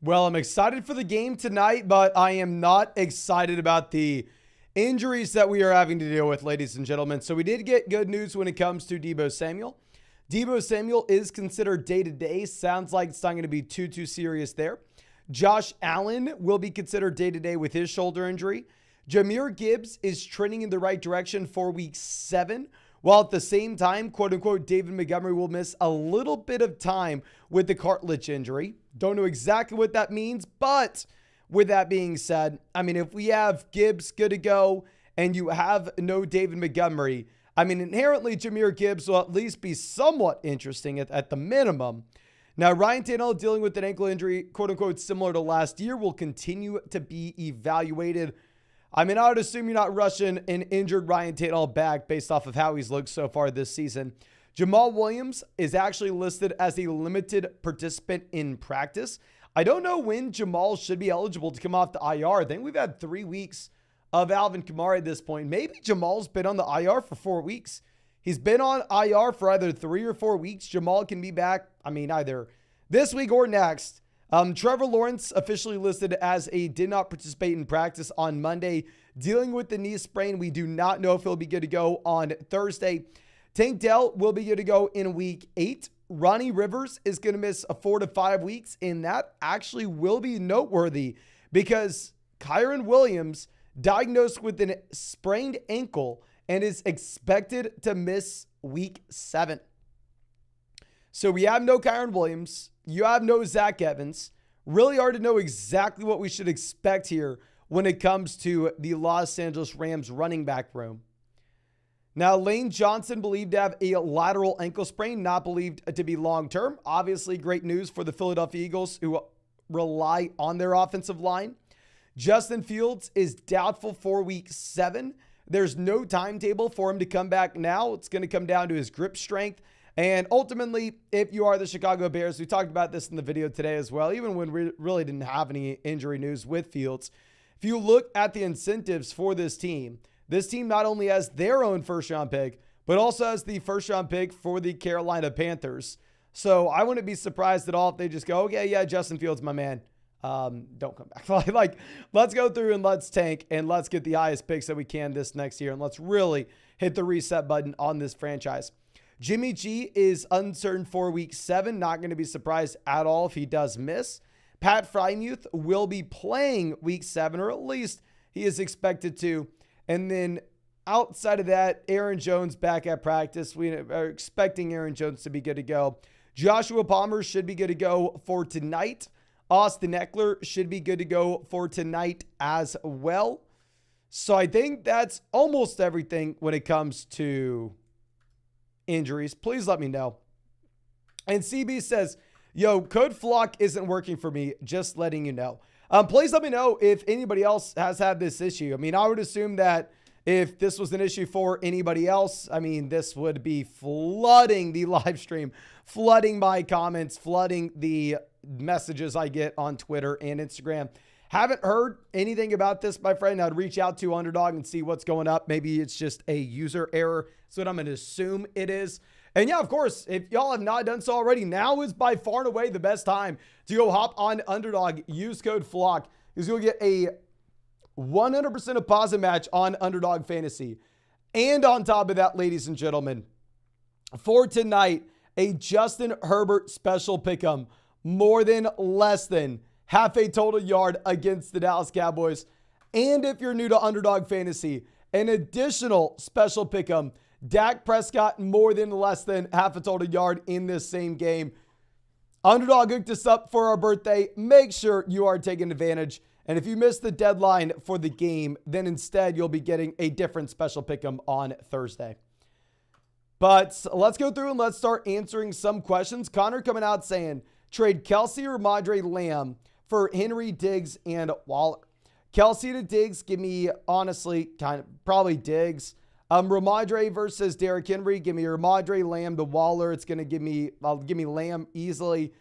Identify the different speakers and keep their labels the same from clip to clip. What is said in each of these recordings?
Speaker 1: Well, I'm excited for the game tonight, but I am not excited about the injuries that we are having to deal with, ladies and gentlemen. So we did get good news when it comes to Deebo Samuel. Deebo Samuel is considered day-to-day. Sounds like it's not going to be too serious there. Josh Allen will be considered day-to-day with his shoulder injury. Jahmyr Gibbs is trending in the right direction for week 7. While at the same time, quote-unquote, David Montgomery will miss a little bit of time with the cartilage injury. Don't know exactly what that means, but with that being said, I mean, if we have Gibbs good to go and you have no David Montgomery, I mean, inherently, Jahmyr Gibbs will at least be somewhat interesting at the minimum. Now, Ryan Tannehill dealing with an ankle injury, quote-unquote, similar to last year, will continue to be evaluated. I mean, I would assume you're not rushing an injured Ryan Tannehill back based off of how he's looked so far this season. Jamal Williams is actually listed as a limited participant in practice. I don't know when Jamal should be eligible to come off the IR. I think we've had 3 weeks of Alvin Kamara at this point. Maybe Jamal's been on the IR for 4 weeks. He's been on IR for either 3 or 4 weeks. Jamal can be back, I mean, either this week or next. Trevor Lawrence officially listed as a did not participate in practice on Monday, dealing with the knee sprain. We do not know if he'll be good to go on Thursday. Tank Dell will be good to go in week 8. Ronnie Rivers is going to miss 4 to 5 weeks, and that actually will be noteworthy because Kyron Williams diagnosed with a sprained ankle and is expected to miss week 7. So we have no Kyron Williams. You have no Zach Evans. Really hard to know exactly what we should expect here when it comes to the Los Angeles Rams running back room. Now, Lane Johnson believed to have a lateral ankle sprain, not believed to be long-term. Obviously, great news for the Philadelphia Eagles who rely on their offensive line. Justin Fields is doubtful for week 7. There's no timetable for him to come back now. It's going to come down to his grip strength. And ultimately, if you are the Chicago Bears, we talked about this in the video today as well, even when we really didn't have any injury news with Fields. If you look at the incentives for this team not only has their own first-round pick, but also has the first-round pick for the Carolina Panthers. So I wouldn't be surprised at all if they just go, okay, yeah, Justin Fields, my man. Don't come back. Like, let's go through and let's tank and let's get the highest picks that we can this next year. And let's really hit the reset button on this franchise. Jimmy G is uncertain for week 7. Not going to be surprised at all if he does miss. Pat Frymuth will be playing week 7, or at least he is expected to. And then outside of that, Aaron Jones back at practice. We are expecting Aaron Jones to be good to go. Joshua Palmer should be good to go for tonight. Austin Eckler should be good to go for tonight as well. So I think that's almost everything when it comes to injuries. Please let me know. And CB says, yo, code flock isn't working for me. Just letting you know. Please let me know if anybody else has had this issue. I mean, I would assume that if this was an issue for anybody else, I mean, this would be flooding the live stream, flooding my comments, flooding the messages I get on Twitter and Instagram. Haven't heard anything about this, my friend. I'd reach out to Underdog and see what's going up. Maybe it's just a user error. That's what I'm going to assume it is. And yeah, of course, if y'all have not done so already, now is by far and away the best time to go hop on Underdog. Use code FLOCK because you'll get a 100% deposit match on Underdog Fantasy. And on top of that, ladies and gentlemen, for tonight, a Justin Herbert special pick'em, more than less than half a total yard against the Dallas Cowboys. And if you're new to Underdog Fantasy, an additional special pick'em, Dak Prescott more than less than half a total yard in this same game. Underdog hooked us up for our birthday. Make sure you are taking advantage. And if you missed the deadline for the game, then instead you'll be getting a different special pick'em on Thursday. But let's go through and let's start answering some questions. Connor coming out saying, trade Kelsey or Madre Lamb for Henry, Diggs, and Waller. Kelsey to Diggs, give me, honestly, probably Diggs. Ramadre versus Derrick Henry, give me Ramadre. Lamb to Waller, it's going to give me Lamb easily.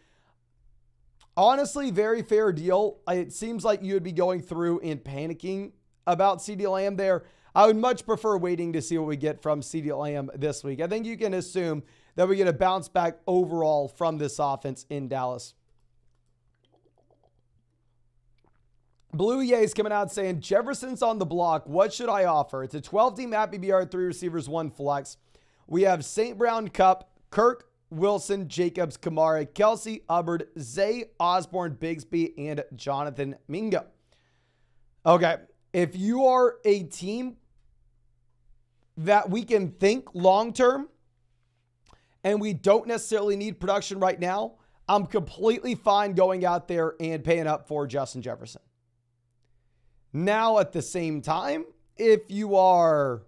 Speaker 1: Honestly, very fair deal. It seems like you would be going through and panicking about CeeDee Lamb there. I would much prefer waiting to see what we get from CeeDee Lamb this week. I think you can assume that we get a bounce back overall from this offense in Dallas. Blue Ye's coming out saying, Jefferson's on the block. What should I offer? It's a 12-team happy BR, 3 receivers, 1 flex. We have St. Brown, Cup, Kirk, Wilson, Jacobs, Kamara, Kelsey, Hubbard, Zay, Osborne, Bigsby, and Jonathan Mingo. Okay, if you are a team that we can think long-term and we don't necessarily need production right now, I'm completely fine going out there and paying up for Justin Jefferson. Now, at the same time, if you are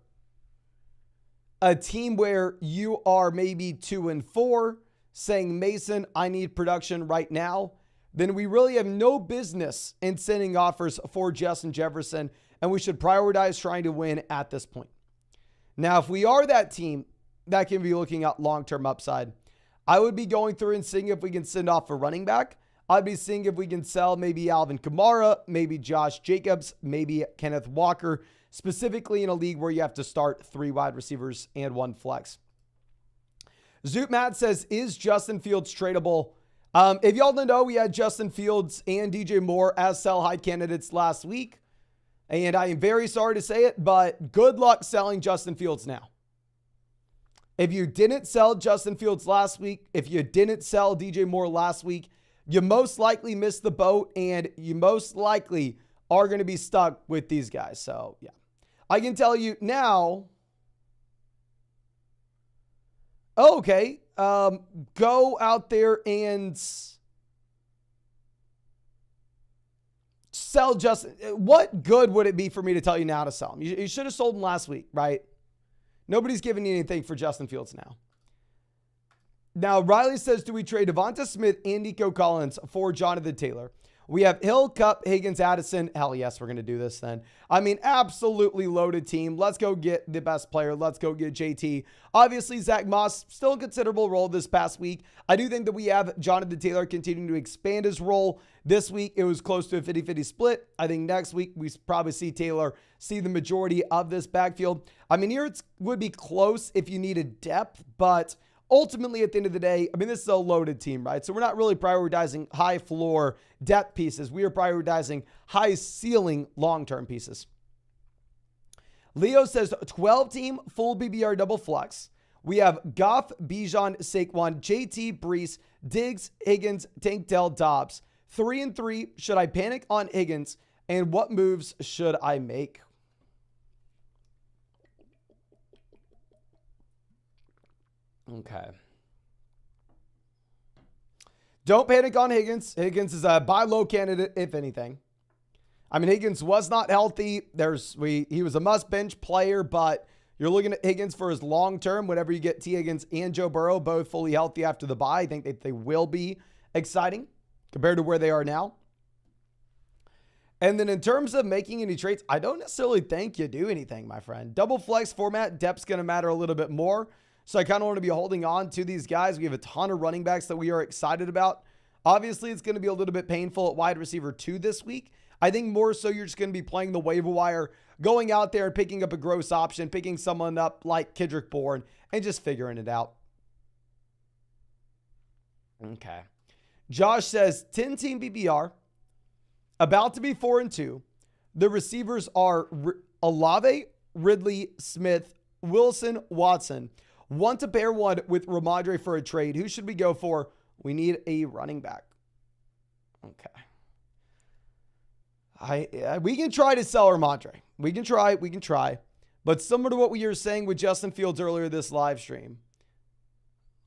Speaker 1: a team where you are maybe 2-4, saying, Mason, I need production right now, then we really have no business in sending offers for Justin Jefferson, and we should prioritize trying to win at this point. Now, if we are that team that can be looking at long-term upside, I would be going through and seeing if we can send off a running back. I'd be seeing if we can sell maybe Alvin Kamara, maybe Josh Jacobs, maybe Kenneth Walker, specifically in a league where you have to start 3 wide receivers and 1 flex. Zoot Matt says, is Justin Fields tradable? If y'all didn't know, we had Justin Fields and DJ Moore as sell-high candidates last week. And I am very sorry to say it, but good luck selling Justin Fields now. If you didn't sell Justin Fields last week, if you didn't sell DJ Moore last week, you most likely missed the boat, and you most likely are going to be stuck with these guys. So, yeah. I can tell you now. Okay. Go out there and sell Justin. What good would it be for me to tell you now to sell him? You should have sold him last week, right? Nobody's giving you anything for Justin Fields now. Now, Riley says, do we trade Devonta Smith and Nico Collins for Jonathan Taylor? We have Hill, Cup, Higgins, Addison. Hell yes, we're going to do this then. I mean, absolutely loaded team. Let's go get the best player. Let's go get JT. Obviously, Zach Moss, still a considerable role this past week. I do think that we have Jonathan Taylor continuing to expand his role. This week, it was close to a 50-50 split. I think next week, we probably see Taylor see the majority of this backfield. I mean, here it would be close if you needed depth, but ultimately, at the end of the day, I mean, this is a loaded team, right? So we're not really prioritizing high floor depth pieces. We are prioritizing high ceiling long-term pieces. Leo says 12-team full BBR double flex. We have Goff, Bijan, Saquon, JT, Brees, Diggs, Higgins, Tank Dell, Dobbs. 3-3. Should I panic on Higgins? And what moves should I make? Okay. Don't panic on Higgins. Higgins is a buy low candidate, if anything. I mean, Higgins was not healthy. He was a must bench player, but you're looking at Higgins for his long term. Whenever you get T. Higgins and Joe Burrow both fully healthy after the bye, I think that they will be exciting compared to where they are now. And then in terms of making any trades, I don't necessarily think you do anything, my friend. Double flex format, depth's going to matter a little bit more. So I kind of want to be holding on to these guys. We have a ton of running backs that we are excited about. Obviously, it's going to be a little bit painful at wide receiver 2 this week. I think more so you're just going to be playing the waiver wire, going out there and picking up a gross option, picking someone up like Kendrick Bourne, and just figuring it out. Okay. Josh says 10-team BBR, about to be 4-2. The receivers are Olave, Ridley, Smith, Wilson, Watson. Want to pair one with Ramondre for a trade. Who should we go for? We need a running back. Okay. We can try to sell Ramondre. We can try. But similar to what we were saying with Justin Fields earlier this live stream,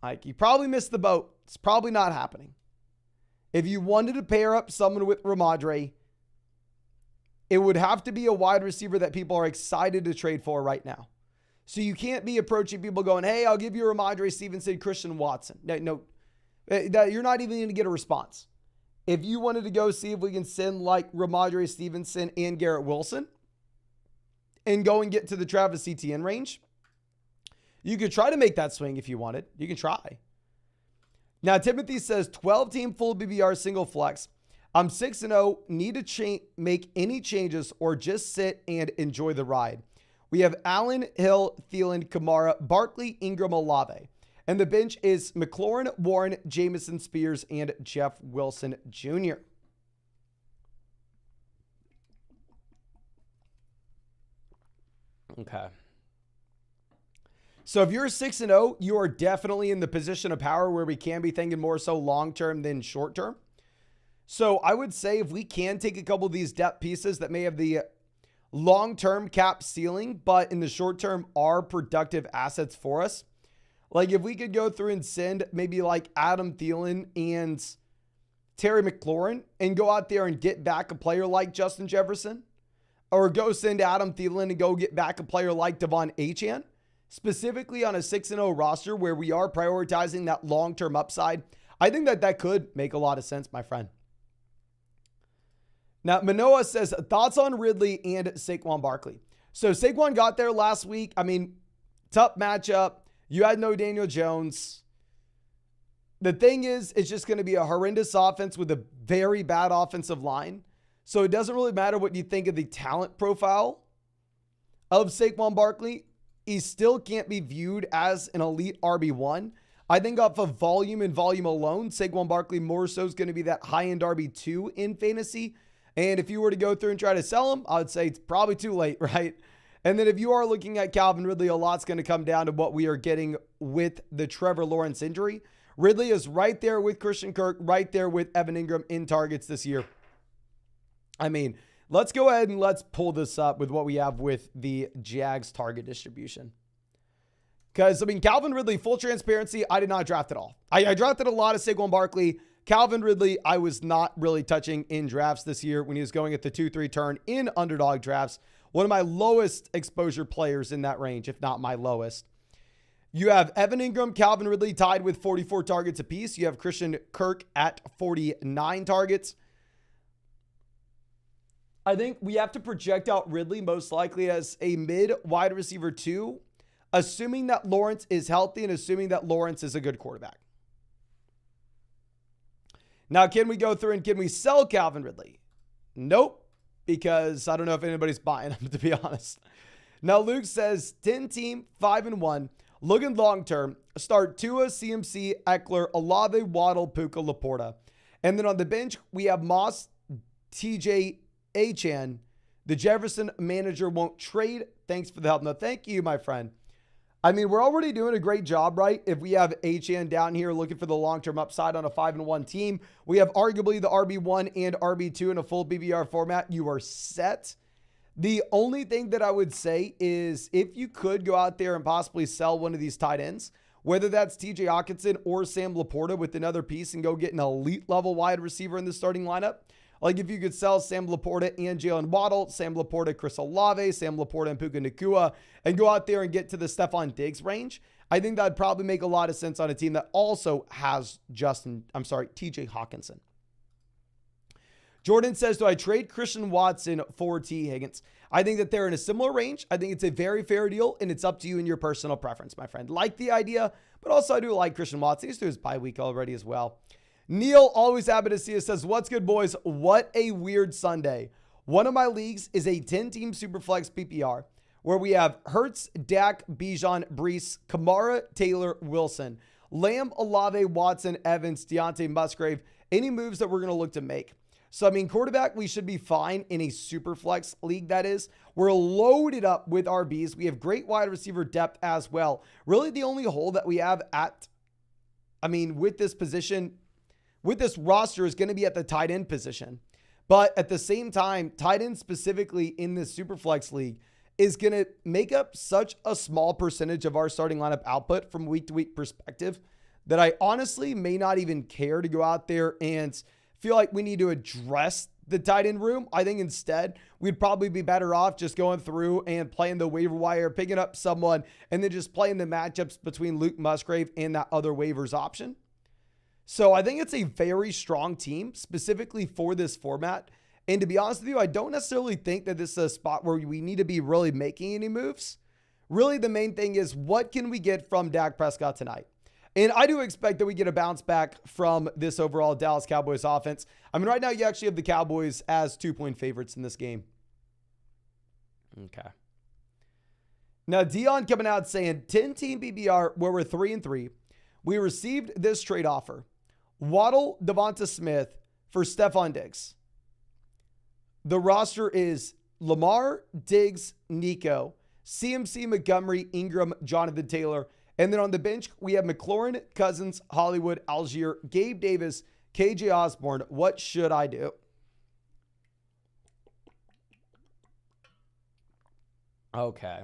Speaker 1: like, you probably missed the boat. It's probably not happening. If you wanted to pair up someone with Ramondre, it would have to be a wide receiver that people are excited to trade for right now. So you can't be approaching people going, hey, I'll give you Ramondre Stevenson, Christian Watson. No, you're not even going to get a response. If you wanted to go see if we can send like Ramondre Stevenson and Garrett Wilson and go and get to the Travis Etienne range, you could try to make that swing if you wanted. You can try. Now, Timothy says 12-team full BBR single flex. I'm 6-0, need to make any changes or just sit and enjoy the ride. We have Allen, Hill, Thielen, Kamara, Barkley, Ingram, Olave. And the bench is McLaurin, Warren, Jamison, Spears, and Jeff Wilson Jr. Okay. So if you're 6-0, you are definitely in the position of power where we can be thinking more so long-term than short-term. So I would say if we can take a couple of these depth pieces that may have the long-term cap ceiling, but in the short-term are productive assets for us. Like if we could go through and send maybe like Adam Thielen and Terry McLaurin and go out there and get back a player like Justin Jefferson, or go send Adam Thielen and go get back a player like Devon Achane, specifically on a 6-0 roster where we are prioritizing that long-term upside. I think that could make a lot of sense, my friend. Now, Manoa says, thoughts on Ridley and Saquon Barkley. So Saquon got there last week. I mean, tough matchup. You had no Daniel Jones. The thing is, it's just going to be a horrendous offense with a very bad offensive line. So it doesn't really matter what you think of the talent profile of Saquon Barkley. He still can't be viewed as an elite RB1. I think off of volume and volume alone, Saquon Barkley more so is going to be that high-end RB2 in fantasy. And if you were to go through and try to sell him, I would say it's probably too late, right? And then if you are looking at Calvin Ridley, a lot's going to come down to what we are getting with the Trevor Lawrence injury. Ridley is right there with Christian Kirk, right there with Evan Ingram in targets this year. I mean, let's go ahead and let's pull this up with what we have with the Jags target distribution. Because, I mean, Calvin Ridley, full transparency, I did not draft at all. I drafted a lot of Saquon Barkley. Calvin Ridley, I was not really touching in drafts this year when he was going at the 2-3 turn in underdog drafts. One of my lowest exposure players in that range, if not my lowest. You have Evan Ingram, Calvin Ridley tied with 44 targets apiece. You have Christian Kirk at 49 targets. I think we have to project out Ridley most likely as a mid wide receiver 2, assuming that Lawrence is healthy and assuming that Lawrence is a good quarterback. Now, can we go through and can we sell Calvin Ridley? Nope, because I don't know if anybody's buying him, to be honest. Now, Luke says 10-team, 5-1, looking long-term. Start Tua, CMC, Eckler, Olave, Waddle, Puka, Laporta. And then on the bench, we have Moss, TJ, Achane. The Jefferson manager won't trade. Thanks for the help. No, thank you, my friend. I mean, we're already doing a great job, right? If we have Achane down here looking for the long-term upside on a 5-1 team, we have arguably the RB1 and RB2 in a full BBR format. You are set. The only thing that I would say is if you could go out there and possibly sell one of these tight ends, whether that's TJ Hockenson or Sam Laporta with another piece and go get an elite level wide receiver in the starting lineup. Like if you could sell Sam Laporta and Jalen Waddle, Sam Laporta, Chris Olave, Sam Laporta and Puka Nacua, and go out there and get to the Stephon Diggs range, I think that'd probably make a lot of sense on a team that also has TJ Hockenson. Jordan says, do I trade Christian Watson for T. Higgins? I think that they're in a similar range. I think it's a very fair deal, and it's up to you and your personal preference, my friend. Like the idea, but also I do like Christian Watson. He's through his bye week already as well. Neil, always happy to see us, says, what's good, boys? What a weird Sunday. One of my leagues is a 10-team Superflex PPR where we have Hurts, Dak, Bijan, Brees, Kamara, Taylor, Wilson, Lamb, Olave, Watson, Evans, Deontay, Musgrave. Any moves that we're going to look to make. So, I mean, quarterback, we should be fine in a Superflex league, that is. We're loaded up with RBs. We have great wide receiver depth as well. Really, the only hole that we have with this position, with this roster is going to be at the tight end position. But at the same time, tight end specifically in this Superflex league is going to make up such a small percentage of our starting lineup output from week to week perspective that I honestly may not even care to go out there and feel like we need to address the tight end room. I think instead we'd probably be better off just going through and playing the waiver wire, picking up someone, and then just playing the matchups between Luke Musgrave and that other waivers option. So I think it's a very strong team specifically for this format. And to be honest with you, I don't necessarily think that this is a spot where we need to be really making any moves. Really, the main thing is what can we get from Dak Prescott tonight? And I do expect that we get a bounce back from this overall Dallas Cowboys offense. I mean, right now you actually have the Cowboys as 2-point favorites in this game. Okay. Now, Dion coming out saying 10-team BBR where we're 3-3. We received this trade offer. Waddle, Devonta Smith for Stephon Diggs. The roster is Lamar, Diggs, Nico, CMC, Montgomery, Ingram, Jonathan Taylor. And then on the bench, we have McLaurin, Cousins, Hollywood, Algier, Gabe Davis, KJ Osborne. What should I do? Okay.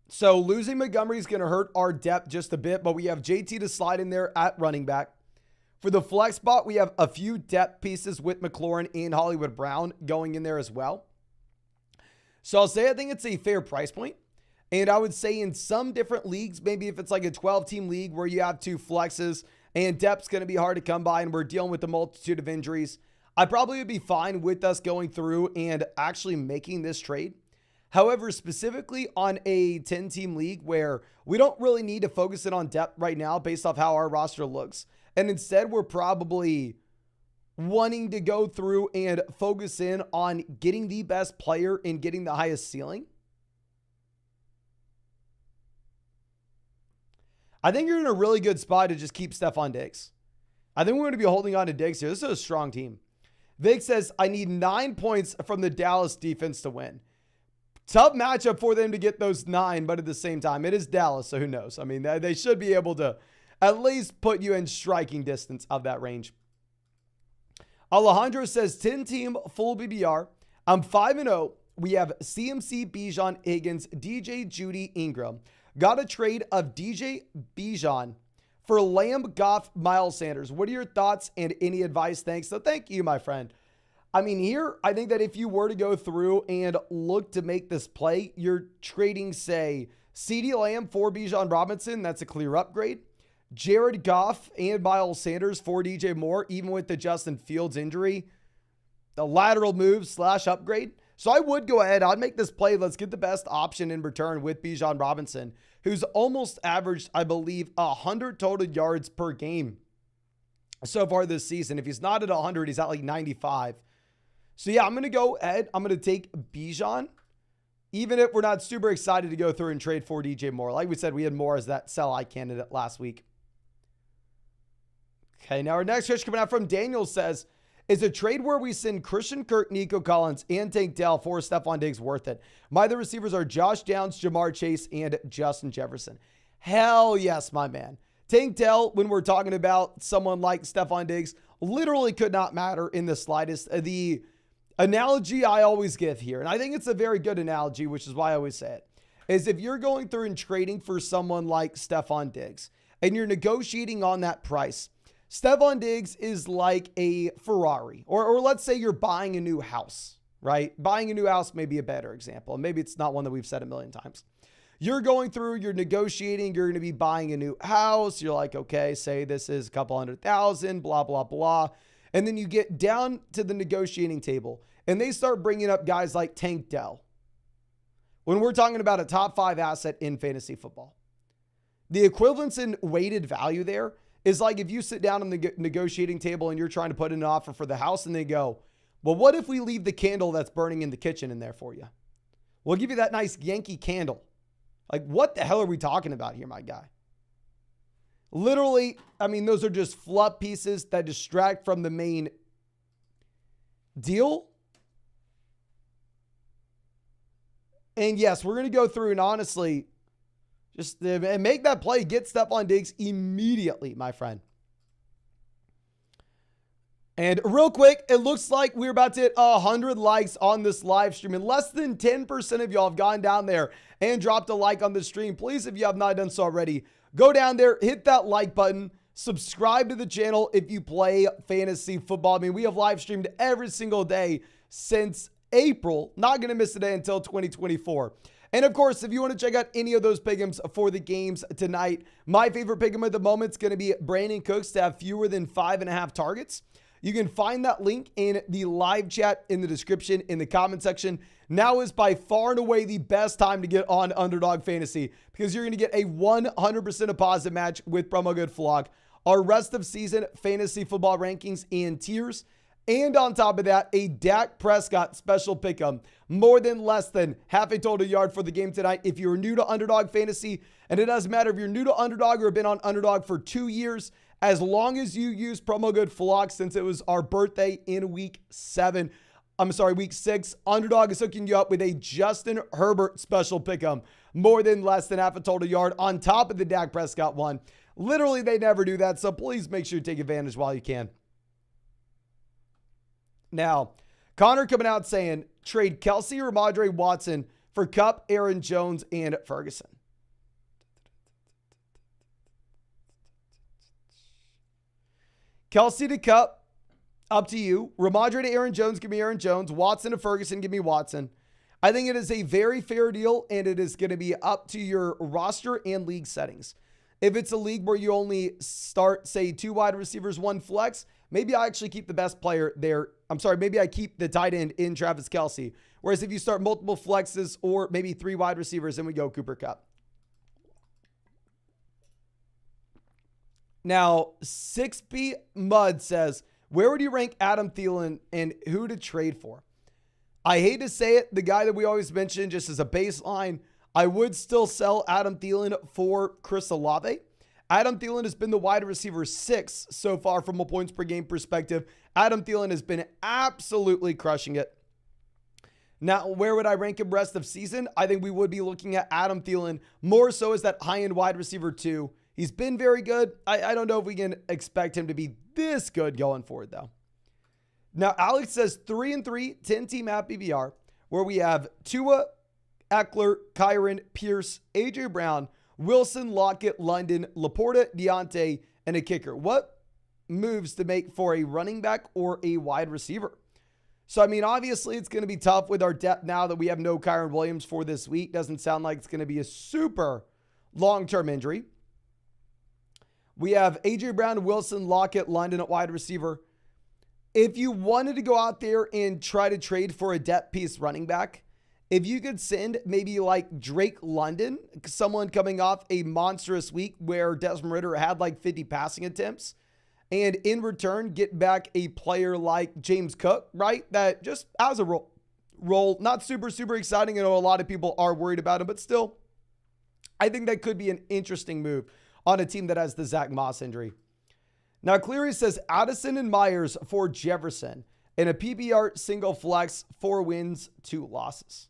Speaker 1: So losing Montgomery is going to hurt our depth just a bit, but we have JT to slide in there at running back. For the flex spot, we have a few depth pieces with McLaurin and Hollywood Brown going in there as well. So I'll say I think it's a fair price point. And I would say in some different leagues, maybe if it's like a 12-team league where you have 2 flexes and depth's going to be hard to come by and we're dealing with a multitude of injuries, I probably would be fine with us going through and actually making this trade. However, specifically on a 10-team league where we don't really need to focus in on depth right now based off how our roster looks, and instead we're probably wanting to go through and focus in on getting the best player and getting the highest ceiling, I think you're in a really good spot to just keep Stephon Diggs. I think we're going to be holding on to Diggs here. This is a strong team. Vic says, I need 9 points from the Dallas defense to win. Tough matchup for them to get those 9, but at the same time, it is Dallas, so who knows? I mean, they should be able to at least put you in striking distance of that range. Alejandro says, 10-team full BBR. I'm 5-0. We have CMC, Bijan, Higgins, DJ, Judy, Ingram. Got a trade of DJ, Bijan for Lamb, Goff, Miles Sanders. What are your thoughts and any advice? Thanks. So thank you, my friend. I mean, here, I think that if you were to go through and look to make this play, you're trading, say, CeeDee Lamb for Bijan Robinson. That's a clear upgrade. Jared Goff and Miles Sanders for DJ Moore, even with the Justin Fields injury. The lateral move / upgrade. So I would go ahead. I'd make this play. Let's get the best option in return with Bijan Robinson, who's almost averaged, I believe, 100 total yards per game so far this season. If he's not at 100, he's at like 95. So yeah, I'm going to go ahead. I'm going to take Bijan, even if we're not super excited to go through and trade for DJ Moore. Like we said, we had Moore as that sell-high candidate last week. Okay, now our next question coming out from Daniel says, is a trade where we send Christian Kirk, Nico Collins, and Tank Dell for Stephon Diggs worth it? My other receivers are Josh Downs, Jamar Chase, and Justin Jefferson. Hell yes, my man. Tank Dell, when we're talking about someone like Stephon Diggs, literally could not matter in the slightest. The analogy I always give here, and I think it's a very good analogy, which is why I always say it, is if you're going through and trading for someone like Stephon Diggs and you're negotiating on that price, Stephon Diggs is like a Ferrari, or let's say you're buying a new house, right? Buying a new house may be a better example. Maybe it's not one that we've said a million times. You're going through, you're negotiating, you're going to be buying a new house. You're like, okay, say this is a couple $100,000, blah, blah, blah. And then you get down to the negotiating table and they start bringing up guys like Tank Dell. When we're talking about a top 5 asset in fantasy football, the equivalence in weighted value there is like if you sit down on the negotiating table and you're trying to put in an offer for the house and they go, well, what if we leave the candle that's burning in the kitchen in there for you? We'll give you that nice Yankee candle. Like, what the hell are we talking about here, my guy? Literally, I mean, those are just fluff pieces that distract from the main deal. And yes, we're going to go through and honestly just make that play, get Stephon Diggs immediately, my friend. And real quick, it looks like we're about to hit 100 likes on this live stream. And less than 10% of y'all have gone down there and dropped a like on the stream. Please, if you have not done so already, go down there, hit that like button, subscribe to the channel if you play fantasy football. I mean, we have live streamed every single day since April. Not going to miss a day until 2024. And of course, if you want to check out any of those pick'ems for the games tonight, my favorite pick'em at the moment is going to be Brandon Cooks to have fewer than 5.5 targets. You can find that link in the live chat in the description in the comment section. Now is by far and away the best time to get on Underdog Fantasy because you're going to get a 100% deposit match with promo code FLOG, our rest of season fantasy football rankings and tiers. And on top of that, a Dak Prescott special pick'em. More than less than half a total yard for the game tonight. If you're new to Underdog Fantasy, and it doesn't matter if you're new to Underdog or have been on Underdog for 2 years, as long as you use promo code FLOG since it was our birthday in week 7, week 6, Underdog is hooking you up with a Justin Herbert special pick'em. More than less than half a total yard on top of the Dak Prescott one. Literally, they never do that, so please make sure you take advantage while you can. Now, Connor coming out saying, trade Kelsey or Ramondre Watson for Kupp, Aaron Jones, and Ferguson. Kelsey to Kupp, up to you. Ramondre to Aaron Jones, give me Aaron Jones. Watson to Ferguson, give me Watson. I think it is a very fair deal, and it is going to be up to your roster and league settings. If it's a league where you only start, say, 2 wide receivers, 1 flex, maybe I actually keep the best player there. Maybe I keep the tight end in Travis Kelce. Whereas if you start multiple flexes or maybe 3 wide receivers, then we go Cooper Kupp. Now, 6B Mud says, where would you rank Adam Thielen and who to trade for? I hate to say it, the guy that we always mention just as a baseline, I would still sell Adam Thielen for Chris Olave. Adam Thielen has been the wide receiver 6 so far from a points per game perspective. Adam Thielen has been absolutely crushing it. Now, where would I rank him rest of season? I think we would be looking at Adam Thielen more so as that high-end wide receiver 2. He's been very good. I don't know if we can expect him to be this good going forward, though. Now, Alex says 3-3, 10-team at BBR, where we have Tua, Eckler, Kyron, Pierce, A.J. Brown, Wilson, Lockett, London, Laporta, Deontay, and a kicker. What moves to make for a running back or a wide receiver? So, obviously, it's going to be tough with our depth now that we have no Kyron Williams for this week. Doesn't sound like it's going to be a super long-term injury. We have A.J. Brown, Wilson, Lockett, London at wide receiver. If you wanted to go out there and try to trade for a depth piece running back, if you could send maybe like Drake London, someone coming off a monstrous week where Desmond Ridder had like 50 passing attempts, and in return get back a player like James Cook, right? That just has a role. Not super exciting. I know a lot of people are worried about him, but still, I think that could be an interesting move on a team that has the Zach Moss injury. Now, Cleary says Addison and Myers for Jefferson in a PPR single flex, 4 wins, 2 losses.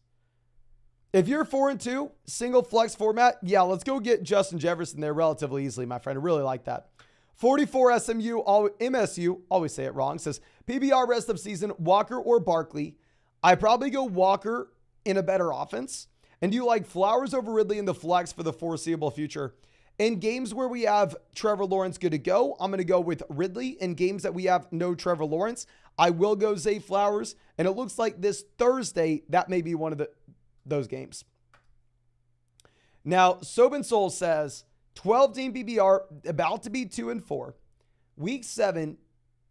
Speaker 1: If you're 4-2, single flex format, yeah, let's go get Justin Jefferson there relatively easily, my friend. I really like that. 44 MSU, always say it wrong, says PBR rest of season, Walker or Barkley. I probably go Walker in a better offense. And do you like Flowers over Ridley in the flex for the foreseeable future? In games where we have Trevor Lawrence good to go, I'm going to go with Ridley. In games that we have no Trevor Lawrence, I will go Zay Flowers. And it looks like this Thursday, that may be one of those games. Now, Sobin Soul says, 12-team PBR, about to be 2-4. Week 7,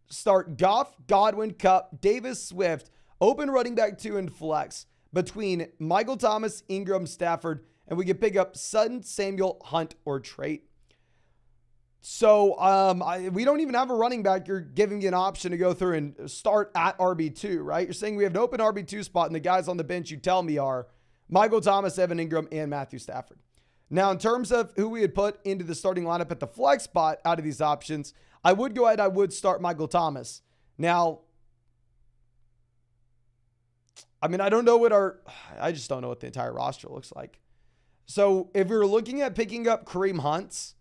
Speaker 1: start Goff, Godwin, Kupp, Davis, Swift, open running back 2 and flex between Michael Thomas, Ingram, Stafford, and we can pick up Sutton, Samuel, Hunt, or Trait. So we don't even have a running back. You're giving me an option to go through and start at RB2, right? You're saying we have an open RB2 spot, and the guys on the bench you tell me are Michael Thomas, Evan Ingram, and Matthew Stafford. Now, in terms of who we would put into the starting lineup at the flex spot out of these options, I would go ahead. I would start Michael Thomas. Now, I don't know I just don't know what the entire roster looks like. So if we were looking at picking up Kareem Hunt's,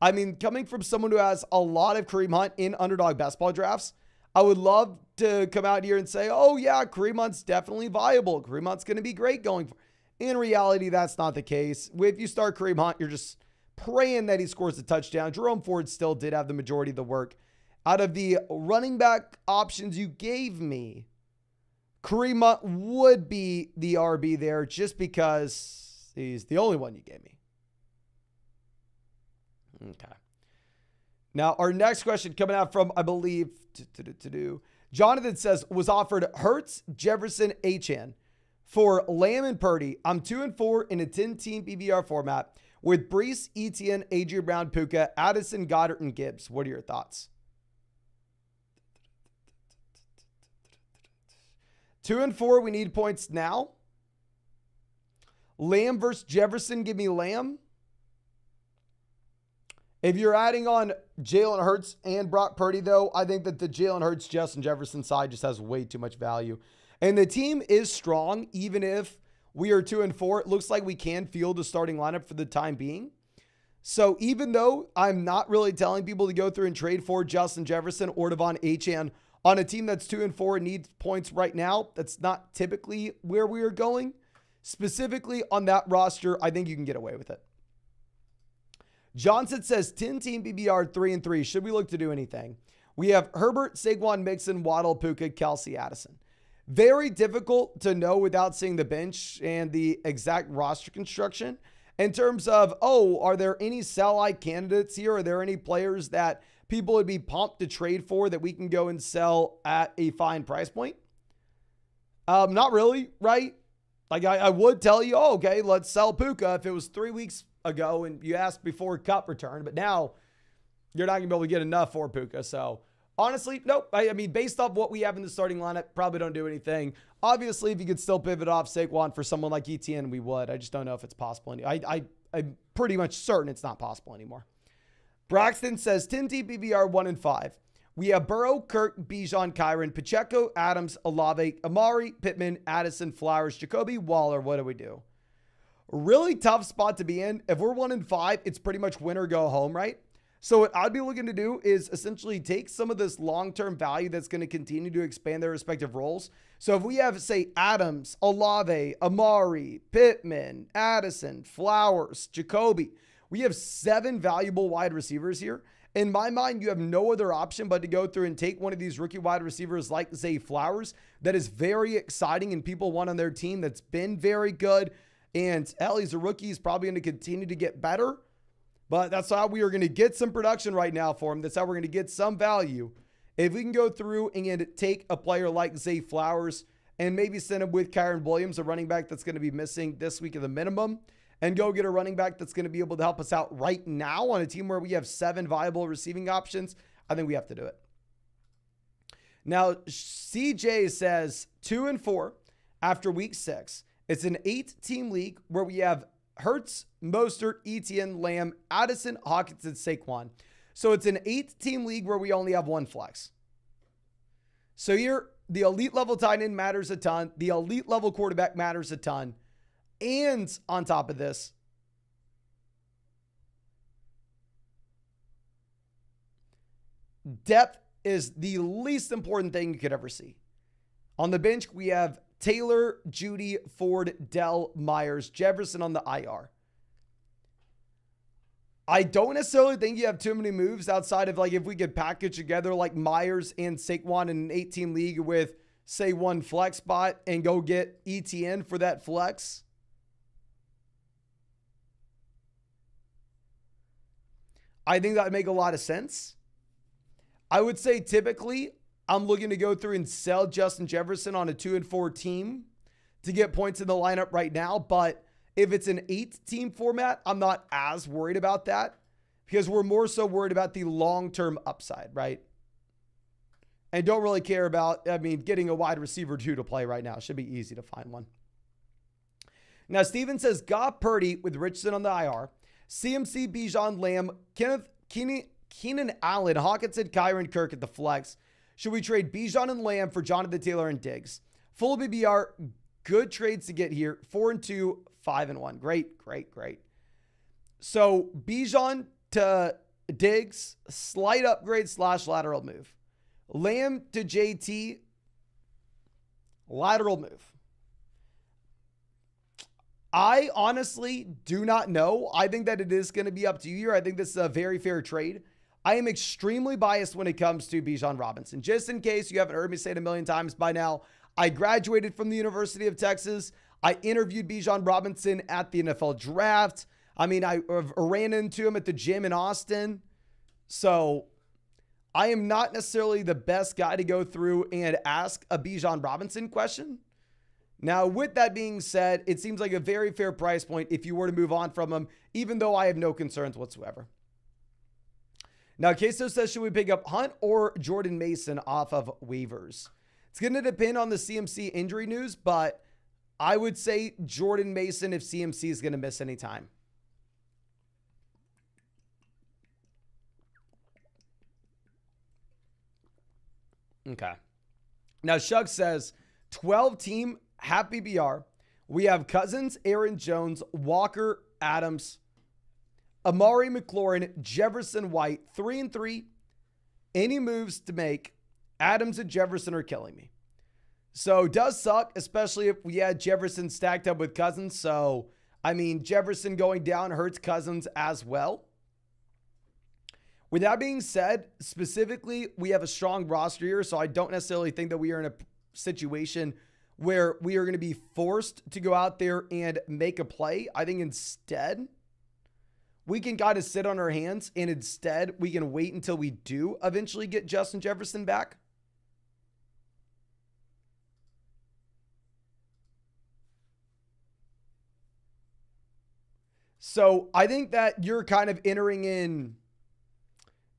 Speaker 1: coming from someone who has a lot of Kareem Hunt in Underdog best ball drafts, I would love to come out here and say, oh yeah, Kareem Hunt's definitely viable. Kareem Hunt's going to be great going forward. In reality, that's not the case. If you start Kareem Hunt, you're just praying that he scores a touchdown. Jerome Ford still did have the majority of the work. Out of the running back options you gave me, Kareem Hunt would be the RB there just because he's the only one you gave me. Okay. Now, our next question coming out from, I believe, Jonathan says, was offered Hurts, Jefferson, Achane for Lamb and Purdy. I'm 2-4 in a 10-team PBR format with Breece, Etienne, A.J. Brown, Puka, Addison, Goddard, and Gibbs. What are your thoughts? 2-4, we need points now. Lamb versus Jefferson, give me Lamb. If you're adding on Jalen Hurts and Brock Purdy, though, I think that the Jalen Hurts, Justin Jefferson side just has way too much value. And the team is strong, even if we are 2-4. It looks like we can field a starting lineup for the time being. So even though I'm not really telling people to go through and trade for Justin Jefferson or Devon Achane on a team that's 2-4 and needs points right now, that's not typically where we are going. Specifically on that roster, I think you can get away with it. Johnson says 10-team PPR 3-3. Should we look to do anything? We have Herbert, Saquon, Mixon, Waddle, Puka, Kelsey, Addison. Very difficult to know without seeing the bench and the exact roster construction. In terms of, are there any sell-high candidates here? Are there any players that people would be pumped to trade for that we can go and sell at a fine price point? Not really, right? Like I would tell you, okay, let's sell Puka if it was 3 weeks ago and you asked before Cup return, but now you're not going to be able to get enough for Puka. So honestly, nope. I mean, based off what we have in the starting lineup, probably don't do anything. Obviously, if you could still pivot off Saquon for someone like ETN, we would. I just don't know if it's possible. I'm pretty much certain it's not possible anymore. Braxton says 10-team PPR 1-5. We have Burrow, Kirk, Bijan, Kyron, Pacheco, Adams, Olave, Amari, Pittman, Addison, Flowers, Jacoby, Waller. What do we do? Really tough spot to be in. If we're 1-5, it's pretty much win or go home, right? So what I'd be looking to do is essentially take some of this long-term value that's going to continue to expand their respective roles. So if we have, say, Adams, Olave, Amari, Pittman, Addison, Flowers, Jacoby, we have 7 valuable wide receivers here. In my mind, you have no other option but to go through and take one of these rookie wide receivers like Zay Flowers that is very exciting and people want on their team that's been very good. And hell, he's a rookie. He's probably going to continue to get better. But that's how we are going to get some production right now for him. That's how we're going to get some value. If we can go through and take a player like Zay Flowers and maybe send him with Kyron Williams, a running back that's going to be missing this week at the minimum, and go get a running back that's going to be able to help us out right now on a team where we have 7 viable receiving options, I think we have to do it. Now, CJ says 2-4 after week 6. It's an 8-team league where we have Hurts, Mostert, Etienne, Lamb, Addison, Hawkins, and Saquon. So it's an 8-team league where we only have 1 flex. So here, the elite level tight end matters a ton. The elite level quarterback matters a ton. And on top of this, depth is the least important thing you could ever see. On the bench, we have Taylor, Judy, Ford, Dell, Myers, Jefferson on the IR. I don't necessarily think you have too many moves outside of like if we could package together like Myers and Saquon in an 8-team league with, say, 1 flex spot and go get ETN for that flex. I think that would make a lot of sense. I would say typically I'm looking to go through and sell Justin Jefferson on a 2-4 team to get points in the lineup right now. But if it's an 8-team format, I'm not as worried about that because we're more so worried about the long-term upside, right? And don't really care about, getting a wide receiver 2 to play right now. Should be easy to find one. Now, Steven says, Goff, Purdy with Richardson on the IR. CMC, Bijan, Lamb, Keenan Allen, Hawkinson, Kyron, Kirk at the flex. Should we trade Bijan and Lamb for Jonathan Taylor and Diggs? Full BBR, good trades to get here. 4-2, 5-1. Great. So Bijan to Diggs, slight upgrade / lateral move. Lamb to JT, lateral move. I honestly do not know. I think that it is going to be up to you here. I think this is a very fair trade. I am extremely biased when it comes to Bijan Robinson. Just in case you haven't heard me say it a million times by now, I graduated from the University of Texas. I interviewed Bijan Robinson at the NFL draft. I ran into him at the gym in Austin. So I am not necessarily the best guy to go through and ask a Bijan Robinson question. Now, with that being said, it seems like a very fair price point if you were to move on from him, even though I have no concerns whatsoever. Now, Queso says, should we pick up Hunt or Jordan Mason off of waivers? It's going to depend on the CMC injury news, but I would say Jordan Mason if CMC is going to miss any time. Okay. Now, Shug says, 12-team happy BR. We have Cousins, Aaron Jones, Walker, Adams, Amari McLaurin, Jefferson White, 3-3. Any moves to make, Adams and Jefferson are killing me. So it does suck, especially if we had Jefferson stacked up with Cousins. So, I mean, Jefferson going down hurts Cousins as well. With that being said, specifically, we have a strong roster here, so I don't necessarily think that we are in a situation where we are going to be forced to go out there and make a play. I think instead, we can kind of sit on our hands, and instead, we can wait until we do eventually get Justin Jefferson back. So I think that you're kind of entering in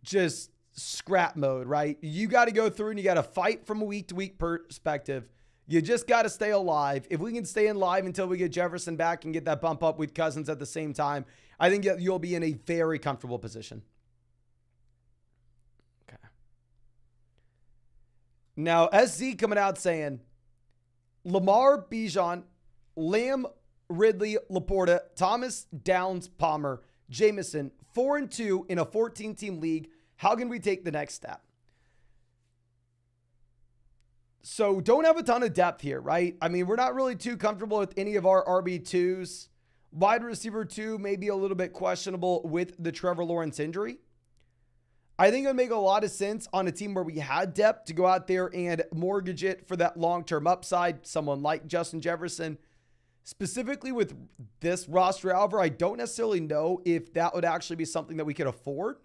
Speaker 1: just scrap mode, right? You got to go through and you got to fight from a week to week perspective. You just got to stay alive. If we can stay alive until we get Jefferson back and get that bump up with Cousins at the same time, I think you'll be in a very comfortable position. Okay. Now, SZ coming out saying Lamar, Bijan, Lamb, Ridley, Laporta, Thomas, Downs, Palmer, Jameson, 4-2 in a 14-team league. How can we take the next step? So don't have a ton of depth here, right? I mean, we're not really too comfortable with any of our RB2s. Wide receiver 2 may be a little bit questionable with the Trevor Lawrence injury. I think it would make a lot of sense on a team where we had depth to go out there and mortgage it for that long-term upside. Someone like Justin Jefferson. Specifically with this roster, however, I don't necessarily know if that would actually be something that we could afford.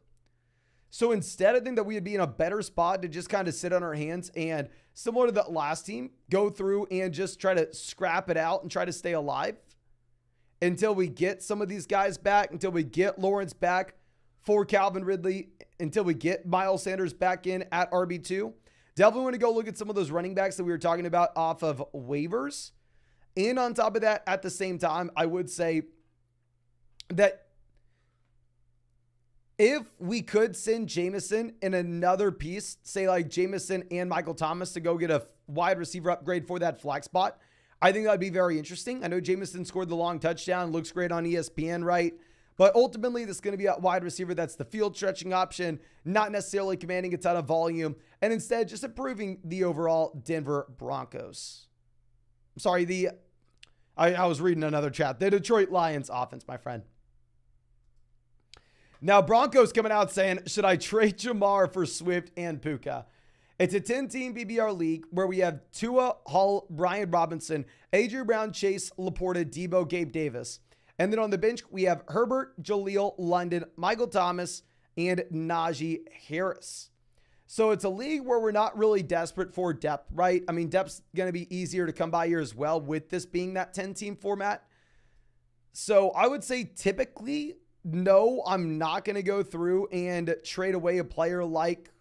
Speaker 1: So instead, I think that we would be in a better spot to just kind of sit on our hands and, similar to that last team, go through and just try to scrap it out and try to stay alive until we get some of these guys back, until we get Lawrence back for Calvin Ridley, until we get Miles Sanders back in at RB2. Definitely want to go look at some of those running backs that we were talking about off of waivers. And on top of that, at the same time, I would say that if we could send Jameson in another piece, say like Jameson and Michael Thomas to go get a wide receiver upgrade for that flex spot, I think that'd be very interesting. I know Jameson scored the long touchdown, looks great on ESPN, right? But ultimately, this is going to be a wide receiver that's the field stretching option, not necessarily commanding a ton of volume, and instead just improving the overall Denver Broncos. Sorry, I was reading another chat. The Detroit Lions offense, my friend. Now, Broncos coming out saying, should I trade Jamar for Swift and Puka? It's a 10-team BBR league where we have Tua, Hull, Brian Robinson, Adrian Brown, Chase, Laporta, Debo, Gabe Davis. And then on the bench, we have Herbert, Jaleel, London, Michael Thomas, and Najee Harris. So it's a league where we're not really desperate for depth, right? I mean, depth's going to be easier to come by here as well with this being that 10-team format. So I would say typically, no, I'm not going to go through and trade away a player like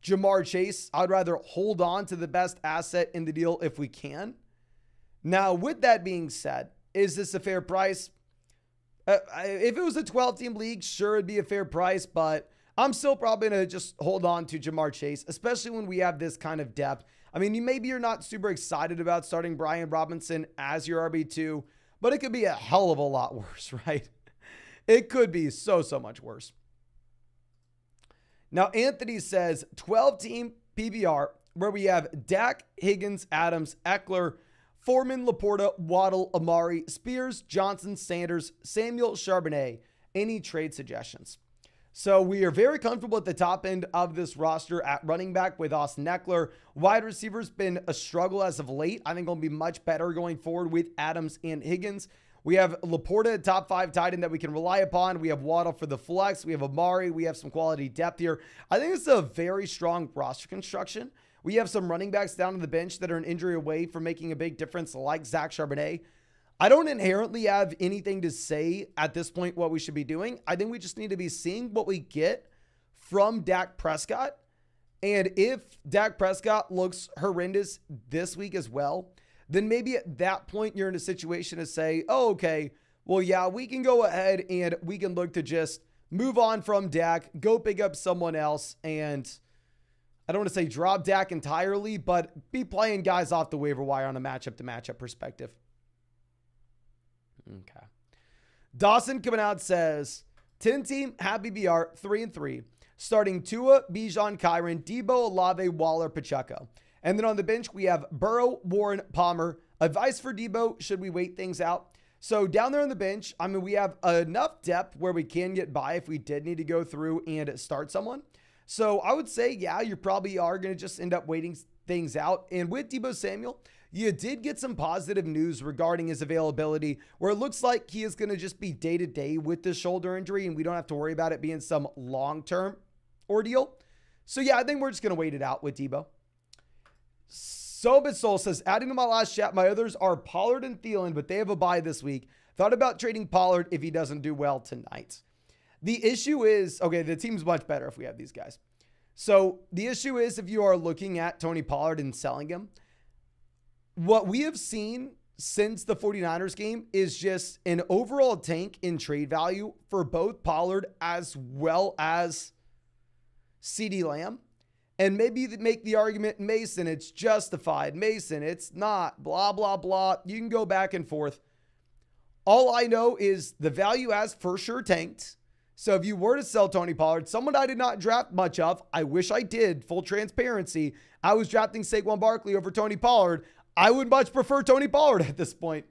Speaker 1: Jamar Chase. I'd rather hold on to the best asset in the deal if we can. Now, with that being said, is this a fair price? If it was a 12-team league, sure, it'd be a fair price, but I'm still probably going to just hold on to Jamar Chase, especially when we have this kind of depth. I mean, maybe you're not super excited about starting Brian Robinson as your RB2, but it could be a hell of a lot worse, right? It could be so much worse. Now, Anthony says 12-team PBR where we have Dak, Higgins, Adams, Eckler, Foreman, Laporta, Waddle, Amari, Spears, Johnson, Sanders, Samuel, Charbonnet. Any trade suggestions? So we are very comfortable at the top end of this roster at running back with Austin Eckler. Wide receivers been a struggle as of late. I think it'll be much better going forward with Adams and Higgins. We have Laporta, top 5 tight end that we can rely upon. We have Waddle for the flex. We have Amari. We have some quality depth here. I think it's a very strong roster construction. We have some running backs down on the bench that are an injury away from making a big difference, like Zach Charbonnet. I don't inherently have anything to say at this point what we should be doing. I think we just need to be seeing what we get from Dak Prescott. And if Dak Prescott looks horrendous this week as well, then maybe at that point you're in a situation to say, oh, okay, well, yeah, we can go ahead and we can look to just move on from Dak, go pick up someone else, and I don't want to say drop Dak entirely, but be playing guys off the waiver wire on a matchup to matchup perspective. Okay. Dawson coming out says, 10 team, happy BR, 3-3. Starting Tua, Bijan, Kyron, Debo, Olave, Waller, Pacheco. And then on the bench, we have Burrow, Warren, Palmer. Advice for Debo, should we wait things out? So down there on the bench, I mean, we have enough depth where we can get by if we did need to go through and start someone. So I would say, yeah, you probably are going to just end up waiting things out. And with Deebo Samuel, you did get some positive news regarding his availability, where it looks like he is going to just be day-to-day with this shoulder injury, and we don't have to worry about it being some long-term ordeal. So yeah, I think we're just going to wait it out with Deebo. Soul says, adding to my last chat, my others are Pollard and Thielen, but they have a bye this week. Thought about trading Pollard if he doesn't do well tonight. The issue is, okay, the team's much better if we have these guys. So the issue is if you are looking at Tony Pollard and selling him, what we have seen since the 49ers game is just an overall tank in trade value for both Pollard as well as CeeDee Lamb. And maybe make the argument, Mason, it's justified. Mason, it's not, blah, blah, blah. You can go back and forth. All I know is the value has for sure tanked. So if you were to sell Tony Pollard, someone I did not draft much of, I wish I did, full transparency, I was drafting Saquon Barkley over Tony Pollard. I would much prefer Tony Pollard at this point.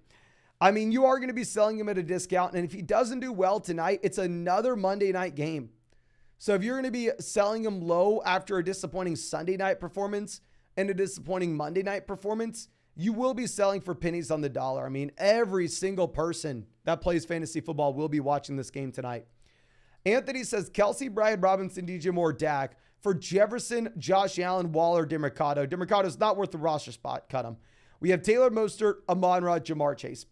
Speaker 1: I mean, you are going to be selling him at a discount, and if he doesn't do well tonight, it's another Monday night game. So if you're going to be selling him low after a disappointing Sunday night performance and a disappointing Monday night performance, you will be selling for pennies on the dollar. I mean, every single person that plays fantasy football will be watching this game tonight. Anthony says, Kelsey, Brian Robinson, DJ Moore, Dak. For Jefferson, Josh Allen, Waller, DeMarcado. DeMarcado's not worth the roster spot. Cut him. We have Taylor Mostert, Amon-Ra, Jamar Chase.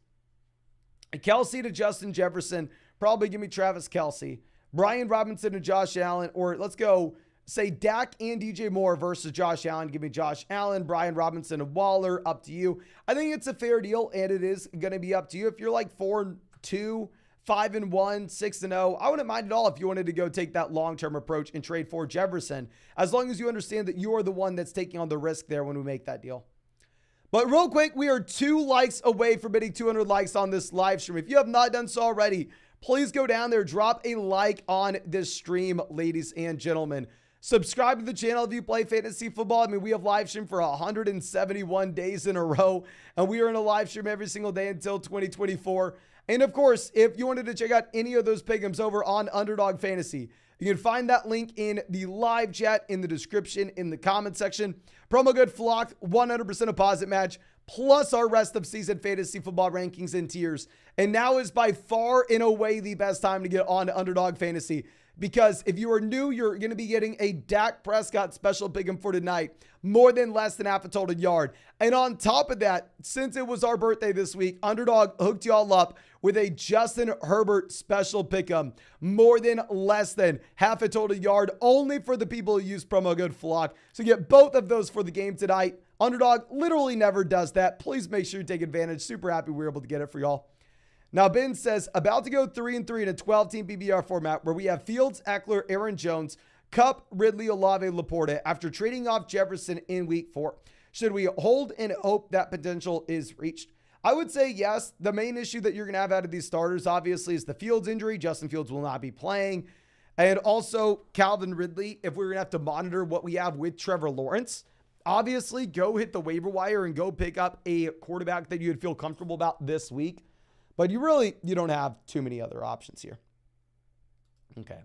Speaker 1: Kelsey to Justin Jefferson. Probably give me Travis Kelsey. Brian Robinson to Josh Allen. Or let's go say Dak and DJ Moore versus Josh Allen. Give me Josh Allen, Brian Robinson, and Waller. Up to you. I think it's a fair deal, and it is going to be up to you. If you're like 4-2, 5-1, 6-0. I wouldn't mind at all if you wanted to go take that long-term approach and trade for Jefferson, as long as you understand that you are the one that's taking on the risk there when we make that deal. But real quick, we are 2 likes away from hitting 200 likes on this live stream. If you have not done so already, please go down there, drop a like on this stream, ladies and gentlemen. Subscribe to the channel if you play fantasy football. I mean, we have live stream for 171 days in a row, and we are in a live stream every single day until 2024. And of course, if you wanted to check out any of those pick'ems over on Underdog Fantasy, you can find that link in the live chat, in the description, in the comment section. Promo code FLOCK, 100% deposit match, plus our rest of season fantasy football rankings and tiers. And now is by far and away the best time to get on Underdog Fantasy, because if you are new, you're going to be getting a Dak Prescott special pick'em for tonight, more than less than half a total yard. And on top of that, since it was our birthday this week, Underdog hooked y'all up with a Justin Herbert special pick'em, more than less than half a total yard, only for the people who use promo code FLOCK. So get both of those for the game tonight. Underdog literally never does that. Please make sure you take advantage. Super happy we were able to get it for y'all. Now, Ben says, about to go 3-3 in a 12-team PPR format where we have Fields, Eckler, Aaron Jones, Kupp, Ridley, Olave, Laporta after trading off Jefferson in week 4. Should we hold and hope that potential is reached? I would say yes. The main issue that you're going to have out of these starters, obviously, is the Fields injury. Justin Fields will not be playing. And also Calvin Ridley, if we're going to have to monitor what we have with Trevor Lawrence, obviously go hit the waiver wire and go pick up a quarterback that you would feel comfortable about this week. But you don't have too many other options here. Okay.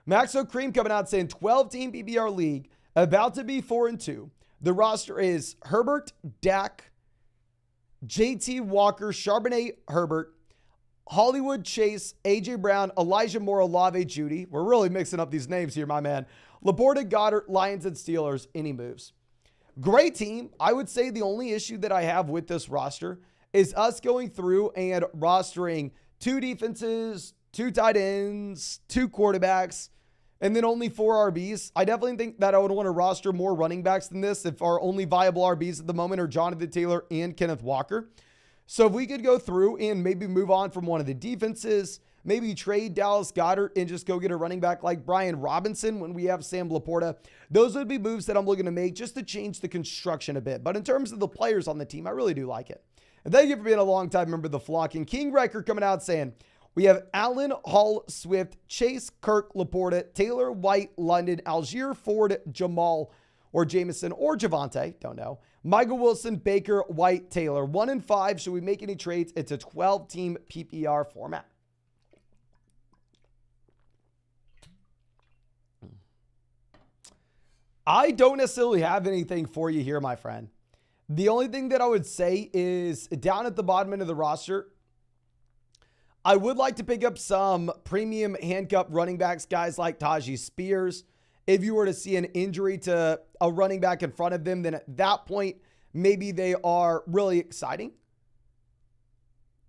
Speaker 1: Maxo Cream coming out saying 12-team PPR league, about to be 4-2. The roster is Herbert, Dak, JT Walker, Charbonnet, Herbert, Hollywood, Chase, AJ Brown, Elijah Moore, Olave, Judy. We're really mixing up these names here, my man. Laporta, Goddard, Lions, and Steelers. Any moves? Great team. I would say the only issue that I have with this roster is us going through and rostering 2 defenses, 2 tight ends, 2 quarterbacks, and then only 4 RBs. I definitely think that I would want to roster more running backs than this if our only viable RBs at the moment are Jonathan Taylor and Kenneth Walker. So if we could go through and maybe move on from one of the defenses, maybe trade Dallas Goedert and just go get a running back like Brian Robinson when we have Sam Laporta. Those would be moves that I'm looking to make just to change the construction a bit. But in terms of the players on the team, I really do like it. And thank you for being a long-time member of the flock. And King Riker coming out saying, we have Allen, Hall, Swift, Chase, Kirk, Laporta, Taylor, White, London, Algier, Ford, Jamal, or Jameson, or Javante, don't know. Michael Wilson, Baker, White, Taylor. 1 and 5. Should we make any trades? It's a 12-team PPR format. I don't necessarily have anything for you here, my friend. The only thing that I would say is down at the bottom end of the roster, I would like to pick up some premium handcuff running backs, guys like Tajee Spears. If you were to see an injury to a running back in front of them, then at that point, maybe they are really exciting.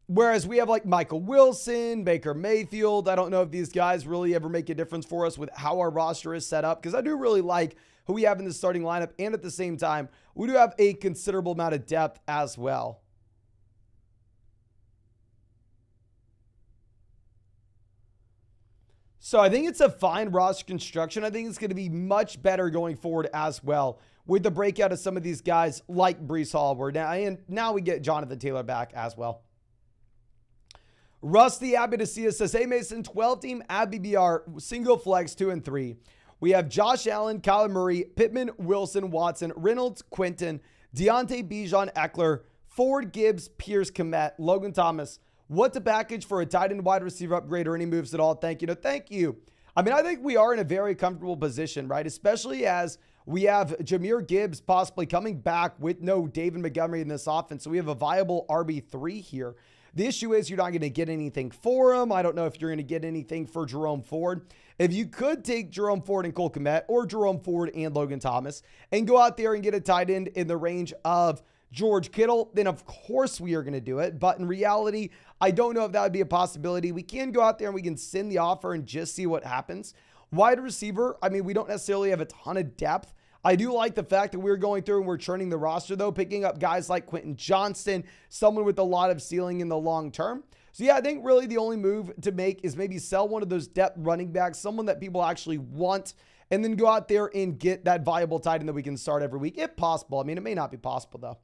Speaker 1: Whereas we have like Michael Wilson, Baker Mayfield. I don't know if these guys really ever make a difference for us with how our roster is set up, because I do really like who we have in the starting lineup. And at the same time, we do have a considerable amount of depth as well. So I think it's a fine roster construction. I think it's going to be much better going forward as well with the breakout of some of these guys like Breece Hall. And now we get Jonathan Taylor back as well. Rusty, happy to see us, says, hey Mason, 12-team ABBR, single flex 2 and 3. We have Josh Allen, Kyler Murray, Pittman, Wilson, Watson, Reynolds, Quinton, Deontay Bijan, Eckler, Ford, Gibbs, Pierce, Komet, Logan Thomas. What to package for a tight end wide receiver upgrade or any moves at all? Thank you. No, thank you. I mean, I think we are in a very comfortable position, right? Especially as we have Jahmyr Gibbs possibly coming back with no David Montgomery in this offense. So we have a viable RB3 here. The issue is you're not going to get anything for him. I don't know if you're going to get anything for Jerome Ford. If you could take Jerome Ford and Cole Kmet, or Jerome Ford and Logan Thomas, and go out there and get a tight end in the range of George Kittle, then of course we are going to do it. But in reality, I don't know if that would be a possibility. We can go out there and we can send the offer and just see what happens. Wide receiver, I mean, we don't necessarily have a ton of depth. I do like the fact that we're going through and we're churning the roster, though, picking up guys like Quentin Johnston, someone with a lot of ceiling in the long term. So yeah, I think really the only move to make is maybe sell one of those depth running backs, someone that people actually want, and then go out there and get that viable tight end that we can start every week, if possible. I mean, it may not be possible, though.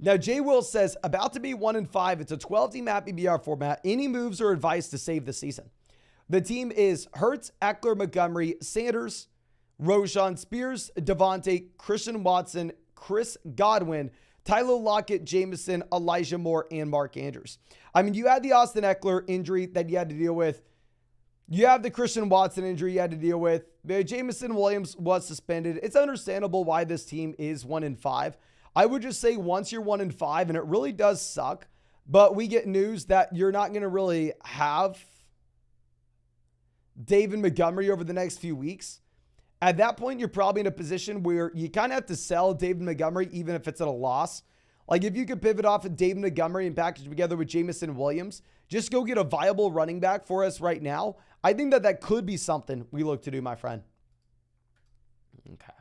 Speaker 1: Now, Jay Will says, about to be 1 and 5. It's a 12-team APBR format. Any moves or advice to save the season? The team is Hurts, Eckler, Montgomery, Sanders, Roshan, Spears, Devontae, Christian Watson, Chris Godwin, Tyler Lockett, Jameson, Elijah Moore, and Mark Andrews. I mean, you had the Austin Eckler injury that you had to deal with. You have the Christian Watson injury you had to deal with. Jameson Williams was suspended. It's understandable why this team is 1 and 5. I would just say once you're 1 and 5, and it really does suck, but we get news that you're not going to really have David Montgomery over the next few weeks. At that point, you're probably in a position where you kind of have to sell David Montgomery, even if it's at a loss. Like if you could pivot off of David Montgomery and package together with Jameson Williams, just go get a viable running back for us right now. I think that could be something we look to do, my friend. Okay.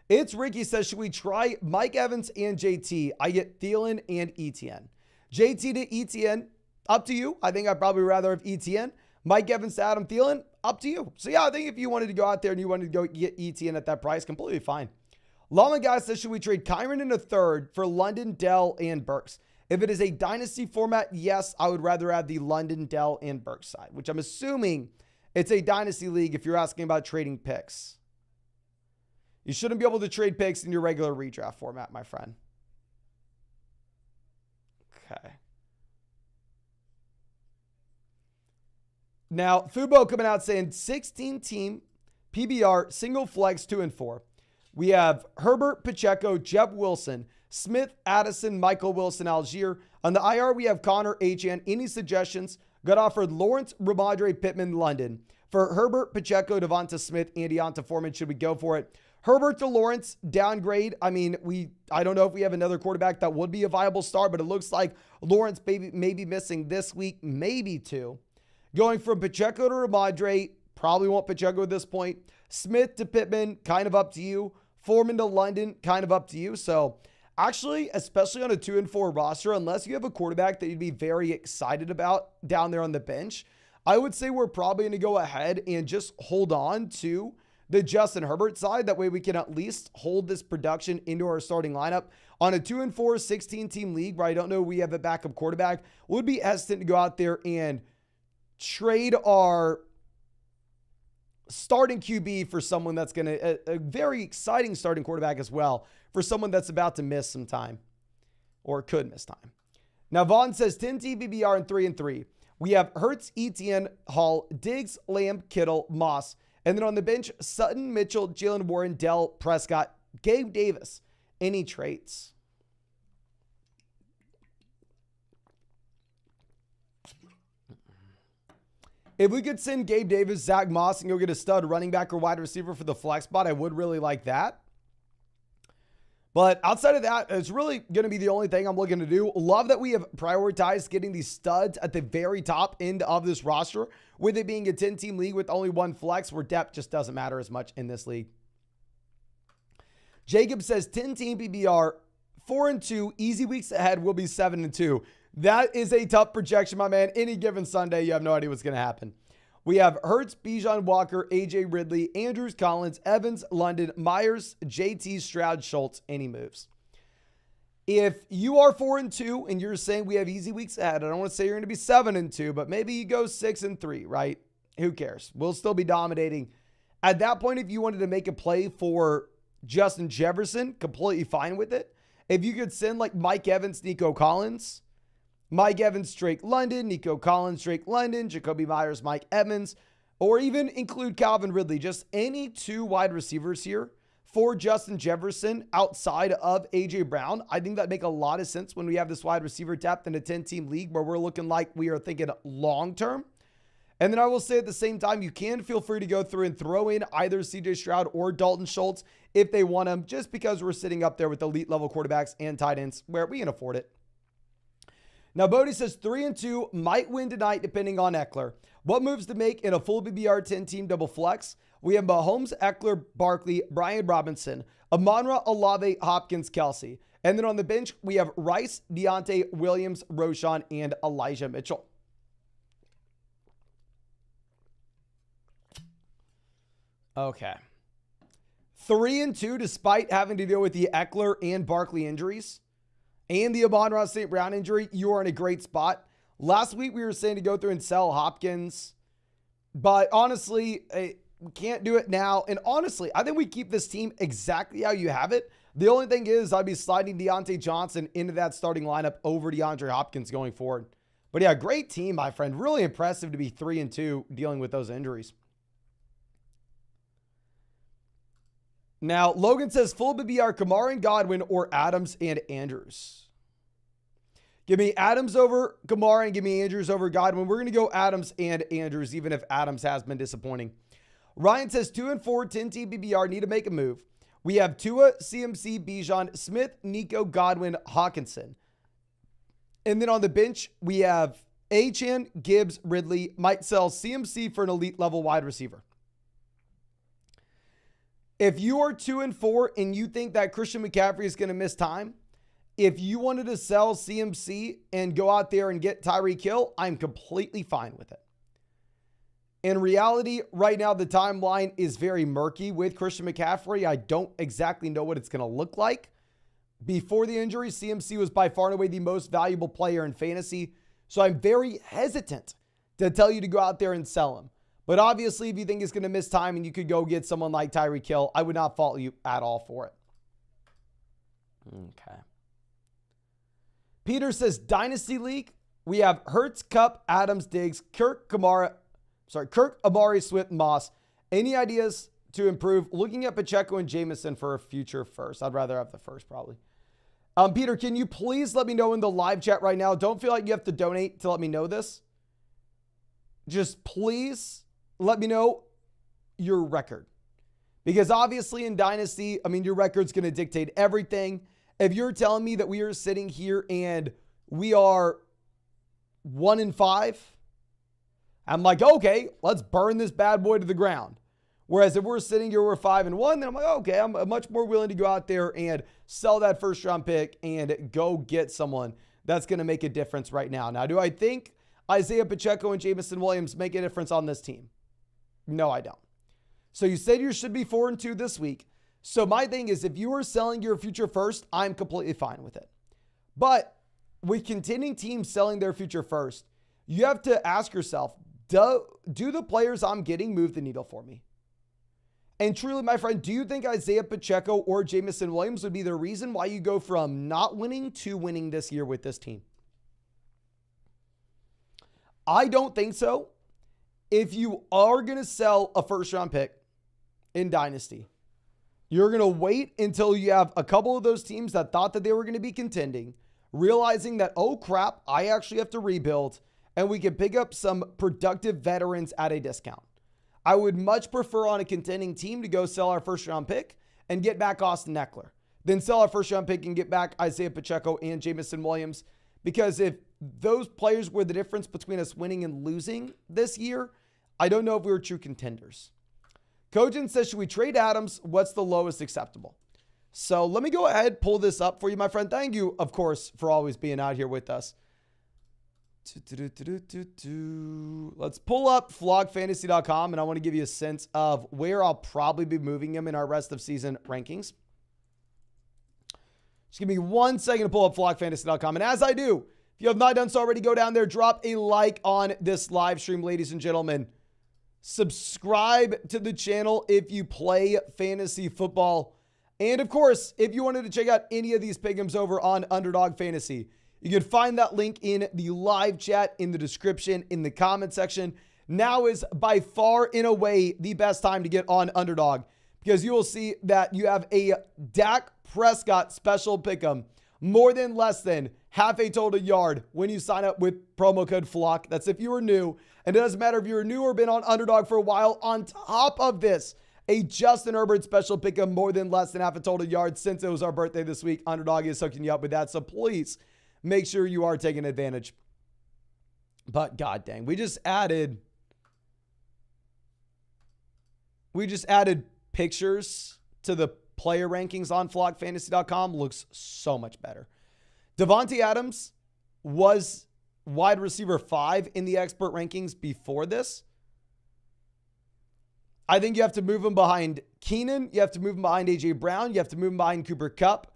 Speaker 1: It's Ricky says, should we try Mike Evans and JT? I get Thielen and ETN. JT to ETN, up to you. I think I'd probably rather have ETN. Mike Evans to Adam Thielen, up to you. So yeah, I think if you wanted to go out there and you wanted to go get ETN at that price, completely fine. Llama Guy says, should we trade Kyron in a third for London, Dell, and Burks? If it is a dynasty format, yes, I would rather have the London, Dell, and Burks side, which I'm assuming it's a dynasty league if you're asking about trading picks. You shouldn't be able to trade picks in your regular redraft format, my friend. Okay. Now, Fubo coming out saying 16-team PBR, single flex 2 and 4. We have Herbert, Pacheco, Jeb Wilson, Smith, Addison, Michael Wilson, Algier. On the IR, we have Connor, HN. Any suggestions? Got offered Lawrence, Ramondre, Pittman, London. For Herbert, Pacheco, Devonta Smith, and Deonta Foreman, should we go for it? Herbert to Lawrence, downgrade. I mean, I don't know if we have another quarterback that would be a viable start, but it looks like Lawrence may be missing this week, maybe 2. Going from Pacheco to Ramondre, probably want Pacheco at this point. Smith to Pittman, kind of up to you. Foreman to London, kind of up to you. So Actually, especially on a 2-4 roster, unless you have a quarterback that you'd be very excited about down there on the bench, I would say we're probably going to go ahead and just hold on to the Justin Herbert side. That way we can at least hold this production into our starting lineup. On a 2-4 16-team league where I don't know we have a backup quarterback, would be hesitant to go out there and trade our starting QB for someone that's going to, a very exciting starting quarterback as well, for someone that's about to miss some time or could miss time. Now, Vaughn says 10 TBBR and 3-3. We have Hurts, Etienne, Hall, Diggs, Lamb, Kittle, Moss. And then on the bench, Sutton, Mitchell, Jalen Warren, Dell, Prescott, Gabe Davis. Any traits? If we could send Gabe Davis, Zach Moss, and go get a stud running back or wide receiver for the flex spot, I would really like that. But outside of that, it's really going to be the only thing I'm looking to do. Love that we have prioritized getting these studs at the very top end of this roster, with it being a 10-team league with only one flex, where depth just doesn't matter as much in this league. Jacob says 10-team PBR, 4-2, easy weeks ahead will be 7-2. That is a tough projection, my man. Any given Sunday, you have no idea what's going to happen. We have Hurts, Bijan Walker, AJ Ridley, Andrews, Collins, Evans, London, Myers, JT, Stroud, Schultz. Any moves? If you are 4-2 and you're saying we have easy weeks ahead, I don't want to say you're going to be 7-2, but maybe you go 6-3, right? Who cares? We'll still be dominating. At that point, if you wanted to make a play for Justin Jefferson, completely fine with it. If you could send like Mike Evans, Nico Collins, Mike Evans, Drake London, Nico Collins, Drake London, Jacoby Myers, Mike Evans, or even include Calvin Ridley. Just any two wide receivers here for Justin Jefferson outside of A.J. Brown. I think that make a lot of sense when we have this wide receiver depth in a 10-team league where we're looking like we are thinking long-term. And then I will say at the same time, you can feel free to go through and throw in either C.J. Stroud or Dalton Schultz if they want them, just because we're sitting up there with elite level quarterbacks and tight ends where we can afford it. Now, Bodie says 3-2 might win tonight depending on Eckler. What moves to make in a full BBR 10-team double flex? We have Mahomes, Eckler, Barkley, Brian Robinson, Amon-Ra, Olave, Hopkins, Kelsey. And then on the bench, we have Rice, Deontay, Williams, Roshan, and Elijah Mitchell. Okay. 3-2 despite having to deal with the Eckler and Barkley injuries and the Amon-Ra St. Brown injury. You are in a great spot. Last week, we were saying to go through and sell Hopkins, but honestly, we can't do it now. And honestly, I think we keep this team exactly how you have it. The only thing is I'd be sliding Deontay Johnson into that starting lineup over DeAndre Hopkins going forward. But yeah, great team, my friend. Really impressive to be 3-2 dealing with those injuries. Now, Logan says full BBR, Kamara and Godwin, or Adams and Andrews. Give me Adams over Kamara and give me Andrews over Godwin. We're going to go Adams and Andrews, even if Adams has been disappointing. Ryan says 2-4, 10-team BBR, need to make a move. We have Tua, CMC, Bijan, Smith, Nico, Godwin, Hawkinson. And then on the bench, we have Achane, Gibbs, Ridley, might sell CMC for an elite level wide receiver. If you are 2-4 and you think that Christian McCaffrey is going to miss time, if you wanted to sell CMC and go out there and get Tyreek Hill, I'm completely fine with it. In reality, right now, the timeline is very murky with Christian McCaffrey. I don't exactly know what it's going to look like. Before the injury, CMC was by far and away the most valuable player in fantasy. So I'm very hesitant to tell you to go out there and sell him. But obviously, if you think he's going to miss time and you could go get someone like Tyreek Hill, I would not fault you at all for it. Okay. Peter says, Dynasty League, we have Hurts, Kupp, Adams, Diggs, Kirk, Amari, Swift, Moss. Any ideas to improve? Looking at Pacheco and Jameson for a future first. I'd rather have the first, probably. Peter, can you please let me know in the live chat right now? Don't feel like you have to donate to let me know this. Just please let me know your record. Because obviously in Dynasty, I mean, your record's going to dictate everything. If you're telling me that we are sitting here and we are 1-5, I'm like, okay, let's burn this bad boy to the ground. Whereas if we're sitting here, we're 5-1, then I'm like, okay, I'm much more willing to go out there and sell that first round pick and go get someone that's going to make a difference right now. Now, do I think Isaiah Pacheco and Jamison Williams make a difference on this team? No, I don't. So you said you should be 4-2 this week. So my thing is, if you are selling your future first, I'm completely fine with it. But with contending teams selling their future first, you have to ask yourself, do the players I'm getting move the needle for me? And truly, my friend, do you think Isaiah Pacheco or Jamison Williams would be the reason why you go from not winning to winning this year with this team? I don't think so. If you are going to sell a first-round pick in Dynasty, you're going to wait until you have a couple of those teams that thought that they were going to be contending, realizing that, oh crap, I actually have to rebuild, and we can pick up some productive veterans at a discount. I would much prefer on a contending team to go sell our first round pick and get back Austin Eckler than sell our first round pick and get back Isaiah Pacheco and Jamison Williams. Because if those players were the difference between us winning and losing this year, I don't know if we were true contenders. Kojin says, should we trade Adams? What's the lowest acceptable? So let me go ahead, pull this up for you, my friend. Thank you, of course, for always being out here with us. Let's pull up flogfantasy.com, and I want to give you a sense of where I'll probably be moving him in our rest of season rankings. Just give me 1 second to pull up flogfantasy.com. And as I do, if you have not done so already, go down there, drop a like on this live stream, ladies and gentlemen. Subscribe to the channel if you play fantasy football. And of course, if you wanted to check out any of these pick'ems over on Underdog Fantasy, you can find that link in the live chat, in the description, in the comment section. Now is by far and away the best time to get on Underdog, because you will see that you have a Dak Prescott special pick'em, more than less than half a total yard when you sign up with promo code FLOCK. That's if you are new. And it doesn't matter if you're new or been on Underdog for a while. On top of this, a Justin Herbert special pick'em, more than less than half a total yard. Since it was our birthday this week, Underdog is hooking you up with that. So please make sure you are taking advantage. But god dang, we just added pictures to the player rankings on flogfantasy.com. Looks so much better. Devontae Adams was wide receiver 5 in the expert rankings before this. I think you have to move him behind Keenan. You have to move him behind A.J. Brown. You have to move him behind Cooper Kupp.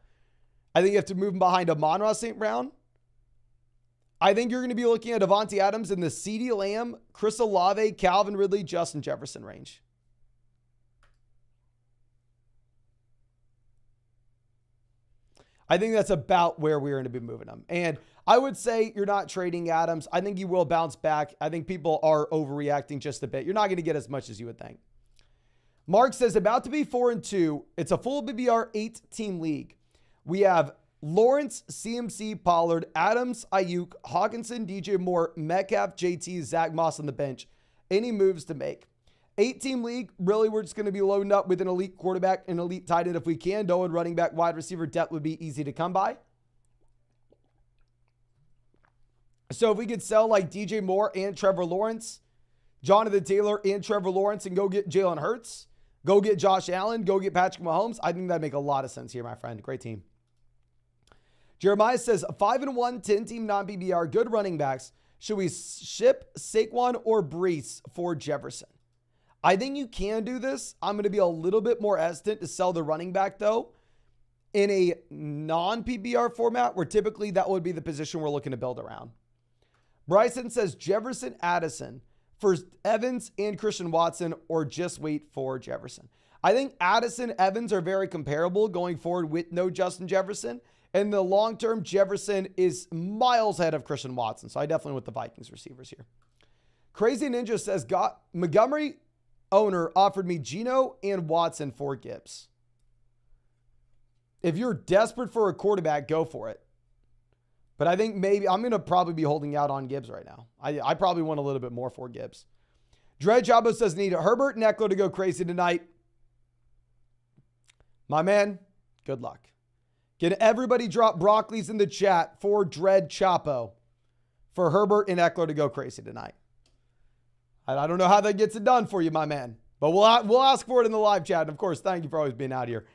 Speaker 1: I think you have to move him behind Amon-Ra St. Brown. I think you're going to be looking at Devontae Adams in the CeeDee Lamb, Chris Olave, Calvin Ridley, Justin Jefferson range. I think that's about where we're going to be moving him. And I would say you're not trading Adams. I think he will bounce back. I think people are overreacting just a bit. You're not going to get as much as you would think. Mark says, about to be 4-2. It's a full BBR 8-team league. We have Lawrence, CMC, Pollard, Adams, Ayuk, Hawkinson, DJ Moore, Metcalf, JT, Zach Moss on the bench. Any moves to make? 8-team league. Really, we're just going to be loading up with an elite quarterback and elite tight end if we can. No one running back, wide receiver depth would be easy to come by. So if we could sell like DJ Moore and Trevor Lawrence, Jonathan Taylor and Trevor Lawrence, and go get Jalen Hurts, go get Josh Allen, go get Patrick Mahomes, I think that'd make a lot of sense here, my friend. Great team. Jeremiah says, 5-1, 10-team non-PBR, good running backs. Should we ship Saquon or Breece for Jefferson? I think you can do this. I'm going to be a little bit more hesitant to sell the running back, though, in a non-PBR format, where typically that would be the position we're looking to build around. Bryson says Jefferson, Addison for Evans and Christian Watson, or just wait for Jefferson. I think Addison, Evans are very comparable going forward with no Justin Jefferson. In the long term, Jefferson is miles ahead of Christian Watson. So I definitely went with the Vikings receivers here. Crazy Ninja says, Montgomery owner offered me Geno and Watson for Gibbs. If you're desperate for a quarterback, go for it. But I think maybe I'm going to probably be holding out on Gibbs right now. I probably want a little bit more for Gibbs. Dred Jabo says, need Herbert and Eckler to go crazy tonight. My man, good luck. Can everybody drop broccolis in the chat for Dred Chapo for Herbert and Eckler to go crazy tonight? I don't know how that gets it done for you, my man. But we'll ask for it in the live chat. And of course, thank you for always being out here.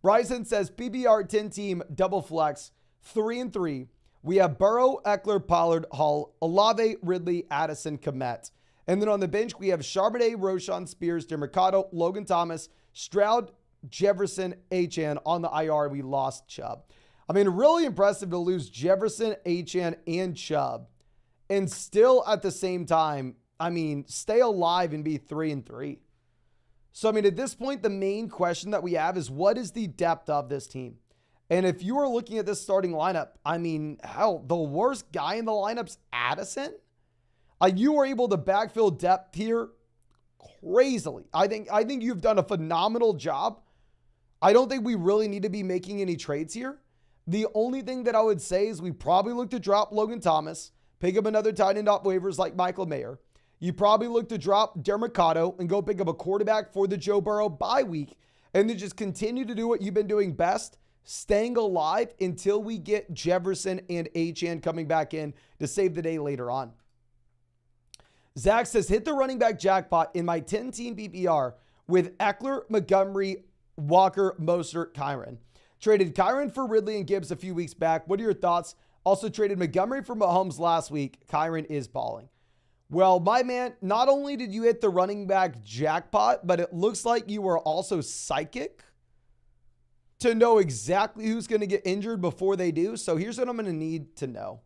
Speaker 1: Bryson says PBR 10-team double flex 3-3. We have Burrow, Eckler, Pollard, Hall, Olave, Ridley, Addison, Kmet. And then on the bench, we have Charbonnet, Roshan, Spears, DeMarcado, Logan Thomas, Stroud, Jefferson, Achane. On the IR, we lost Chubb. I mean, really impressive to lose Jefferson, Achane, and Chubb. And still at the same time, I mean, stay alive and be 3-3. So, I mean, at this point, the main question that we have is what is the depth of this team? And if you are looking at this starting lineup, I mean, hell, the worst guy in the lineup's Addison. You were able to backfill depth here crazily. I think you've done a phenomenal job. I don't think we really need to be making any trades here. The only thing that I would say is we probably look to drop Logan Thomas, pick up another tight end off waivers like Michael Mayer. You probably look to drop DeMarcado and go pick up a quarterback for the Joe Burrow bye week, and then just continue to do what you've been doing best, staying alive until we get Jefferson and Achane coming back in to save the day later on. Zach says, hit the running back jackpot in my 10-team PPR with Eckler, Montgomery, Walker, Mostert, Kyron. Traded Kyron for Ridley and Gibbs a few weeks back. What are your thoughts? Also traded Montgomery for Mahomes last week. Kyron is balling. Well, my man, not only did you hit the running back jackpot, but it looks like you were also psychic to know exactly who's going to get injured before they do. So here's what I'm going to need to know.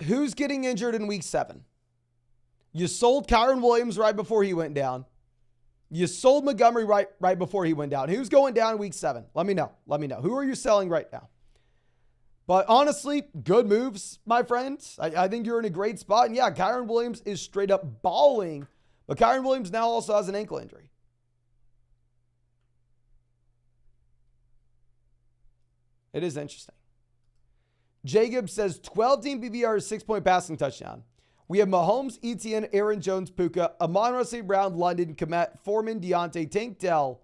Speaker 1: Who's getting injured in week 7? You sold Kyron Williams right before he went down. You sold Montgomery right before he went down. Who's going down in week 7? Let me know. Who are you selling right now? But honestly, good moves, my friends. I think you're in a great spot. And yeah, Kyron Williams is straight up balling. But Kyron Williams now also has an ankle injury. It is interesting. Jacob says 12-team PPR is 6-point passing touchdown. We have Mahomes, Etienne, Aaron Jones, Puka, Amon-Ra St. Brown, London, Kmet, Foreman, Deontay, Tank Dell,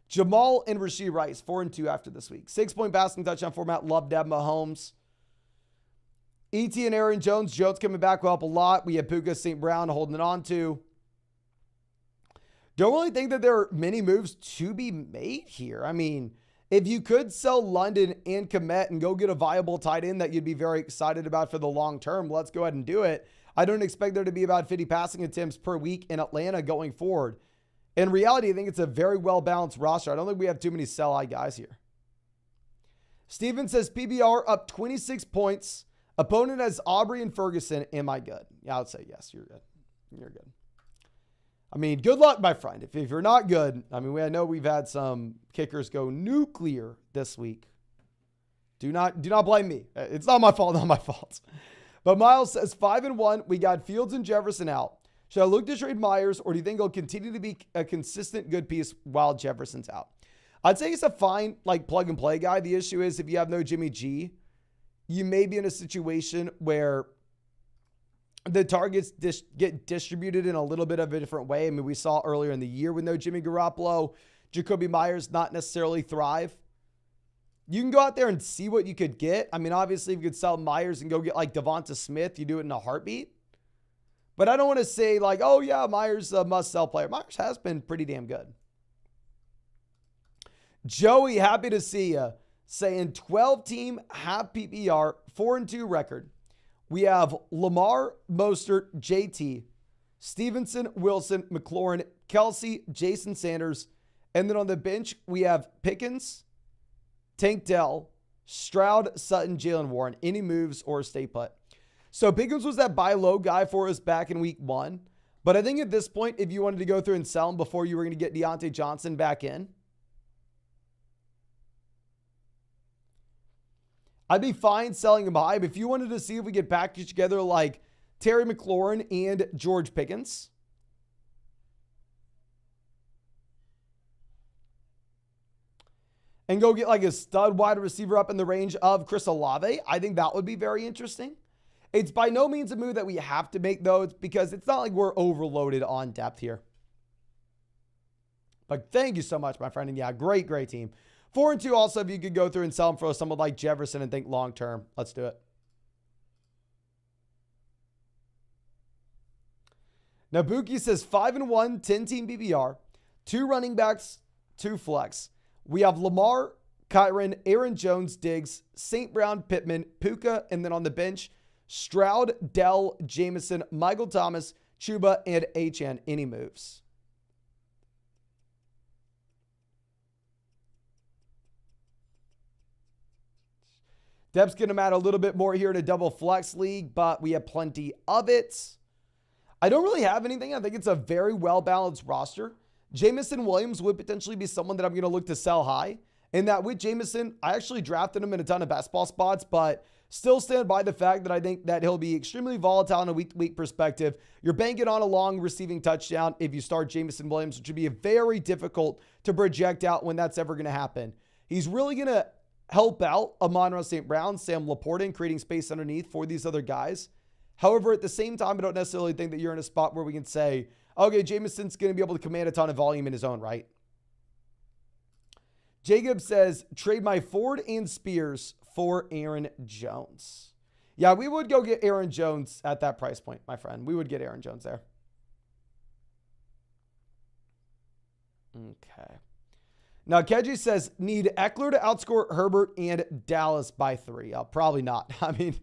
Speaker 1: Jamal, and Rashee Rice. 4-2 after this week. 6-point passing touchdown format. Love Deb Mahomes. Etienne, Aaron Jones. Jones coming back will help a lot. We have Puka, St. Brown holding it on to. Don't really think that there are many moves to be made here. I mean, if you could sell London and Kmet and go get a viable tight end that you'd be very excited about for the long term, let's go ahead and do it. I don't expect there to be about 50 passing attempts per week in Atlanta going forward. In reality, I think it's a very well-balanced roster. I don't think we have too many sell-high guys here. Steven says PBR up 26 points. Opponent has Aubrey and Ferguson. Am I good? Yeah, I would say yes, you're good. You're good. I mean, good luck, my friend. If you're not good, I mean, I know we've had some kickers go nuclear this week. Do not blame me. It's not my fault. But Miles says 5-1. We got Fields and Jefferson out. Should I look to trade Myers, or do you think he'll continue to be a consistent good piece while Jefferson's out? I'd say he's a fine, plug and play guy. The issue is if you have no Jimmy G, you may be in a situation where the targets get distributed in a little bit of a different way. I mean, we saw earlier in the year with no Jimmy Garoppolo, Jacoby Myers not necessarily thrive. You can go out there and see what you could get. I mean, obviously, if you could sell Myers and go get Devonta Smith, you do it in a heartbeat. But I don't want to say oh yeah, Myers a must-sell player. Myers has been pretty damn good. Joey, happy to see you. Saying 12-team half PPR, 4-2 record. We have Lamar, Mostert, JT, Stevenson, Wilson, McLaurin, Kelsey, Jason Sanders. And then on the bench, we have Pickens, Tank Dell, Stroud, Sutton, Jalen Warren. Any moves or stay put? So Pickens was that buy low guy for us back in week 1. But I think at this point, if you wanted to go through and sell him before you were going to get Deontay Johnson back in, I'd be fine selling him high. But if you wanted to see if we could package together like Terry McLaurin and George Pickens, and go get a stud wide receiver up in the range of Chris Olave, I think that would be very interesting. It's by no means a move that we have to make, though. It's because it's not like we're overloaded on depth here. But thank you so much, my friend. And yeah, great team. 4-2 also, if you could go through and sell them for someone like Jefferson and think long-term. Let's do it. Now, Buki says 5-1, 10-team BBR, 2 running backs, 2 flex. We have Lamar, Kyron, Aaron Jones, Diggs, St. Brown, Pittman, Puka, and then on the bench, Stroud, Dell, Jameson, Michael Thomas, Chuba, and Achane. Any moves? Depth's going to matter a little bit more here in a double flex league, but we have plenty of it. I don't really have anything. I think it's a very well-balanced roster. Jameson Williams would potentially be someone that I'm going to look to sell high. And that with Jameson, I actually drafted him in a ton of best ball spots, but still stand by the fact that I think that he'll be extremely volatile in a week-to-week perspective. You're banking on a long receiving touchdown if you start Jameson Williams, which would be very difficult to project out when that's ever going to happen. He's really going to help out Amon-Ra St. Brown, Sam Laporta, in creating space underneath for these other guys. However, at the same time, I don't necessarily think that you're in a spot where we can say, okay, Jameson's going to be able to command a ton of volume in his own right. Jacob says, trade my Ford and Spears for Aaron Jones. Yeah, we would go get Aaron Jones at that price point, my friend. We would get Aaron Jones there. Okay. Now, Keji says, need Eckler to outscore Herbert and Dallas by 3. Probably not. I mean,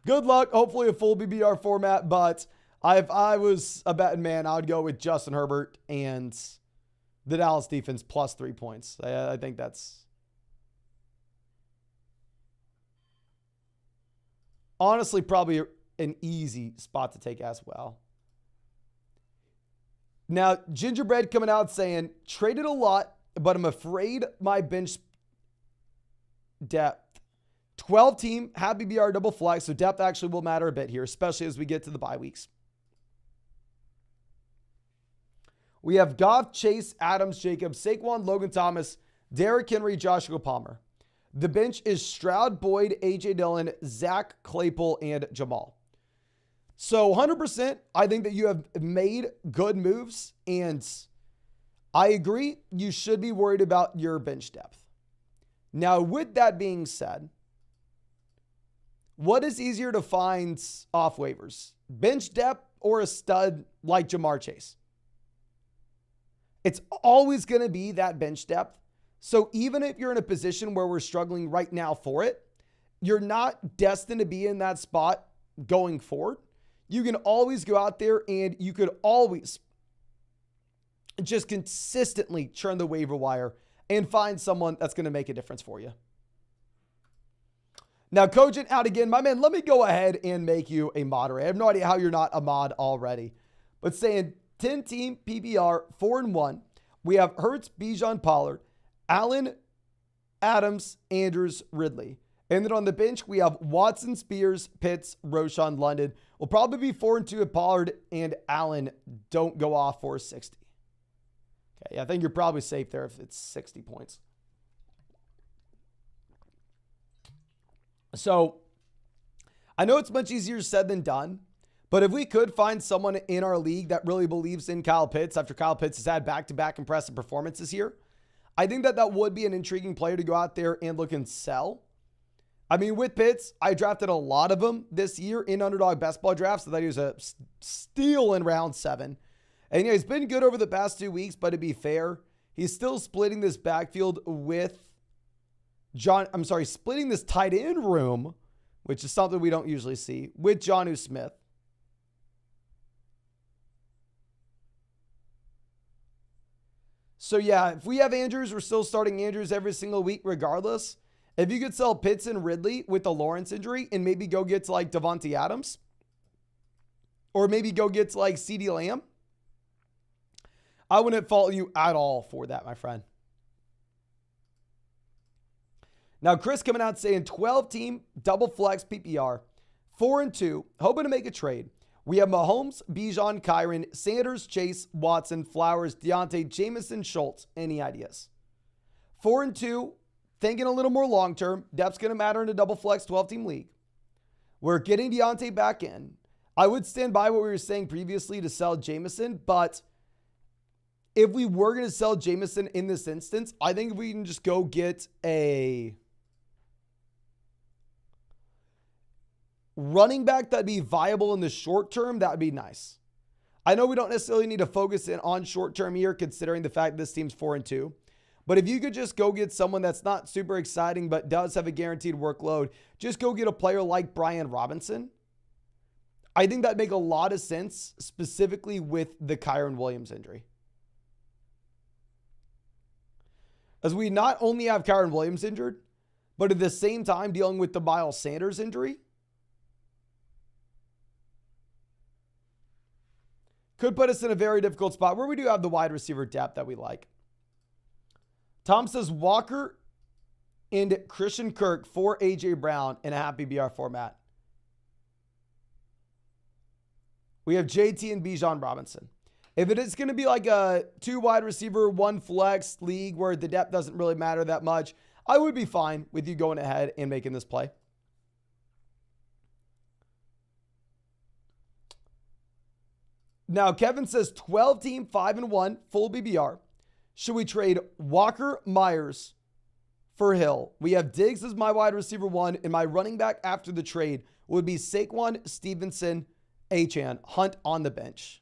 Speaker 1: good luck. Hopefully a full BBR format, but if I was a betting man, I would go with Justin Herbert and the Dallas defense plus 3 points. I think that's honestly probably an easy spot to take as well. Now, Gingerbread coming out saying, traded a lot, but I'm afraid my bench depth. 12 team, have BBR double flex, so depth actually will matter a bit here, especially as we get to the bye weeks. We have Goff, Chase, Adams, Jacobs, Saquon, Logan Thomas, Derrick Henry, Joshua Palmer. The bench is Stroud, Boyd, A.J. Dillon, Zach, Claypool, and Jamal. So 100%, I think that you have made good moves, and I agree you should be worried about your bench depth. Now, with that being said, what is easier to find off waivers? Bench depth or a stud like Jamar Chase? It's always going to be that bench depth. So even if you're in a position where we're struggling right now for it, you're not destined to be in that spot going forward. You can always go out there and you could always just consistently churn the waiver wire and find someone that's going to make a difference for you. Now, Cogent out again. My man, let me go ahead and make you a moderator. I have no idea how you're not a mod already. But saying 10-team PPR, 4-1. We have Hurts, Bijan, Pollard, Allen, Adams, Andrews, Ridley. And then on the bench, we have Watson, Spears, Pitts, Roshan, London. We'll probably be 4-2 if Pollard and Allen don't go off for 60. Okay, I think you're probably safe there if it's 60 points. So I know it's much easier said than done, but if we could find someone in our league that really believes in Kyle Pitts after Kyle Pitts has had back-to-back impressive performances here, I think that that would be an intriguing player to go out there and look and sell. I mean, with Pitts, I drafted a lot of them this year in Underdog Best Ball drafts. So that he was a steal in round 7. And yeah, he's been good over the past 2 weeks, but to be fair, he's still splitting this backfield with splitting this tight end room, which is something we don't usually see, with Jonnu Smith. So yeah, if we have Andrews, we're still starting Andrews every single week regardless. If you could sell Pitts and Ridley with the Lawrence injury and maybe go get to like Devontae Adams, or maybe go get to like CeeDee Lamb, I wouldn't fault you at all for that, my friend. Now, Chris coming out saying 12-team double flex PPR, 4-2, hoping to make a trade. We have Mahomes, Bijan, Kyron, Sanders, Chase, Watson, Flowers, Deontay, Jameson, Schultz. Any ideas? 4-2, thinking a little more long-term. Depth's going to matter in a double flex 12-team league. We're getting Deontay back in. I would stand by what we were saying previously to sell Jameson, but if we were going to sell Jameson in this instance, I think if we can just go get a running back that'd be viable in the short term, that would be nice. I know we don't necessarily need to focus in on short-term here considering the fact this team's 4-2. But if you could just go get someone that's not super exciting but does have a guaranteed workload, just go get a player like Brian Robinson. I think that'd make a lot of sense, specifically with the Kyron Williams injury. As we not only have Kyron Williams injured, but at the same time dealing with the Miles Sanders injury. Could put us in a very difficult spot where we do have the wide receiver depth that we like. Tom says Walker and Christian Kirk for A.J. Brown in a happy BR format. We have JT and Bijan Robinson. If it is going to be like a 2 wide receiver, 1 flex league where the depth doesn't really matter that much, I would be fine with you going ahead and making this play. Now, Kevin says 12 team, 5-1, full BBR. Should we trade Walker Myers for Hill? We have Diggs as my wide receiver 1, and my running back after the trade would be Saquon, Stevenson, Achane, Hunt on the bench.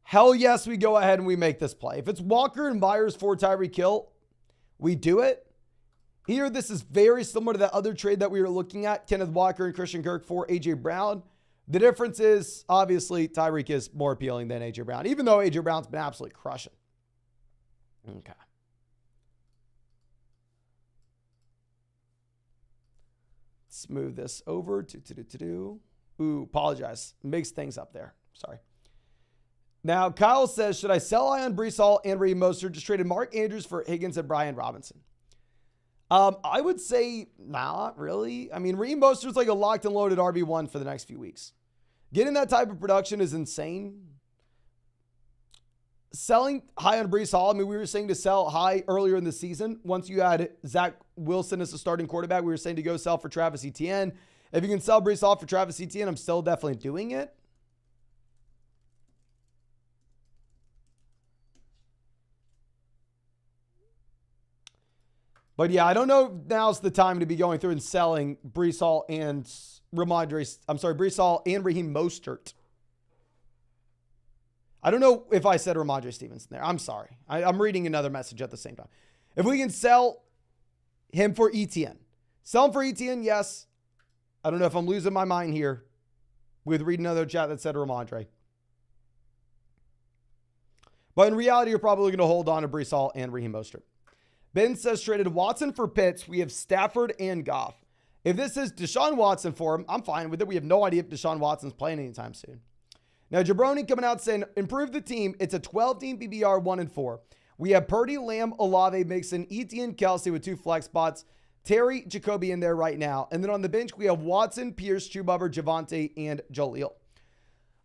Speaker 1: Hell yes, we go ahead and we make this play. If it's Walker and Myers for Tyreek Hill, we do it. Here, this is very similar to that other trade that we were looking at, Kenneth Walker and Christian Kirk for A.J. Brown. The difference is, obviously, Tyreek is more appealing than A.J. Brown, even though A.J. Brown's been absolutely crushing. Okay. Let's move this over to. Ooh, apologize. Mixed things up there. Sorry. Now, Kyle says, should I sell high on Breece Hall and Raheem Mostert? Just traded Mark Andrews for Higgins and Brian Robinson. I would say not really. I mean, Raheem Mostert's like a locked and loaded RB1 for the next few weeks. Getting that type of production is insane. Selling high on Breece Hall, I mean, we were saying to sell high earlier in the season. Once you had Zach Wilson as the starting quarterback, we were saying to go sell for Travis Etienne. If you can sell Breece Hall for Travis Etienne, I'm still definitely doing it. But yeah, I don't know if now's the time to be going through and selling Breece Hall and Breece Hall and Raheem Mostert. I don't know if I said Ramondre Stevenson there. I'm sorry. I'm reading another message at the same time. If we can sell him for Etienne. Sell him for Etienne, yes. I don't know if I'm losing my mind here with reading another chat that said Ramondre. But in reality, you're probably going to hold on to Breece Hall and Raheem Mostert. Ben says traded Watson for Pitts. We have Stafford and Goff. If this is Deshaun Watson for him, I'm fine with it. We have no idea if Deshaun Watson's playing anytime soon. Now, Jabroni coming out saying, improve the team. It's a 12-team PBR 1-4. We have Purdy, Lamb, Olave, Mixon, Etienne, Kelsey with 2 flex spots. Terry, Jacoby in there right now. And then on the bench, we have Watson, Pierce, Chububber, Javonte, and Jaleel.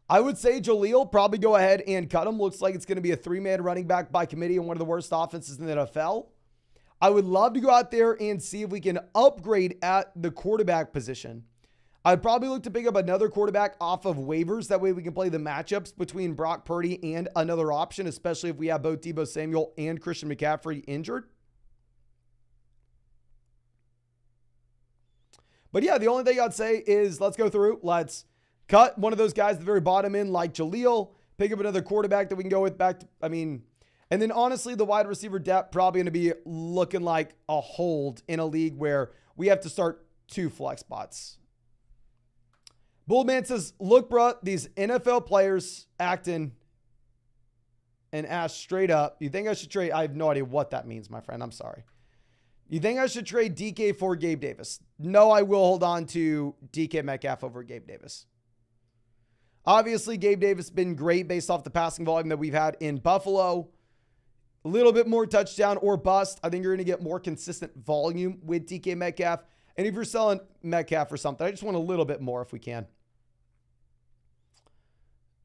Speaker 1: I would say Jaleel, probably go ahead and cut him. Looks like it's going to be a 3-man running back by committee and one of the worst offenses in the NFL. I would love to go out there and see if we can upgrade at the quarterback position. I'd probably look to pick up another quarterback off of waivers. That way we can play the matchups between Brock Purdy and another option, especially if we have both Deebo Samuel and Christian McCaffrey injured. But yeah, the only thing I'd say is let's go through. Let's cut one of those guys at the very bottom in like Jaleel. Pick up another quarterback that we can go with back to, and then honestly, the wide receiver depth probably going to be looking like a hold in a league where we have to start 2 flex spots. Bullman says, look, bro, these NFL players acting and ask straight up, you think I should trade? I have no idea what that means, my friend. I'm sorry. You think I should trade DK for Gabe Davis? No, I will hold on to DK Metcalf over Gabe Davis. Obviously, Gabe Davis has been great based off the passing volume that we've had in Buffalo. A little bit more touchdown or bust. I think you're going to get more consistent volume with DK Metcalf. And if you're selling Metcalf or something, I just want a little bit more if we can.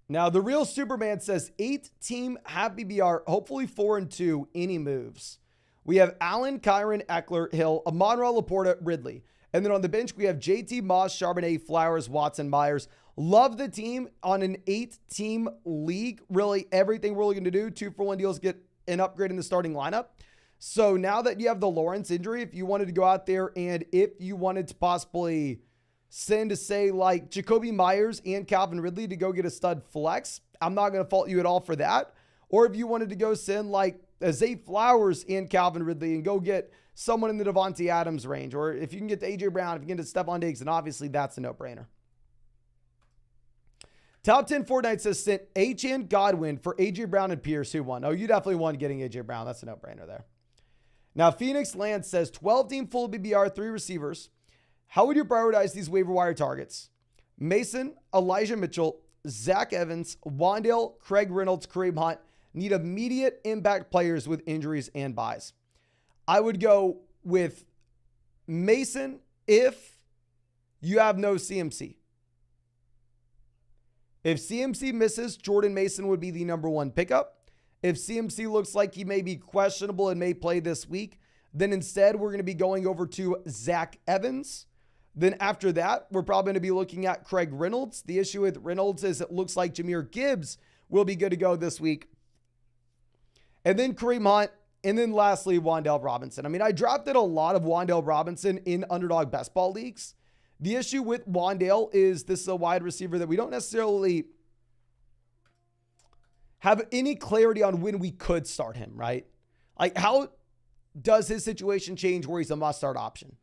Speaker 1: Now, the real Superman says 8-team happy BR, hopefully 4-2, any moves. We have Allen, Kyron, Eckler, Hill, Amon-Ra, Laporta, Ridley. And then on the bench, we have JT, Moss, Charbonnet, Flowers, Watson, Myers. Love the team on an 8-team league. Really, everything we're looking to do, 2-for-1 deals, get an upgrade in the starting lineup. So now that you have the Lawrence injury, if you wanted to go out there and if you wanted to possibly send, say, like Jacoby Myers and Calvin Ridley to go get a stud flex, I'm not going to fault you at all for that. Or if you wanted to go send like Zay Flowers and Calvin Ridley and go get someone in the Devontae Adams range, or if you can get to AJ Brown, if you can get to Stephon Diggs, then obviously that's a no-brainer. Top 10 Fortnite says sent H.N. Godwin for AJ Brown and Pierce, who won. Oh, you definitely won getting AJ Brown. That's a no-brainer there. Now, Phoenix Lance says 12-team full BBR, 3 receivers. How would you prioritize these waiver wire targets? Mason, Elijah Mitchell, Zach Evans, Wandale, Craig Reynolds, Kareem Hunt need immediate impact players with injuries and buys. I would go with Mason if you have no CMC. If CMC misses, Jordan Mason would be the number 1 pickup. If CMC looks like he may be questionable and may play this week, then instead we're going to be going over to Zach Evans. Then after that, we're probably going to be looking at Craig Reynolds. The issue with Reynolds is it looks like Jahmyr Gibbs will be good to go this week. And then Kareem Hunt. And then lastly, Wandale Robinson. I mean, I drafted a lot of Wandale Robinson in Underdog Best Ball leagues. The issue with Wandale is this is a wide receiver that we don't necessarily have any clarity on when we could start him, right? Like, how does his situation change where he's a must-start option?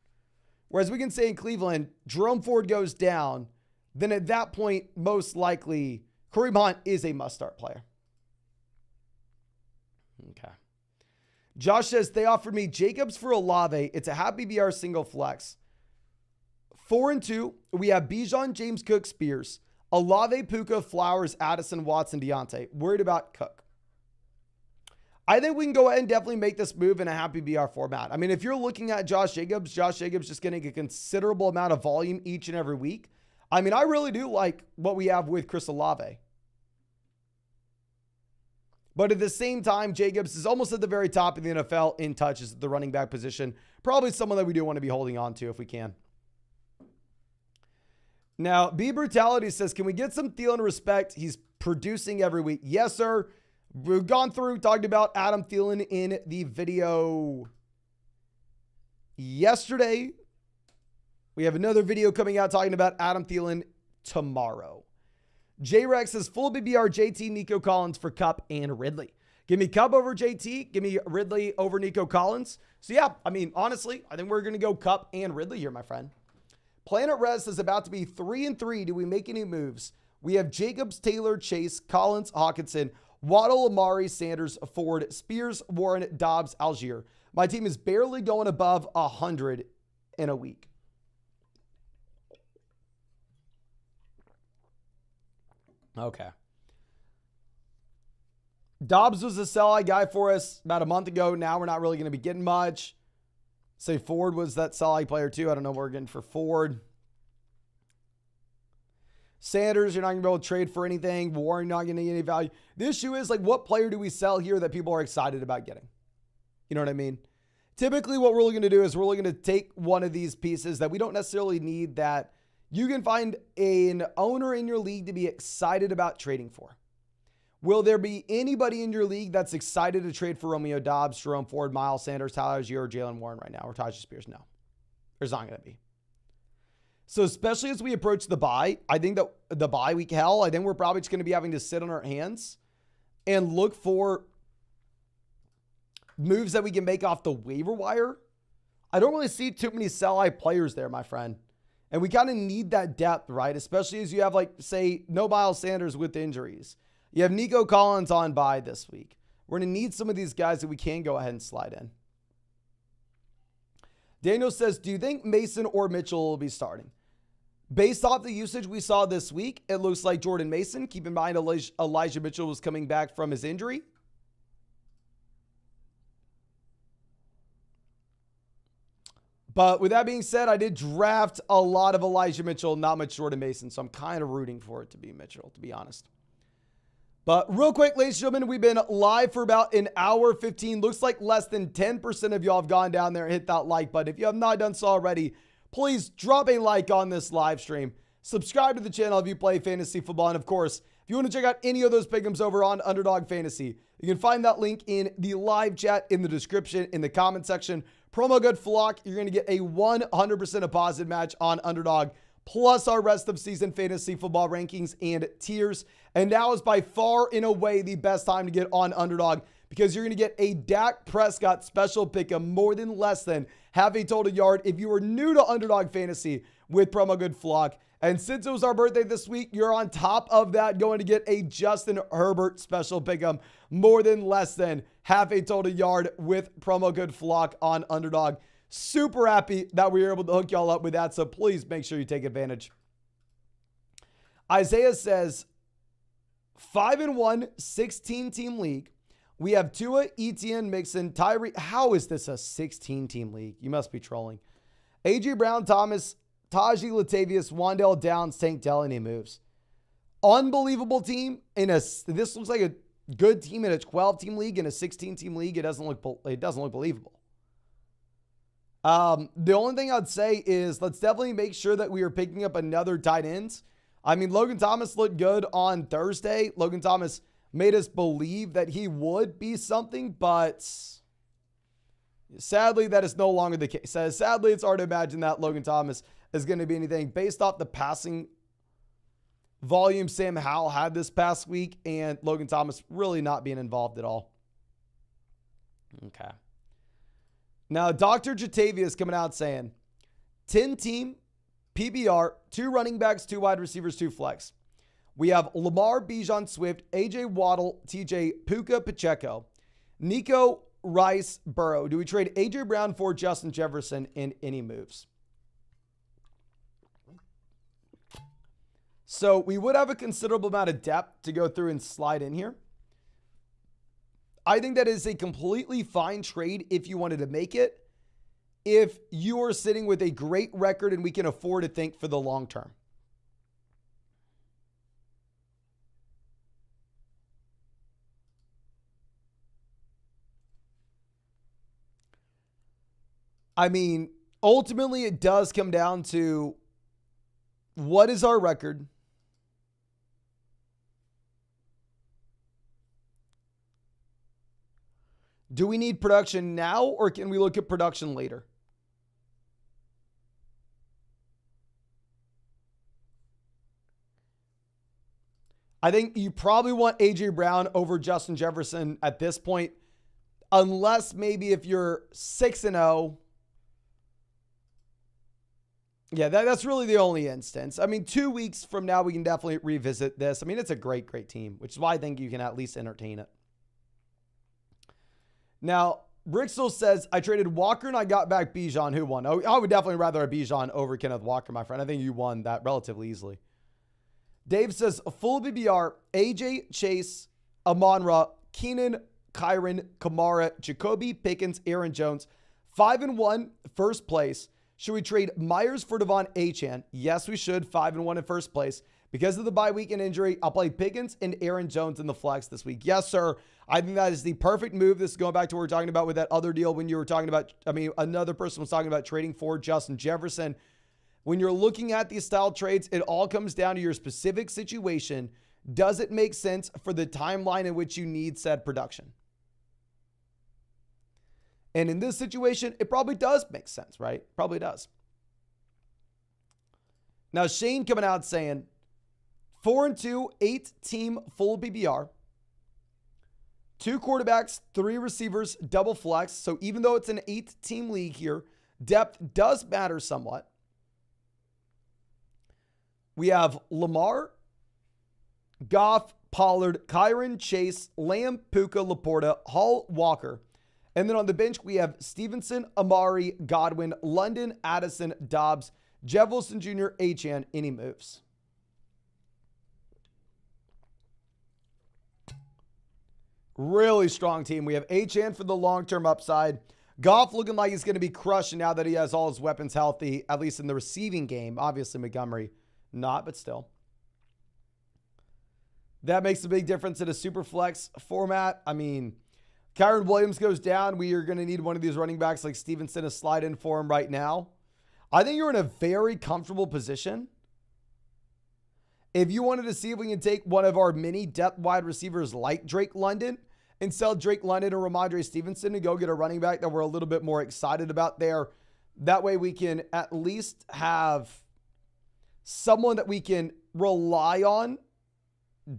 Speaker 1: Whereas we can say in Cleveland, Jerome Ford goes down, then at that point, most likely, Kareem Hunt is a must-start player. Okay. Josh says, they offered me Jacobs for Olave. It's a happy BR single flex. 4 and 2, we have Bijan, James Cook, Spears, Olave, Puka, Flowers, Addison, Watson, Deontay. Worried about Cook. I think we can go ahead and definitely make this move in a happy BR format. I mean, if you're looking at Josh Jacobs just getting a considerable amount of volume each and every week. I mean, I really do like what we have with Chris Olave. But at the same time, Jacobs is almost at the very top of the NFL in touches at the running back position. Probably someone that we do want to be holding on to if we can. Now, B Brutality says, can we get some Thielen respect? He's producing every week. Yes, sir. We've gone through, talked about Adam Thielen in the video yesterday. We have another video coming out talking about Adam Thielen tomorrow. J-Rex says, full BBR, JT, Nico Collins for Kupp and Ridley. Give me Kupp over JT. Give me Ridley over Nico Collins. So, yeah, I mean, honestly, I think we're going to go Kupp and Ridley here, my friend. Planet Res is about to be 3 and 3. Do we make any moves? We have Jacobs, Taylor, Chase, Collins, Hawkinson, Waddle, Amari, Sanders, Ford, Spears, Warren, Dobbs, Algier. My team is barely going above 100 in a week. Okay. Dobbs was a sell-high guy for us about a month ago. Now we're not really going to be getting much. Say Ford was that sell-high player too. I don't know what we're getting for Ford. Sanders, you're not going to be able to trade for anything. Warren, not going to get any value. The issue is, like, what player do we sell here that people are excited about getting? You know what I mean? Typically, what we're looking to do is we're looking to take one of these pieces that we don't necessarily need that you can find an owner in your league to be excited about trading for. Will there be anybody in your league that's excited to trade for Romeo Dobbs, Jerome Ford, Miles Sanders, Tyler Algier, or Jalen Warren right now, or Tajay Spears? No. There's not going to be. So especially as we approach the bye, I think that the bye week hell, I think we're probably just going to be having to sit on our hands and look for moves that we can make off the waiver wire. I don't really see too many sell-high players there, my friend. And we kind of need that depth, right? Especially as you have, like, say, no Miles Sanders with injuries. You have Nico Collins on bye this week. We're going to need some of these guys that we can go ahead and slide in. Daniel says, do you think Mason or Mitchell will be starting? Based off the usage we saw this week, it looks like Jordan Mason. Keep in mind, Elijah Mitchell was coming back from his injury. But with that being said, I did draft a lot of Elijah Mitchell, not much Jordan Mason. So I'm kind of rooting for it to be Mitchell, to be honest. But real quick, ladies and gentlemen, we've been live for about an hour 15. Looks like less than 10% of y'all have gone down there and hit that like button. If you have not done so already, please drop a like on this live stream. Subscribe to the channel if you play fantasy football. And of course, if you want to check out any of those pick'ems over on Underdog Fantasy, you can find that link in the live chat, in the description, in the comment section. Promo code FLOCK, you're going to get a 100% deposit match on Underdog, plus our rest of season fantasy football rankings and tiers. And now is by far and away the best time to get on Underdog, because you're going to get a Dak Prescott special pick'em more than less than half a total yard if you are new to Underdog Fantasy with promo code FLOCK. And since it was our birthday this week, you're on top of that going to get a Justin Herbert special pick'em more than less than half a total yard with promo code FLOCK on Underdog. Super happy that we were able to hook y'all up with that, so please make sure you take advantage. Isaiah says, 5-1, 16-team league. We have Tua, Etienne, Mixon, Tyree. How is this a 16-team league? You must be trolling. A.J. Brown, Thomas, Tajee, Latavius, Wandale, Downs, Tank Dell, and he moves. Unbelievable team. This looks like a good team in a 12-team league. In a 16-team league, it doesn't look believable. The only thing I'd say is let's definitely make sure that we are picking up another tight ends. I mean, Logan Thomas looked good on Thursday. Logan Thomas made us believe that he would be something, but sadly, that is no longer the case. Sadly, it's hard to imagine that Logan Thomas is going to be anything based off the passing volume Sam Howell had this past week, and Logan Thomas really not being involved at all. Okay. Now, Dr. Jatavius coming out saying, 10-team, PBR, 2 running backs, 2 wide receivers, 2 flex. We have Lamar, Bijan, Swift, AJ Waddle, TJ, Puka, Pacheco, Nico, Rice, Burrow. Do we trade AJ Brown for Justin Jefferson in any moves? So we would have a considerable amount of depth to go through and slide in here. I think that is a completely fine trade if you wanted to make it, if you are sitting with a great record and we can afford to think for the long term. I mean, ultimately it does come down to what is our record? Do we need production now, or can we look at production later? I think you probably want AJ Brown over Justin Jefferson at this point, unless maybe if you're 6-0. Yeah, that's really the only instance. I mean, 2 weeks from now, we can definitely revisit this. I mean, it's a great, great team, which is why I think you can at least entertain it. Now, Brickstall says, I traded Walker and I got back Bijan. Who won? I would definitely rather have Bijan over Kenneth Walker, my friend. I think you won that relatively easily. Dave says, full BBR, AJ, Chase, Amon-Ra, Keenan, Kyron, Kamara, Jacoby, Pickens, Aaron Jones. 5-1, first place. Should we trade Myers for Devon Achane? Yes, we should. 5-1 in first place. Because of the bye week and injury, I'll play Pickens and Aaron Jones in the flex this week. Yes, sir. I think that is the perfect move. This is going back to what we were talking about with that other deal when you were talking about, another person was talking about trading for Justin Jefferson. When you're looking at these style trades, it all comes down to your specific situation. Does it make sense for the timeline in which you need said production? And in this situation, it probably does make sense, right? Probably does. Now, Shane coming out saying, 4-2, 8-team full PPR. 2 quarterbacks, 3 receivers, double flex. So even though it's an 8-team league here, depth does matter somewhat. We have Lamar, Goff, Pollard, Kyron, Chase, Lamb, Puka, Laporta, Hall, Walker. And then on the bench, we have Stevenson, Amari, Godwin, London, Addison, Dobbs, Jeff Wilson Jr., Achane. Any moves? Really strong team. We have Achane for the long-term upside. Goff looking like he's going to be crushed now that he has all his weapons healthy, at least in the receiving game. Obviously, Montgomery not, but still. That makes a big difference in a super flex format. I mean, Kyron Williams goes down. We are going to need one of these running backs like Stevenson to slide in for him right now. I think you're in a very comfortable position. If you wanted to see if we can take one of our mini depth wide receivers like Drake London and sell Drake London or Ramondre Stevenson and go get a running back that we're a little bit more excited about there, that way we can at least have someone that we can rely on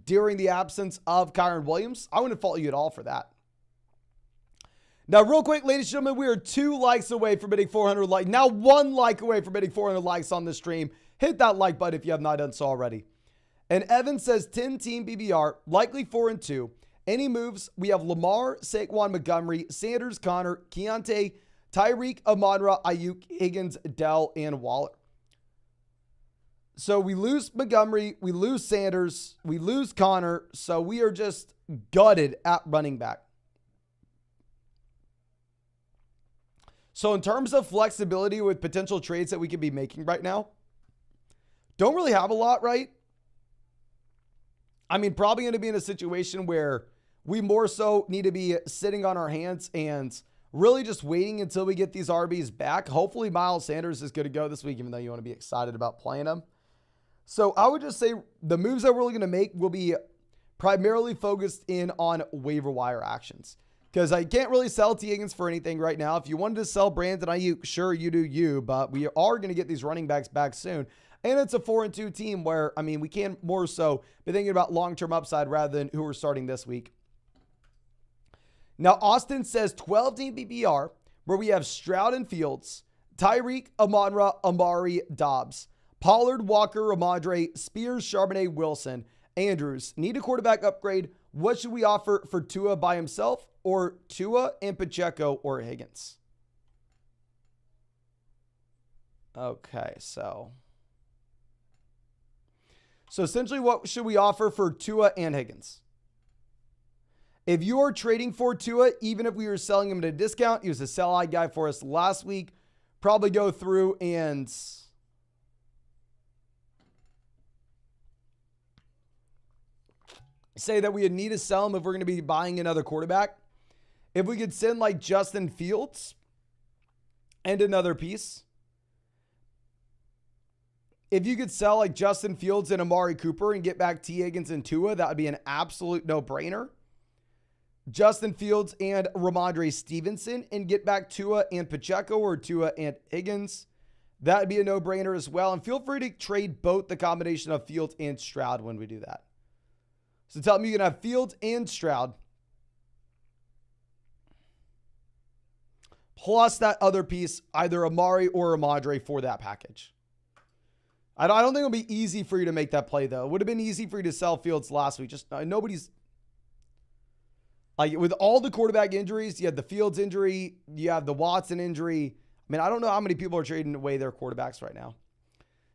Speaker 1: during the absence of Kyron Williams, I wouldn't fault you at all for that. Now, real quick, ladies and gentlemen, we are 2 likes away from hitting 400 likes. Now 1 like away from hitting 400 likes on the stream. Hit that like button if you have not done so already. And Evan says 10-team BBR, likely 4-2. Any moves? We have Lamar, Saquon Montgomery, Sanders, Connor, Keontae, Tyreek, Amon-Ra, Ayuk, Higgins, Dell, and Waller. So we lose Montgomery, we lose Sanders, we lose Connor. So we are just gutted at running back. So in terms of flexibility with potential trades that we could be making right now, don't really have a lot, right? I mean, probably going to be in a situation where we more so need to be sitting on our hands and really just waiting until we get these RBs back. Hopefully Miles Sanders is good to go this week, even though you want to be excited about playing him. So I would just say the moves that we're really going to make will be primarily focused in on waiver wire actions. Because I can't really sell T. Higgins for anything right now. If you wanted to sell Brandon Ayuk, sure, you do you. But we are going to get these running backs back soon. And it's a 4-2 team where, I mean, we can more so be thinking about long-term upside rather than who we're starting this week. Now, Austin says 12-team BBR, where we have Stroud and Fields, Tyreek, Amon-Ra, Amari, Dobbs, Pollard, Walker, Ramondre, Spears, Charbonnet, Wilson, Andrews. Need a quarterback upgrade. What should we offer for Tua by himself or Tua and Pacheco or Higgins? Okay, so essentially, what should we offer for Tua and Higgins? If you are trading for Tua, even if we were selling him at a discount, he was a sell-high guy for us last week, probably go through and say that we would need to sell him if we're going to be buying another quarterback. If we could send like Justin Fields and another piece. If you could sell like Justin Fields and Amari Cooper and get back T. Higgins and Tua, that would be an absolute no-brainer. Justin Fields and Ramondre Stevenson and get back Tua and Pacheco or Tua and Higgins. That would be a no-brainer as well. And feel free to trade both the combination of Fields and Stroud when we do that. So tell me you can have Fields and Stroud. Plus that other piece, either Amari or Ramondre for that package. I don't think it'll be easy for you to make that play, though. It would have been easy for you to sell Fields last week. Just nobody's... Like, with all the quarterback injuries, you had the Fields injury, you have the Watson injury. I mean, I don't know how many people are trading away their quarterbacks right now.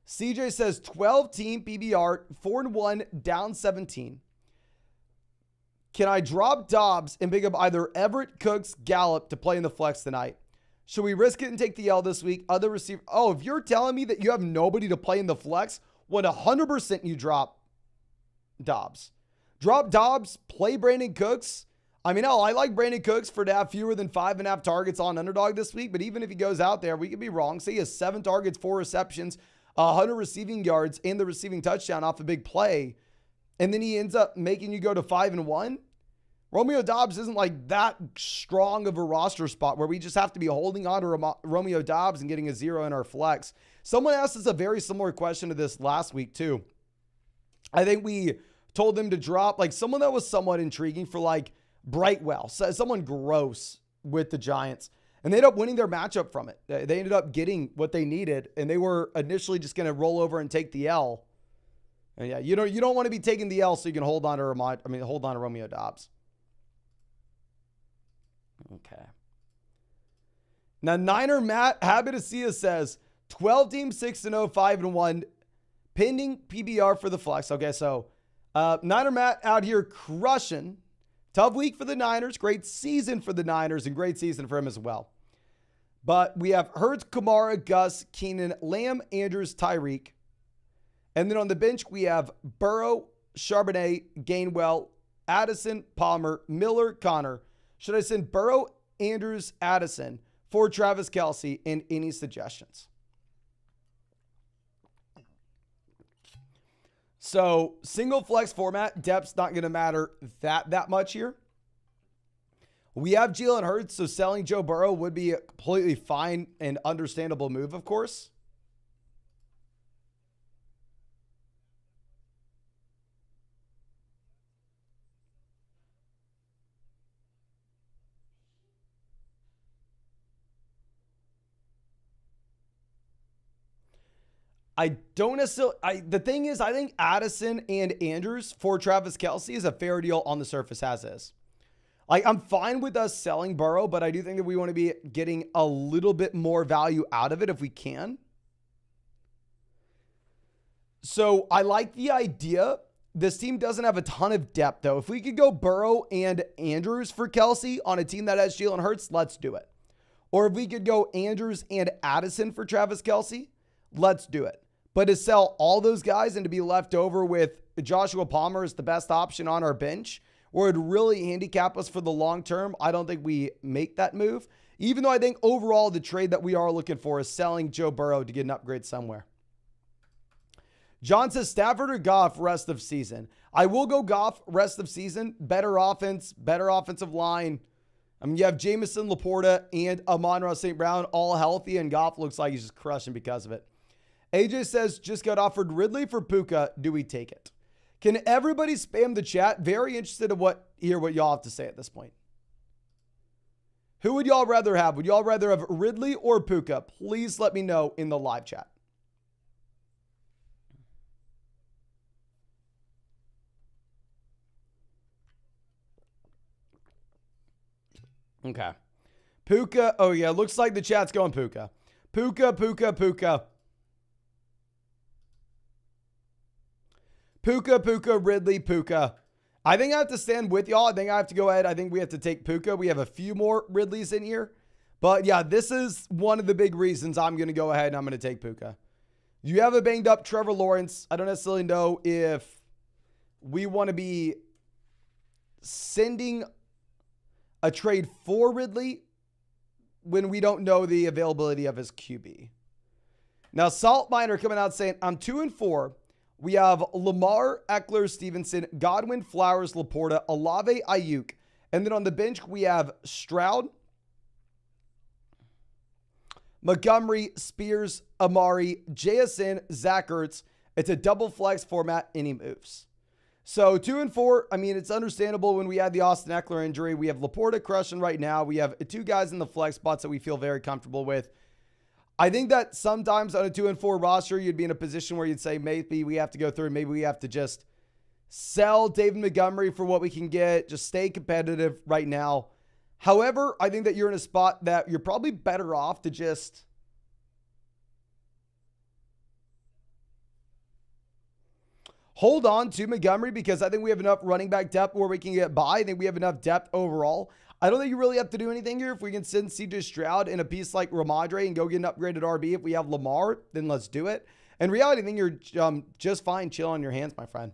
Speaker 1: CJ says 12-team PBR, 4-1, down 17. Can I drop Dobbs and pick up either Everett, Cooks, Gallup to play in the flex tonight? Should we risk it and take the L this week? Other receiver. Oh, if you're telling me that you have nobody to play in the flex, 100% you drop Dobbs. Drop Dobbs, play Brandon Cooks. I mean, I like Brandon Cooks to have fewer than 5.5 targets on Underdog this week, but even if he goes out there, we could be wrong. Say he has 7 targets, 4 receptions, 100 receiving yards, and the receiving touchdown off a big play, and then he ends up making you go to 5-1. Romeo Dobbs isn't like that strong of a roster spot where we just have to be holding on to Romeo Dobbs and getting a 0 in our flex. Someone asked us a very similar question to this last week too. I think we told them to drop like someone that was somewhat intriguing for like Brightwell, someone gross with the Giants, and they ended up winning their matchup from it. They ended up getting what they needed, and they were initially just going to roll over and take the L. And yeah, you don't want to be taking the L so you can hold on to Romeo Dobbs. Okay. Now, Niner Matt Habitacia says 12 team 6-0, 5-1, pending PBR for the flex. Okay, so Niner Matt out here crushing. Tough week for the Niners. Great season for the Niners and great season for him as well. But we have Hurts, Kamara, Gus, Keenan, Lamb, Andrews, Tyreek. And then on the bench, we have Burrow, Charbonnet, Gainwell, Addison, Palmer, Miller, Connor. Should I send Burrow, Andrews, Addison for Travis Kelce, and any suggestions? So single flex format, depth's not going to matter that much here. We have Jalen Hurts, so selling Joe Burrow would be a completely fine and understandable move, of course. I don't necessarily. The thing is, I think Addison and Andrews for Travis Kelce is a fair deal on the surface as is. Like, I'm fine with us selling Burrow, but I do think that we want to be getting a little bit more value out of it if we can. So I like the idea. This team doesn't have a ton of depth, though. If we could go Burrow and Andrews for Kelce on a team that has Jalen Hurts, let's do it. Or if we could go Andrews and Addison for Travis Kelce, let's do it. But to sell all those guys and to be left over with Joshua Palmer as the best option on our bench, or it'd really handicap us for the long term, I don't think we make that move. Even though I think overall the trade that we are looking for is selling Joe Burrow to get an upgrade somewhere. John says Stafford or Goff rest of season. I will go Goff rest of season. Better offense, better offensive line. I mean, you have Jamison, Laporta, and Amon-Ra St. Brown all healthy, and Goff looks like he's just crushing because of it. AJ says, just got offered Ridley for Puka. Do we take it? Can everybody spam the chat? Very interested in hear what y'all have to say at this point. Who would y'all rather have? Would y'all rather have Ridley or Puka? Please let me know in the live chat. Okay. Puka. Oh, yeah. Looks like the chat's going Puka. Puka, Puka, Puka. Puka, Puka, Ridley, Puka. I think I have to stand with y'all. I think I have to go ahead. I think we have to take Puka. We have a few more Ridleys in here. But yeah, this is one of the big reasons I'm going to go ahead and I'm going to take Puka. You have a banged up Trevor Lawrence. I don't necessarily know if we want to be sending a trade for Ridley when we don't know the availability of his QB. Now, Salt Miner coming out saying, I'm 2-4. We have Lamar, Eckler, Stevenson, Godwin, Flowers, Laporta, Olave, Ayuk. And then on the bench, we have Stroud, Montgomery, Spears, Amari, JSN, Zach Ertz. It's a double flex format, and he moves. So 2-4, I mean, it's understandable when we had the Austin Eckler injury. We have Laporta crushing right now. We have two guys in the flex spots that we feel very comfortable with. I think that sometimes on a 2-4 roster, you'd be in a position where you'd say, maybe we have to go through. Maybe we have to just sell David Montgomery for what we can get. Just stay competitive right now. However, I think that you're in a spot that you're probably better off to just hold on to Montgomery, because I think we have enough running back depth where we can get by. I think we have enough depth overall. I don't think you really have to do anything here. If we can send CJ Stroud in a piece like Ramadre and go get an upgraded RB, if we have Lamar, then let's do it. In reality, I think you're just fine chilling on your hands, my friend.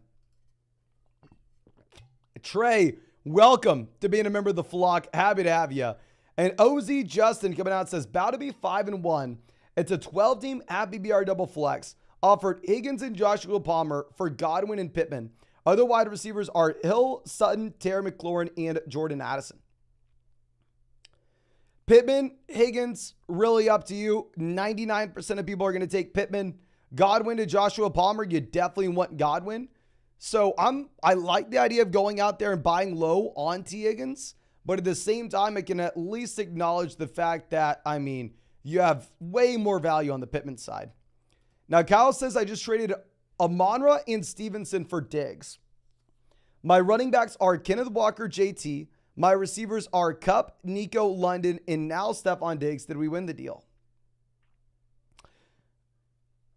Speaker 1: Trey, welcome to being a member of the flock. Happy to have you. And OZ Justin coming out says, about to be 5-1. It's a 12-team happy BR double flex. Offered Higgins and Joshua Palmer for Godwin and Pittman. Other wide receivers are Hill, Sutton, Terry McLaurin, and Jordan Addison. Pittman, Higgins, really up to you. 99% of people are going to take Pittman. Godwin to Joshua Palmer, you definitely want Godwin. So I like the idea of going out there and buying low on T. Higgins, but at the same time, I can at least acknowledge the fact that, I mean, you have way more value on the Pittman side. Now, Kyle says, I just traded Amon-Ra and Stevenson for Diggs. My running backs are Kenneth Walker, JT. My receivers are Kupp, Nico, London, and now Stephon Diggs. Did we win the deal?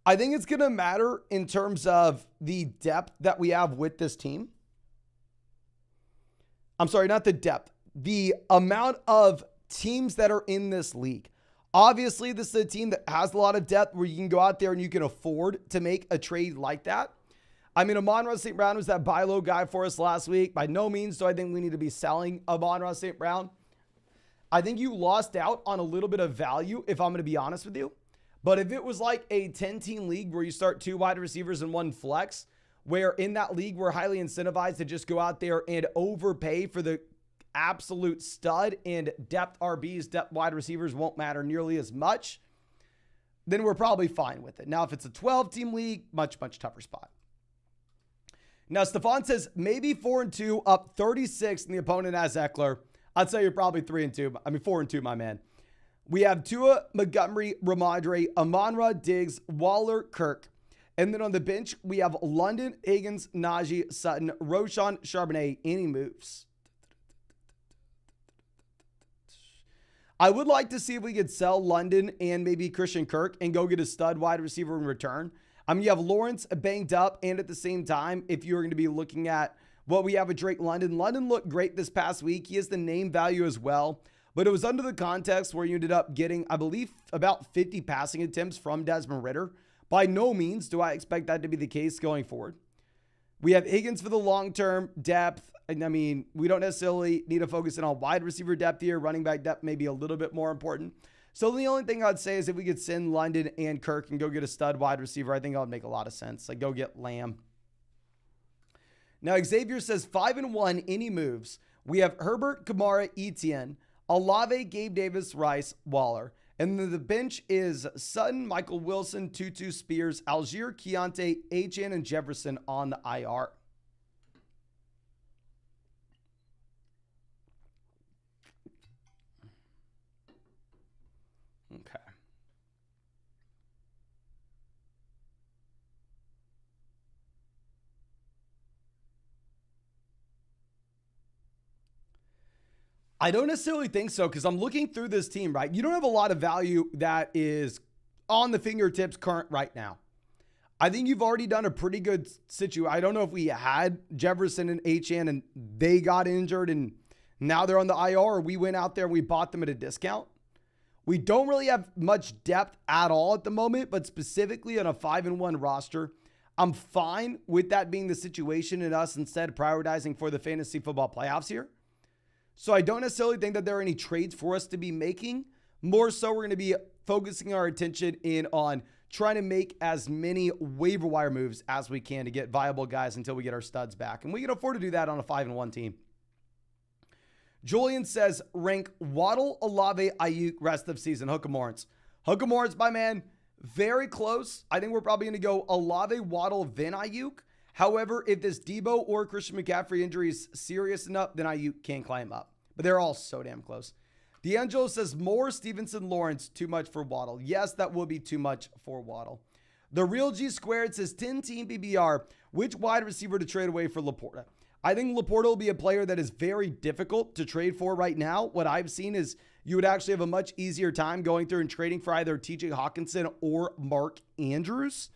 Speaker 1: I think it's going to matter in terms of the depth that we have with this team. I'm sorry, not the depth. The amount of teams that are in this league. Obviously, this is a team that has a lot of depth where you can go out there and you can afford to make a trade like that. I mean, Amon-Ra St. Brown was that buy low guy for us last week. By no means do I think we need to be selling Amon-Ra St. Brown. I think you lost out on a little bit of value, if I'm going to be honest with you. But if it was like a 10-team league where you start two wide receivers and one flex, where in that league, we're highly incentivized to just go out there and overpay for the absolute stud, and depth RBs, depth wide receivers won't matter nearly as much, then we're probably fine with it. Now, if it's a 12-team league, much tougher spot. Now, Stefan says maybe 4-2, up 36, and the opponent has Eckler. I'd say you're probably 3-2. I mean, 4-2, my man. We have Tua, Montgomery, Ramondre, Amon-Ra, Diggs, Waller, Kirk. And then on the bench, we have London, Higgins, Najee, Sutton, Roshan, Charbonnet. Any moves? I would like to see if we could sell London and maybe Christian Kirk and go get a stud wide receiver in return. I mean, you have Lawrence banged up, and at the same time, if you're going to be looking at what we have with Drake London, London looked great this past week. He has the name value as well, but it was under the context where you ended up getting, I believe, about 50 passing attempts from Desmond Ridder. By no means do I expect that to be the case going forward. We have Higgins for the long-term depth. And I mean, we don't necessarily need to focus in on wide receiver depth here. Running back depth may be a little bit more important. So the only thing I'd say is if we could send London and Kirk and go get a stud wide receiver, I think that would make a lot of sense. Like, go get Lamb. Now, Xavier says 5-1, any moves. We have Herbert, Kamara, Etienne, Olave, Gabe Davis, Rice, Waller. And then the bench is Sutton, Michael Wilson, Tutu, Spears, Algier, Keontae, Achane, and Jefferson on the IR. Okay. I don't necessarily think so, because I'm looking through this team, right? You don't have a lot of value that is on the fingertips current right now. I think you've already done a pretty good situation. I don't know if we had Jefferson and Achane and they got injured and now they're on the IR, or we went out there and we bought them at a discount. We don't really have much depth at all at the moment, but specifically on a 5-1 roster, I'm fine with that being the situation and us instead prioritizing for the fantasy football playoffs here. So I don't necessarily think that there are any trades for us to be making. More so, we're going to be focusing our attention in on trying to make as many waiver wire moves as we can to get viable guys until we get our studs back. And we can afford to do that on a 5-1 team. Julian says, rank Waddle, Olave, Ayuk, rest of season. Hook 'em Lawrence. Hook 'em Lawrence, my man. Very close. I think we're probably going to go Olave, Waddle, then Ayuk. However, if this Debo or Christian McCaffrey injury is serious enough, then Ayuk can climb up. But they're all so damn close. D'Angelo says, Moore, Stevenson, Lawrence, too much for Waddle. Yes, that will be too much for Waddle. The Real G Squared says, 10-team PBR, which wide receiver to trade away for Laporta? I think Laporta will be a player that is very difficult to trade for right now. What I've seen is you would actually have a much easier time going through and trading for either TJ Hawkinson or Mark Andrews.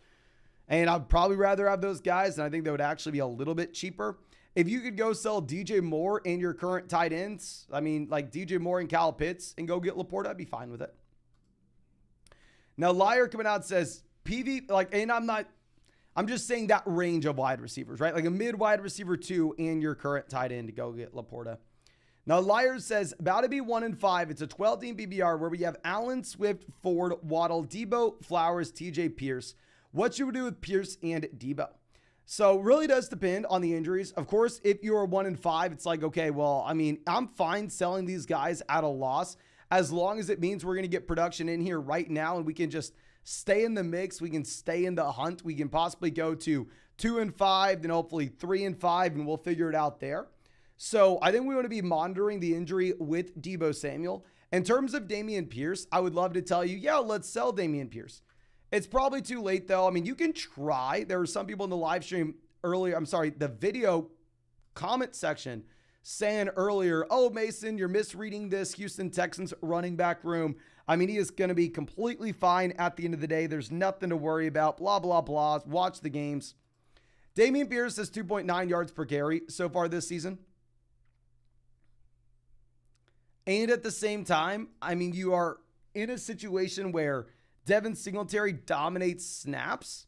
Speaker 1: And I'd probably rather have those guys, and I think they would actually be a little bit cheaper. If you could go sell DJ Moore and your current tight ends, I mean, like DJ Moore and Kyle Pitts, and go get Laporta, I'd be fine with it. Now, Liar coming out says, PV, like, and I'm just saying that range of wide receivers, right? Like a mid wide receiver 2 and your current tight end to go get Laporta. Now, Liar says, about to be 1-5. It's a 12-team PBR where we have Allen, Swift, Ford, Waddle, Debo, Flowers, TJ, Pierce. What should we do with Pierce and Debo? So really does depend on the injuries. Of course, if you are 1-5, it's like, okay, well, I mean, I'm fine selling these guys at a loss as long as it means we're going to get production in here right now and we can just stay in the mix. We can stay in the hunt. We can possibly go to 2-5, then hopefully 3-5, and we'll figure it out there. So I think we want to be monitoring the injury with Debo Samuel. In terms of Dameon Pierce, I would love to tell you, yeah, let's sell Dameon Pierce. It's probably too late, though. I mean, you can try. There were some people in the live stream earlier, the video comment section saying earlier, oh, Mason, you're misreading this Houston Texans running back room. I mean, he is going to be completely fine at the end of the day. There's nothing to worry about, blah, blah, blah. Watch the games. Dameon Pierce has 2.9 yards per carry so far this season. And at the same time, I mean, you are in a situation where Devin Singletary dominates snaps.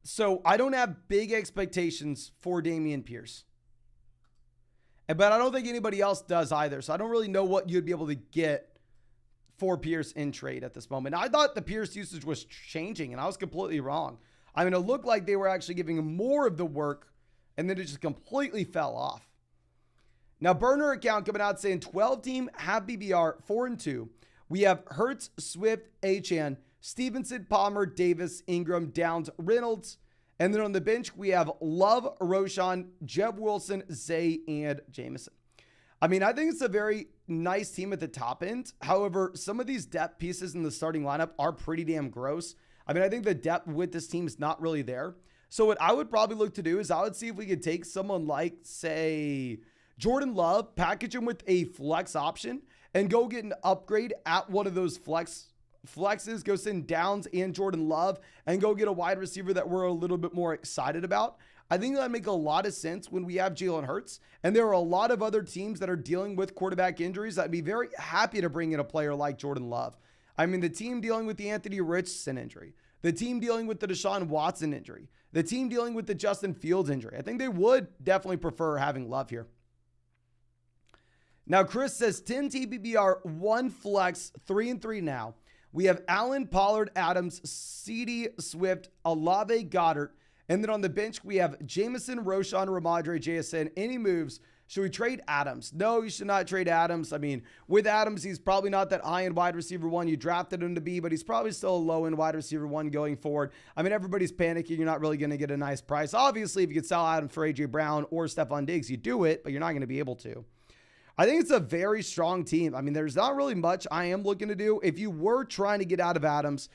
Speaker 1: So I don't have big expectations for Dameon Pierce. But I don't think anybody else does either. So I don't really know what you'd be able to get for Pierce in trade at this moment. I thought the Pierce usage was changing, and I was completely wrong. I mean, it looked like they were actually giving him more of the work, and then it just completely fell off. Now, burner account coming out saying 12 team, half BBR, 4-2. We have Hurts, Swift, Achane, Stevenson, Palmer, Davis, Ingram, Downs, Reynolds. And then on the bench, we have Love, Roshan, Jeb Wilson, Zay, and Jameson. I mean, I think it's a very nice team at the top end. However, some of these depth pieces in the starting lineup are pretty damn gross. I mean, I think the depth with this team is not really there. So what I would probably look to do is I would see if we could take someone like, say, Jordan Love, package him with a flex option, and go get an upgrade at one of those flexes, go send Downs and Jordan Love, and go get a wide receiver that we're a little bit more excited about. I think that make a lot of sense when we have Jalen Hurts, and there are a lot of other teams that are dealing with quarterback injuries. I'd be very happy to bring in a player like Jordan Love. I mean, the team dealing with the Anthony Richardson injury, the team dealing with the Deshaun Watson injury, the team dealing with the Justin Fields injury. I think they would definitely prefer having Love here. Now, Chris says 10 TBBR, 1 flex, 3-3 now. We have Allen, Pollard, Adams, CD, Swift, Olave, Goddard. And then on the bench, we have Jameson, Roshan, Ramadre, JSN. Any moves? Should we trade Adams? No, you should not trade Adams. I mean, with Adams, he's probably not that high-end wide receiver one you drafted him to be, but he's probably still a low-end wide receiver one going forward. I mean, everybody's panicking. You're not really going to get a nice price. Obviously, if you could sell Adams for A.J. Brown or Stephon Diggs, you do it, but you're not going to be able to. I think it's a very strong team. I mean, there's not really much I am looking to do. If you were trying to get out of Adams,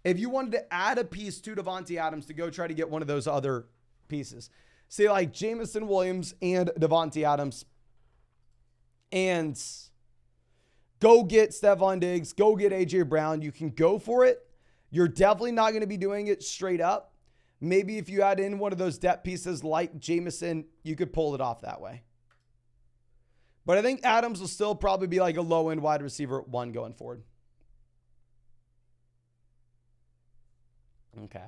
Speaker 1: if you wanted to add a piece to Devontae Adams to go try to get one of those other pieces, say like Jameson Williams and Devontae Adams, and go get Stephon Diggs, go get A.J. Brown, you can go for it. You're definitely not going to be doing it straight up. Maybe if you add in one of those depth pieces like Jameson, you could pull it off that way. But I think Adams will still probably be like a low-end wide receiver one going forward. Okay.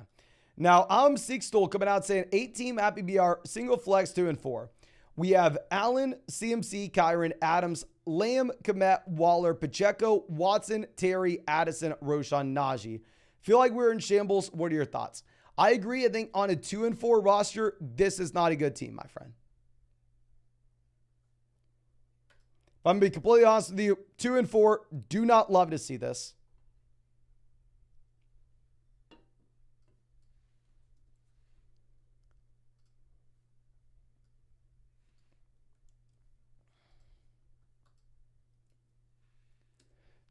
Speaker 1: Now, I'm Seekstool coming out saying 8-team Happy BR, single flex 2-4. We have Allen, CMC, Kyron, Adams, Lamb, Komet, Waller, Pacheco, Watson, Terry, Addison, Roshan, Najee. Feel like we're in shambles. What are your thoughts? I agree. I think on a 2-4 roster, this is not a good team, my friend. If I'm going to be completely honest with you, 2-4, do not love to see this.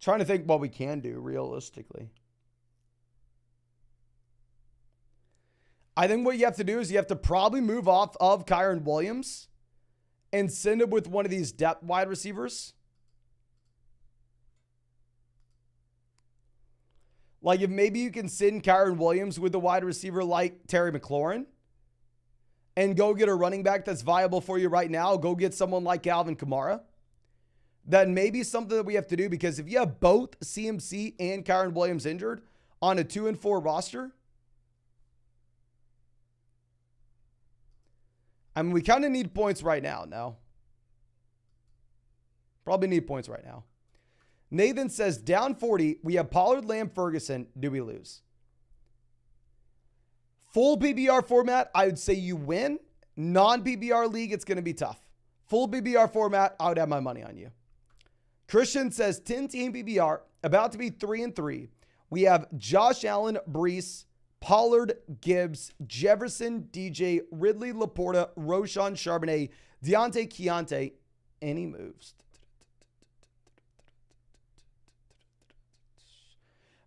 Speaker 1: Trying to think what we can do realistically. I think what you have to do is you have to probably move off of Kyron Williams and send him with one of these depth wide receivers. Like if maybe you can send Kyron Williams with a wide receiver like Terry McLaurin and go get a running back that's viable for you right now. Go get someone like Alvin Kamara. That may be something that we have to do, because if you have both CMC and Kyron Williams injured on a 2-4 roster, I mean, we kind of need points right now. No. Probably need points right now. Nathan says, down 40, we have Pollard, Lamb, Ferguson. Do we lose? Full PBR format, I would say you win. Non-PBR league, it's going to be tough. Full PBR format, I would have my money on you. Christian says 10-team PBR, about to be 3-3. We have Josh Allen, Brees, Pollard, Gibbs, Jefferson, DJ, Ridley, Laporta, Roshan, Charbonnet, Deontay, Keontae. Any moves?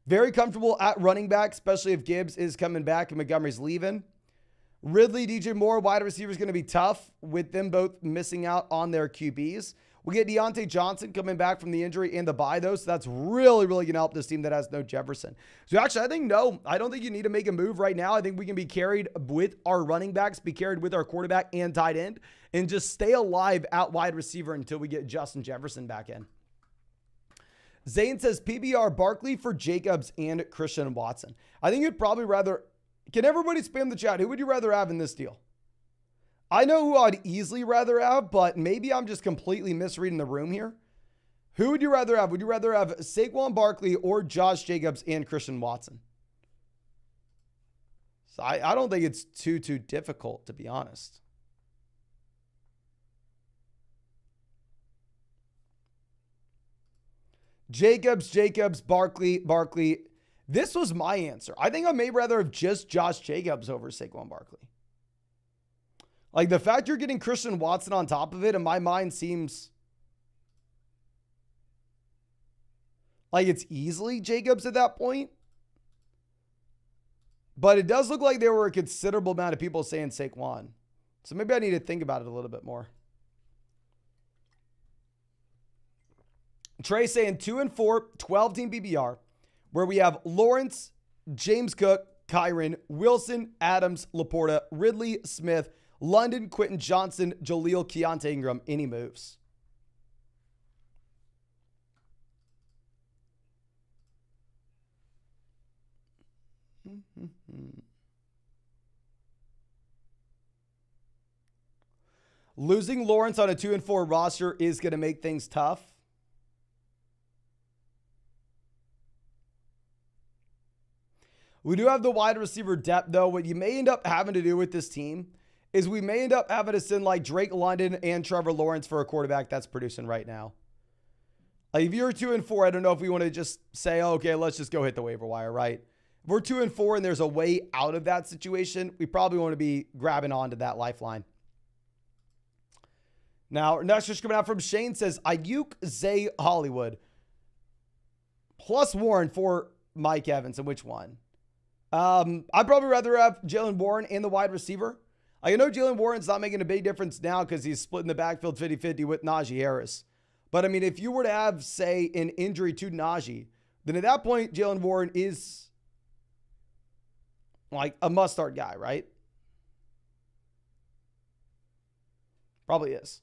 Speaker 1: Very comfortable at running back, especially if Gibbs is coming back and Montgomery's leaving. Ridley, DJ Moore, wide receiver is going to be tough with them both missing out on their QBs. We get Deontay Johnson coming back from the injury and the bye, though, so that's really, really going to help this team that has no Jefferson. So actually, I think no. I don't think you need to make a move right now. I think we can be carried with our running backs, be carried with our quarterback and tight end, and just stay alive at wide receiver until we get Justin Jefferson back in. Zane says PBR Barkley for Jacobs and Christian Watson. I think you'd probably rather... Can everybody spam the chat? Who would you rather have in this deal? I know who I'd easily rather have, but maybe I'm just completely misreading the room here. Who would you rather have? Would you rather have Saquon Barkley or Josh Jacobs and Christian Watson? So I don't think it's too difficult, to be honest. Jacobs, Barkley. This was my answer. I think I may rather have just Josh Jacobs over Saquon Barkley. Like, the fact you're getting Christian Watson on top of it, in my mind, seems like it's easily Jacobs at that point. But it does look like there were a considerable amount of people saying Saquon. So maybe I need to think about it a little bit more. Trey saying 2-4, 12-team PPR, where we have Lawrence, James Cook, Kyron, Wilson, Adams, Laporta, Ridley, Smith, London, Quentin Johnson, Jaleel, Keontae Ingram. Any moves? Losing Lawrence on a 2-4 roster is going to make things tough. We do have the wide receiver depth, though. What you may end up having to do with this team is we may end up having to send like Drake London and Trevor Lawrence for a quarterback that's producing right now. Like, if you're 2-4, I don't know if we want to just say, oh, okay, let's just go hit the waiver wire, right? If we're 2-4 and there's a way out of that situation, we probably want to be grabbing onto that lifeline. Now, next just coming out from Shane says, Ayuk, Zay, Hollywood, plus Warren for Mike Evans. And which one? I'd probably rather have Jalen Warren and the wide receiver. I know Jalen Warren's not making a big difference now because he's splitting the backfield 50-50 with Najee Harris. But, I mean, if you were to have, say, an injury to Najee, then at that point, Jalen Warren is like a must-start guy, right? Probably is.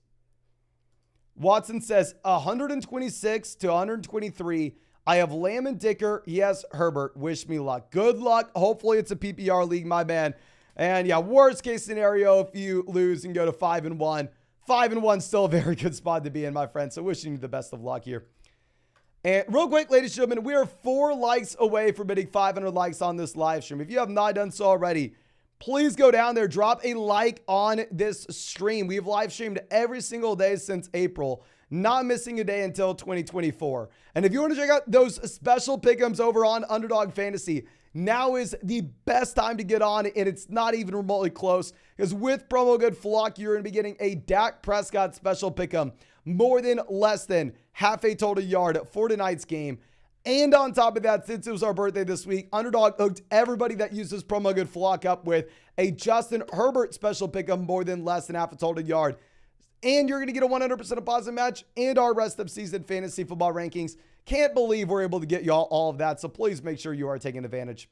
Speaker 1: Watson says 126 to 123. I have Lamb and Dicker. Yes, Herbert. Wish me luck. Good luck. Hopefully it's a PPR league, my man. And yeah, worst case scenario, if you lose and go to 5-1. 5-1 still a very good spot to be in, my friend. So wishing you the best of luck here. And real quick, ladies and gentlemen, we are 4 likes away from hitting 500 likes on this live stream. If you have not done so already, please go down there, drop a like on this stream. We've live streamed every single day since April, not missing a day until 2024. And if you want to check out those special pick'ems over on Underdog Fantasy, now is the best time to get on, and it's not even remotely close, because with promo code FLOCK, you're going to be getting a Dak Prescott special pick'em, more than less than half a total yard for tonight's game. And on top of that, since it was our birthday this week, Underdog hooked everybody that uses promo code FLOCK up with a Justin Herbert special pick'em, more than less than half a total yard. And you're going to get a 100% deposit match and our rest of season fantasy football rankings. Can't believe we're able to get y'all all of that. So please make sure you are taking advantage.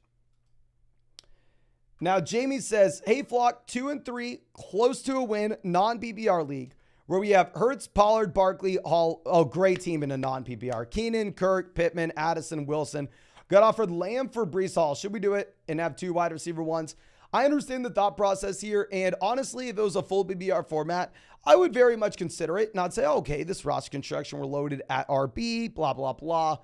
Speaker 1: Now, Jamie says, hey, Flock, 2-3, close to a win, non-PPR league, where we have Hurts, Pollard, Barkley, Hall. Oh, great team in a non-PPR. Keenan, Kirk, Pittman, Addison, Wilson. Got offered Lamb for Breece Hall. Should we do it and have 2 wide receiver ones? I understand the thought process here, and honestly, if it was a full PPR format, I would very much consider it, not say, okay, this roster construction, we're loaded at RB, blah, blah, blah.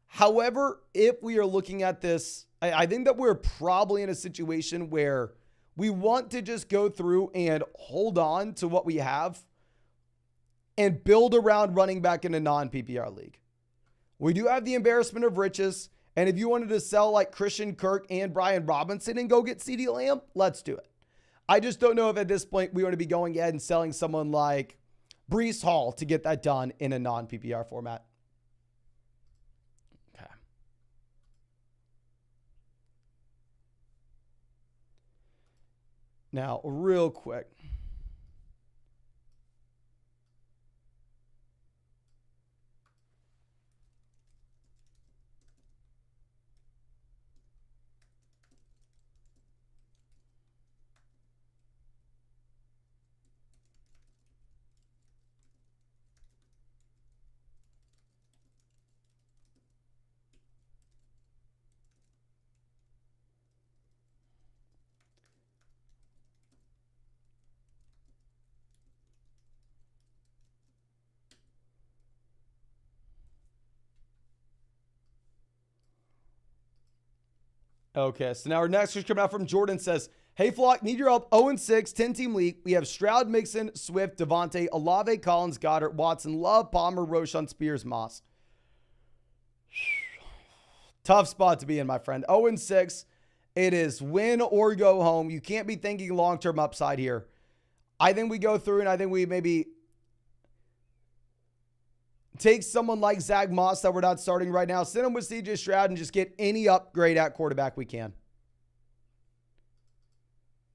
Speaker 1: However, if we are looking at this, I think that we're probably in a situation where we want to just go through and hold on to what we have and build around running back in a non-PPR league. We do have the embarrassment of riches. And if you wanted to sell like Christian Kirk and Brian Robinson and go get CeeDee Lamb, let's do it. I just don't know if at this point we want to be going ahead and selling someone like Breece Hall to get that done in a non-PPR format. Okay. Now, real quick. Okay, so now our next question coming out from Jordan says, hey, Flock, need your help. 0-6, 10-team league. We have Stroud, Mixon, Swift, Devontae, Olave, Collins, Goddard, Watson, Love, Palmer, Roschon, Spears, Moss. Tough spot to be in, my friend. 0-6. It is win or go home. You can't be thinking long-term upside here. I think we go through and I think we maybe take someone like Zach Moss that we're not starting right now, send him with CJ Stroud, and just get any upgrade at quarterback we can.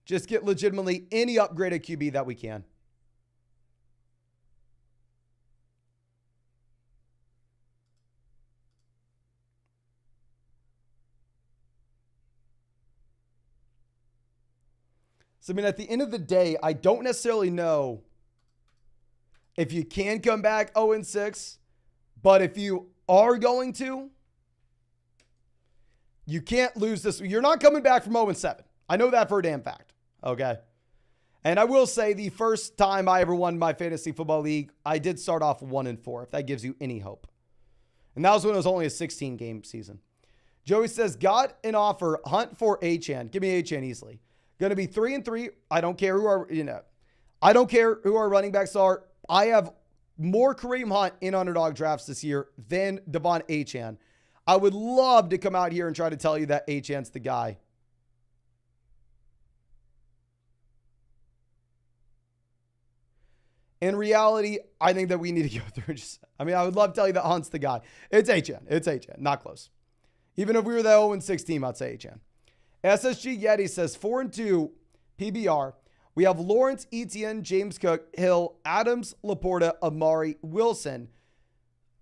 Speaker 1: Just get legitimately any upgrade at QB that we can. So, I mean, at the end of the day, I don't necessarily know if you can come back 0-6, but if you are going to, you can't lose this. You're not coming back from 0-7. I know that for a damn fact. Okay. And I will say the first time I ever won my fantasy football league, I did start off 1-4, if that gives you any hope. And that was when it was only a 16-game season. Joey says, got an offer, hunt for Achane. Give me Achane easily. Going to be 3-3. I don't care I don't care who our running backs are. I have more Kareem Hunt in underdog drafts this year than Devon Achane. I would love to come out here and try to tell you that Achane's the guy. In reality, I think that we need to go through I would love to tell you that Hunt's the guy. It's Achane. It's Achane. Not close. Even if we were the 0-6 team, I'd say Achane. SSG Yeti says 4-2 PBR. We have Lawrence, Etienne, James Cook, Hill, Adams, Laporta, Amari, Wilson.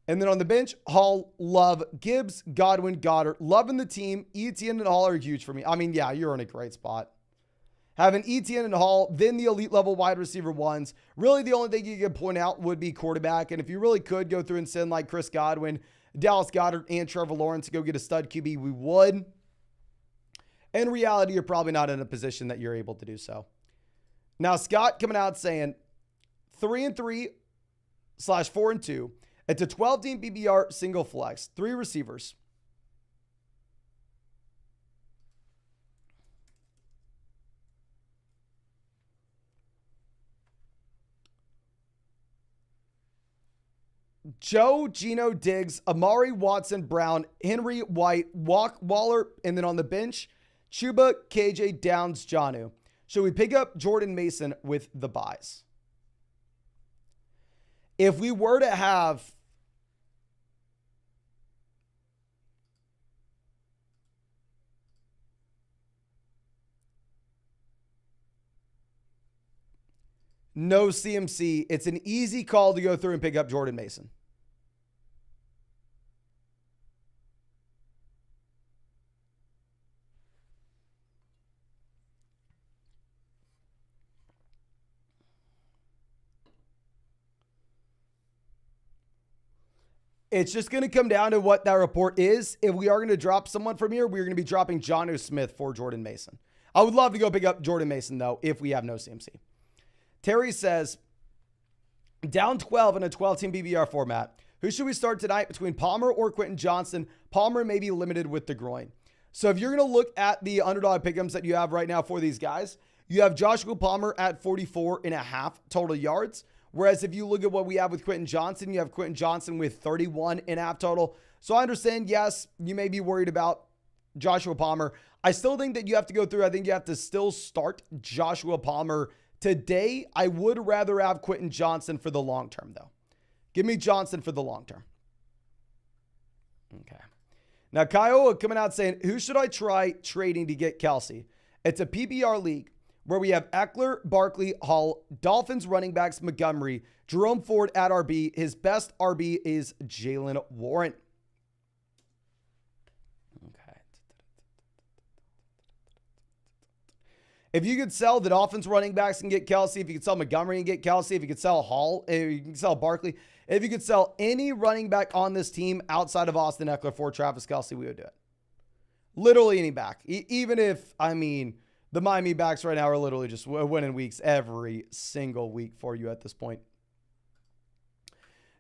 Speaker 1: And then on the bench, Hall, Love, Gibbs, Godwin, Goddard. Loving the team. Etienne and Hall are huge for me. I mean, yeah, you're in a great spot. Having Etienne and Hall, then the elite level wide receiver ones. Really, the only thing you could point out would be quarterback. And if you really could go through and send like Chris Godwin, Dallas Goedert, and Trevor Lawrence to go get a stud QB, we would. In reality, you're probably not in a position that you're able to do so. Now, Scott coming out saying 3-3/4-2. It's a 12-team PPR single flex. 3 receivers. Joe, Geno, Diggs, Amari, Watson, Brown, Henry, White, Waller, and then on the bench, Chuba, KJ, Downs, Jonnu. Should we pick up Jordan Mason with the buys? If we were to have no CMC, it's an easy call to go through and pick up Jordan Mason. It's just going to come down to what that report is. If we are going to drop someone from here, we're going to be dropping Jonnu Smith for Jordan Mason. I would love to go pick up Jordan Mason, though, if we have no CMC. Terry says, down 12 in a 12-team BBR format. Who should we start tonight between Palmer or Quentin Johnson? Palmer may be limited with the groin. So if you're going to look at the underdog pick'ems that you have right now for these guys, you have Joshua Palmer at 44.5 total yards. Whereas if you look at what we have with Quentin Johnson, you have Quentin Johnson with 31.5 total. So I understand, yes, you may be worried about Joshua Palmer. I still think that you have to go through. I think you have to still start Joshua Palmer today. I would rather have Quentin Johnson for the long term, though. Give me Johnson for the long term. Okay. Now, Kiowa coming out saying, who should I try trading to get Kelsey? It's a PPR league where we have Eckler, Barkley, Hall, Dolphins running backs, Montgomery, Jerome Ford at RB. His best RB is Jaylen Warren. Okay. If you could sell the Dolphins running backs and get Kelsey, if you could sell Montgomery and get Kelsey, if you could sell Hall, if you can sell Barkley, if you could sell any running back on this team outside of Austin Eckler for Travis Kelsey, we would do it. Literally any back. Even if, the Miami backs right now are literally just winning weeks every single week for you at this point.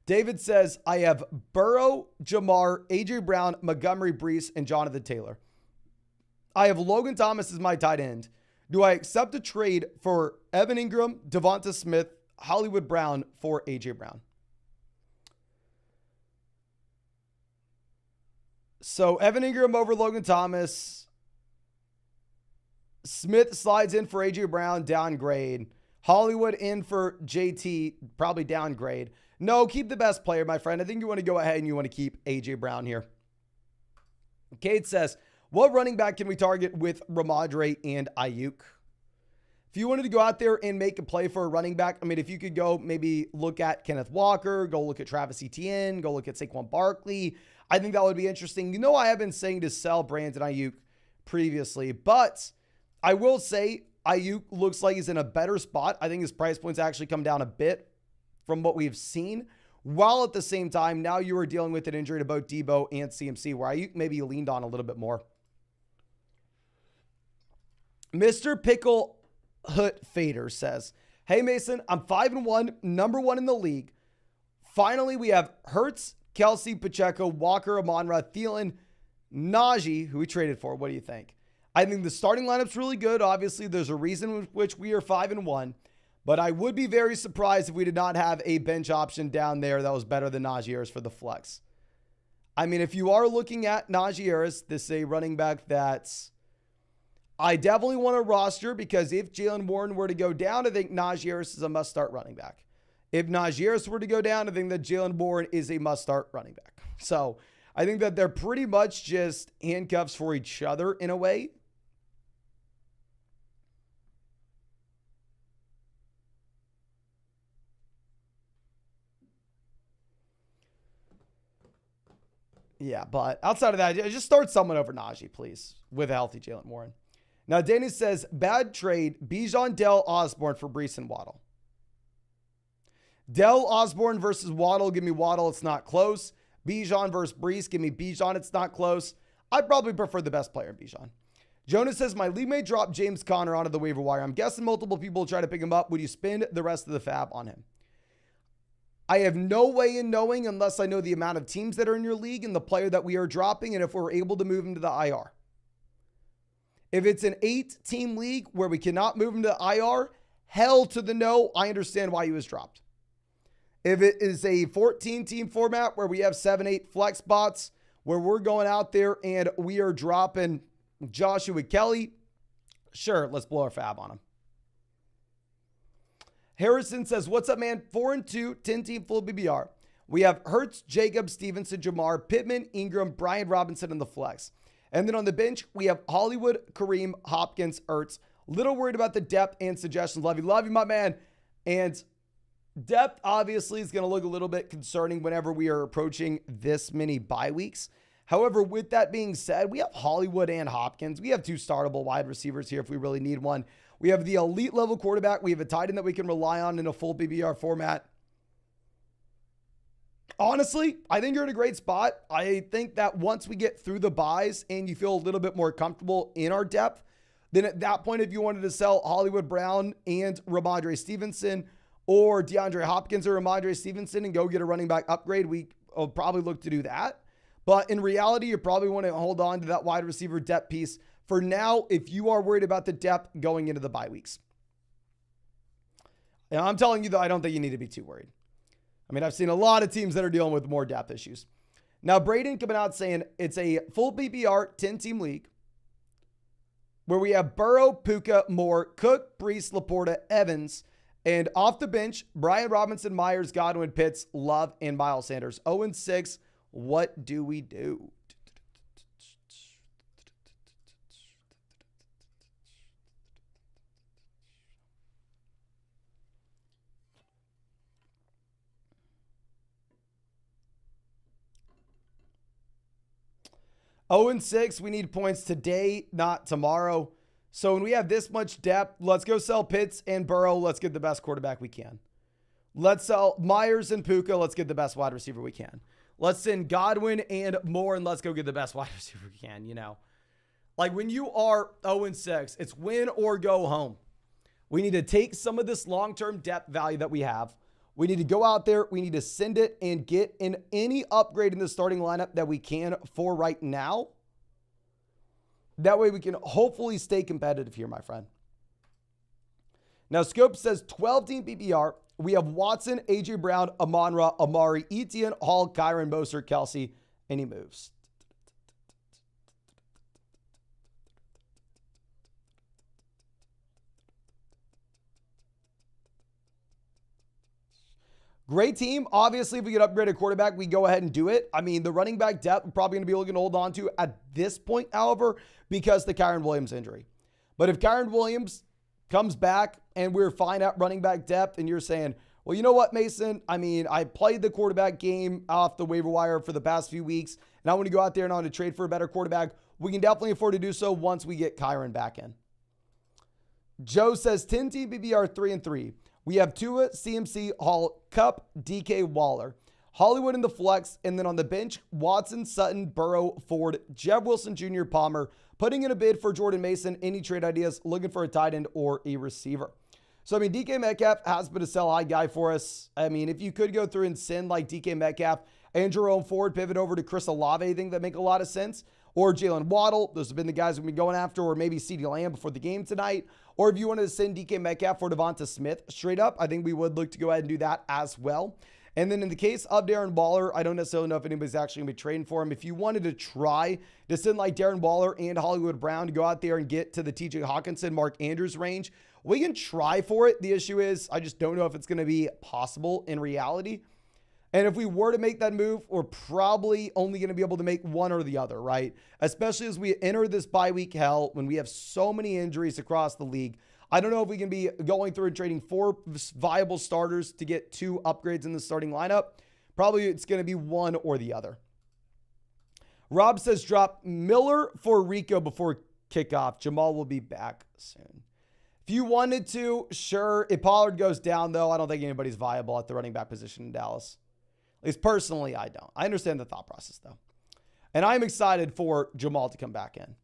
Speaker 1: David says, I have Burrow, Jamar, A.J. Brown, Montgomery, Brees, and Jonathan Taylor. I have Logan Thomas as my tight end. Do I accept a trade for Evan Ingram, Devonta Smith, Hollywood Brown for A.J. Brown? So Evan Ingram over Logan Thomas. Smith slides in for A.J. Brown, downgrade. Hollywood in for JT, probably downgrade. No, keep the best player, my friend. I think you want to go ahead and you want to keep A.J. Brown here. Kate says, what running back can we target with Ramondre and Ayuk? If you wanted to go out there and make a play for a running back, I mean, if you could go maybe look at Kenneth Walker, go look at Travis Etienne, go look at Saquon Barkley, I think that would be interesting. You know, I have been saying to sell Brandon Ayuk previously, but I will say Ayuk looks like he's in a better spot. I think his price points actually come down a bit from what we've seen, while at the same time, now you are dealing with an injury to both Debo and CMC, where Ayuk maybe leaned on a little bit more. Mr. Pickle Hut Fader says, hey, Mason, I'm 5-1, number 1 in the league. Finally, we have Hurts, Kelsey, Pacheco, Walker, Amon-Ra, Thielen, Najee, who we traded for. What do you think? I think the starting lineup's really good. Obviously, there's a reason with which we are 5-1, but I would be very surprised if we did not have a bench option down there that was better than Najee Harris for the flex. I mean, if you are looking at Najee Harris, this is a running back that's I definitely want to roster, because if Jalen Warren were to go down, I think Najee Harris is a must-start running back. If Najee Harris were to go down, I think that Jalen Warren is a must-start running back. So I think that they're pretty much just handcuffs for each other in a way. Yeah, but outside of that, just start someone over Najee, please, with a healthy Jalen Warren. Now, Danny says, bad trade, Bijan, Dell, Osborne for Breece and Waddle. Dell, Osborne versus Waddle, give me Waddle, it's not close. Bijan versus Breece, give me Bijan, it's not close. I'd probably prefer the best player in Bijan. Jonas says, my league mate dropped James Conner onto the waiver wire. I'm guessing multiple people will try to pick him up. Would you spend the rest of the fab on him? I have no way in knowing unless I know the amount of teams that are in your league and the player that we are dropping and if we're able to move him to the IR. If it's an 8-team league where we cannot move him to the IR, hell to the no, I understand why he was dropped. If it is a 14-team format where we have 7-8 flex spots, where we're going out there and we are dropping Joshua Kelly, sure, let's blow our fab on him. Harrison says, what's up, man? 4-2, 10-team full BBR. We have Hurts, Jacobs, Stevenson, Jamar, Pittman, Ingram, Brian Robinson in the flex. And then on the bench, we have Hollywood, Kareem, Hopkins, Ertz. Little worried about the depth and suggestions. Love you, my man. And depth, obviously, is going to look a little bit concerning whenever we are approaching this many bye weeks. However, with that being said, we have Hollywood and Hopkins. We have 2 startable wide receivers here if we really need one. We have the elite level quarterback. We have a tight end that we can rely on in a full BBR format. Honestly, I think you're in a great spot. I think that once we get through the buys and you feel a little bit more comfortable in our depth, then at that point, if you wanted to sell Hollywood Brown and Ramondre Stevenson, or DeAndre Hopkins or Ramondre Stevenson and go get a running back upgrade, we'll probably look to do that. But in reality, you probably want to hold on to that wide receiver depth piece for now if you are worried about the depth going into the bye weeks. And I'm telling you, though, I don't think you need to be too worried. I mean, I've seen a lot of teams that are dealing with more depth issues. Now, Braden coming out saying it's a full PPR 10-team league where we have Burrow, Puka, Moore, Cook, Breece, Laporta, Evans, and off the bench, Brian Robinson, Myers, Godwin, Pitts, Love, and Miles Sanders. 0-6, what do we do? 0-6, we need points today, not tomorrow. So when we have this much depth, let's go sell Pitts and Burrow. Let's get the best quarterback we can. Let's sell Myers and Puka. Let's get the best wide receiver we can. Let's send Godwin and Moore, and let's go get the best wide receiver we can, you know. Like when you are 0-6, it's win or go home. We need to take some of this long-term depth value that we have. We need to go out there. We need to send it and get in any upgrade in the starting lineup that we can for right now. That way we can hopefully stay competitive here, my friend. Now, Scope says 12-team PPR. We have Watson, A.J. Brown, Amon-Ra, Amari, Etienne, Hall, Kyron, Mostert, Kelsey, and he moves. Great team. Obviously, if we could upgrade a quarterback, we go ahead and do it. I mean, the running back depth, we're probably going to be looking to hold on to at this point, however, because the Kyron Williams injury. But if Kyron Williams comes back and we're fine at running back depth and you're saying, well, you know what, Mason? I mean, I played the quarterback game off the waiver wire for the past few weeks, and I want to go out there and I want to trade for a better quarterback. We can definitely afford to do so once we get Kyron back in. Joe says 10-team PPR 3-3. We have Tua, CMC, Hall, Cup, DK, Waller, Hollywood in the flex, and then on the bench, Watson, Sutton, Burrow, Ford, Jeb Wilson Jr., Palmer, putting in a bid for Jordan Mason. Any trade ideas, looking for a tight end or a receiver. So, I mean, DK Metcalf has been a sell-high guy for us. I mean, if you could go through and send like DK Metcalf and Jerome Ford, pivot over to Chris Olave, I think that make a lot of sense. Or Jalen Waddle. Those have been the guys we've been going after. Or maybe CeeDee Lamb before the game tonight. Or if you wanted to send DK Metcalf for Devonta Smith straight up, I think we would look to go ahead and do that as well. And then in the case of Darren Waller, I don't necessarily know if anybody's actually going to be trading for him. If you wanted to try to send like Darren Waller and Hollywood Brown to go out there and get to the TJ Hawkinson, Mark Andrews range, we can try for it. The issue is I just don't know if it's going to be possible in reality. And if we were to make that move, we're probably only going to be able to make one or the other, right? Especially as we enter this bye week hell when we have so many injuries across the league. I don't know if we can be going through and trading 4 viable starters to get 2 upgrades in the starting lineup. Probably it's going to be one or the other. Rob says drop Miller for Rico before kickoff. Jamal will be back soon. If you wanted to, sure. If Pollard goes down, though, I don't think anybody's viable at the running back position in Dallas. At least personally, I don't. I understand the thought process, though. And I'm excited for Jamal to come back in.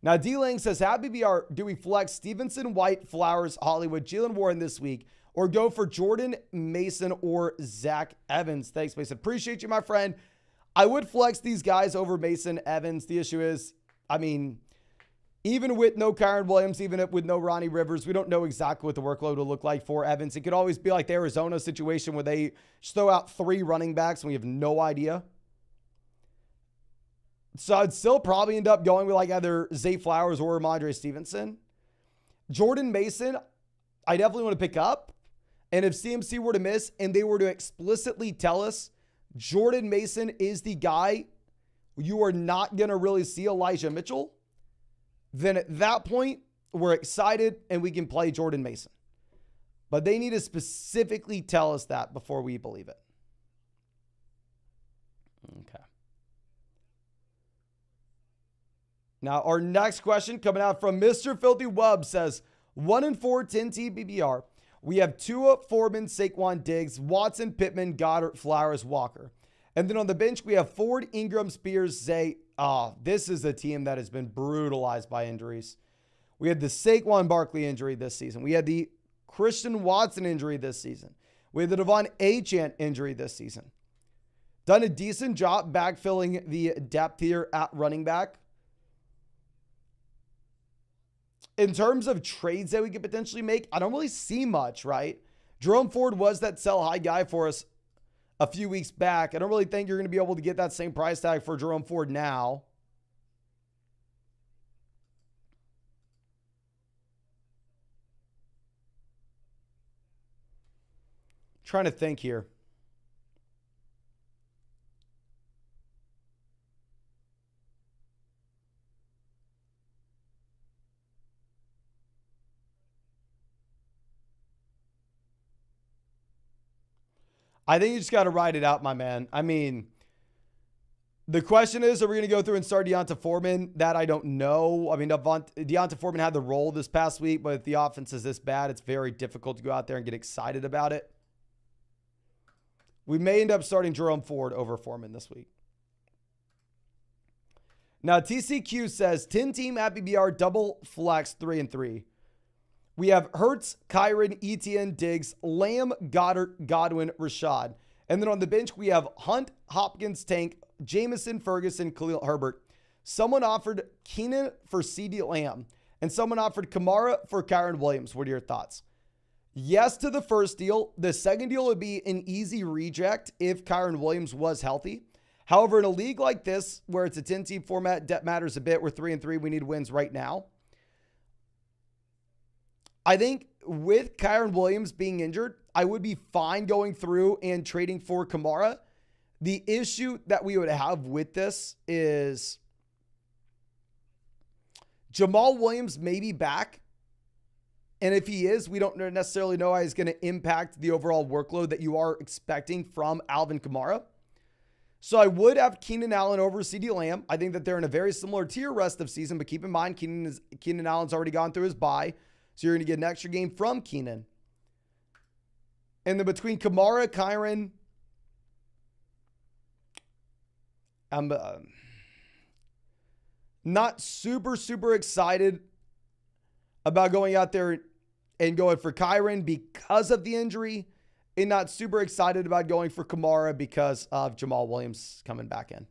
Speaker 1: Now, D-Lang says, happy BR, do we flex Stevenson, White, Flowers, Hollywood, Jalen Warren this week, or go for Jordan, Mason, or Zach Evans? Thanks, Mason. Appreciate you, my friend. I would flex these guys over Mason, Evans. The issue is, I mean, even with no Kyron Williams, even with no Ronnie Rivers, we don't know exactly what the workload will look like for Evans. It could always be like the Arizona situation where they just throw out 3 running backs and we have no idea. So I'd still probably end up going with like either Zay Flowers or Ramondre Stevenson. Jordan Mason, I definitely want to pick up. And if CMC were to miss and they were to explicitly tell us Jordan Mason is the guy, you are not going to really see Elijah Mitchell, then at that point, we're excited and we can play Jordan Mason. But they need to specifically tell us that before we believe it. Okay. Now, our next question coming out from Mr. Filthy Wub says, 1-4, 10-team PPR. We have Tua, Foreman, Saquon, Diggs, Watson, Pittman, Goddard, Flowers, Walker. And then on the bench, we have Ford, Ingram, Spears, Zay. This is a team that has been brutalized by injuries. We had the Saquon Barkley injury this season. We had the Christian Watson injury this season. We had the Devon Achane injury this season. Done a decent job backfilling the depth here at running back. In terms of trades that we could potentially make, I don't really see much, right? Jerome Ford was that sell high guy for us a few weeks back. I don't really think you're going to be able to get that same price tag for Jerome Ford now. Trying to think here. I think you just got to ride it out, my man. I mean, the question is, are we going to go through and start Deonta Foreman? That I don't know. I mean, Deonta Foreman had the role this past week, but if the offense is this bad, it's very difficult to go out there and get excited about it. We may end up starting Jerome Ford over Foreman this week. Now, TCQ says 10-team Happy BR double flex 3-3. We have Hurts, Kyron, Etienne, Diggs, Lamb, Goddard, Godwin, Rashad. And then on the bench, we have Hunt, Hopkins, Tank, Jameson, Ferguson, Khalil Herbert, Someone offered Keenan for CeeDee Lamb, and someone offered Kamara for Kyren Williams. What are your thoughts? Yes to the first deal. The second deal would be an easy reject if Kyren Williams was healthy. However, in a league like this, where it's a 10-team format, depth matters a bit. We're 3-3. We need wins right now. I think with Kyren Williams being injured, I would be fine going through and trading for Kamara. The issue that we would have with this is Jamal Williams may be back. And if he is, we don't necessarily know how he's going to impact the overall workload that you are expecting from Alvin Kamara. So I would have Keenan Allen over CeeDee Lamb. I think that they're in a very similar tier rest of season, but keep in mind, Keenan Allen's already gone through his bye. So you're going to get an extra game from Keenan. And then between Kamara, Kyren, I'm not super excited about going out there and going for Kyren because of the injury, and not super excited about going for Kamara because of Jamal Williams coming back in.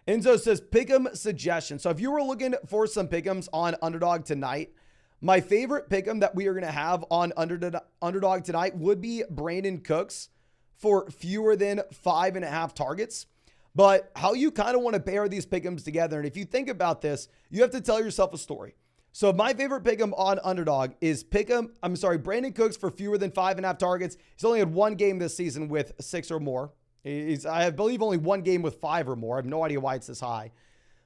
Speaker 1: Enzo says, pick'em suggestion. So if you were looking for some pick'ems on Underdog tonight, my favorite pick'em that we are going to have on Underdog tonight would be Brandon Cooks for fewer than 5.5 targets. But how you kind of want to pair these pick'ems together, and if you think about this, you have to tell yourself a story. So my favorite pick'em on Underdog is Brandon Cooks for fewer than 5.5 targets. He's only had one game this season with 6 or more. I believe only one game with 5 or more. I have no idea why it's this high.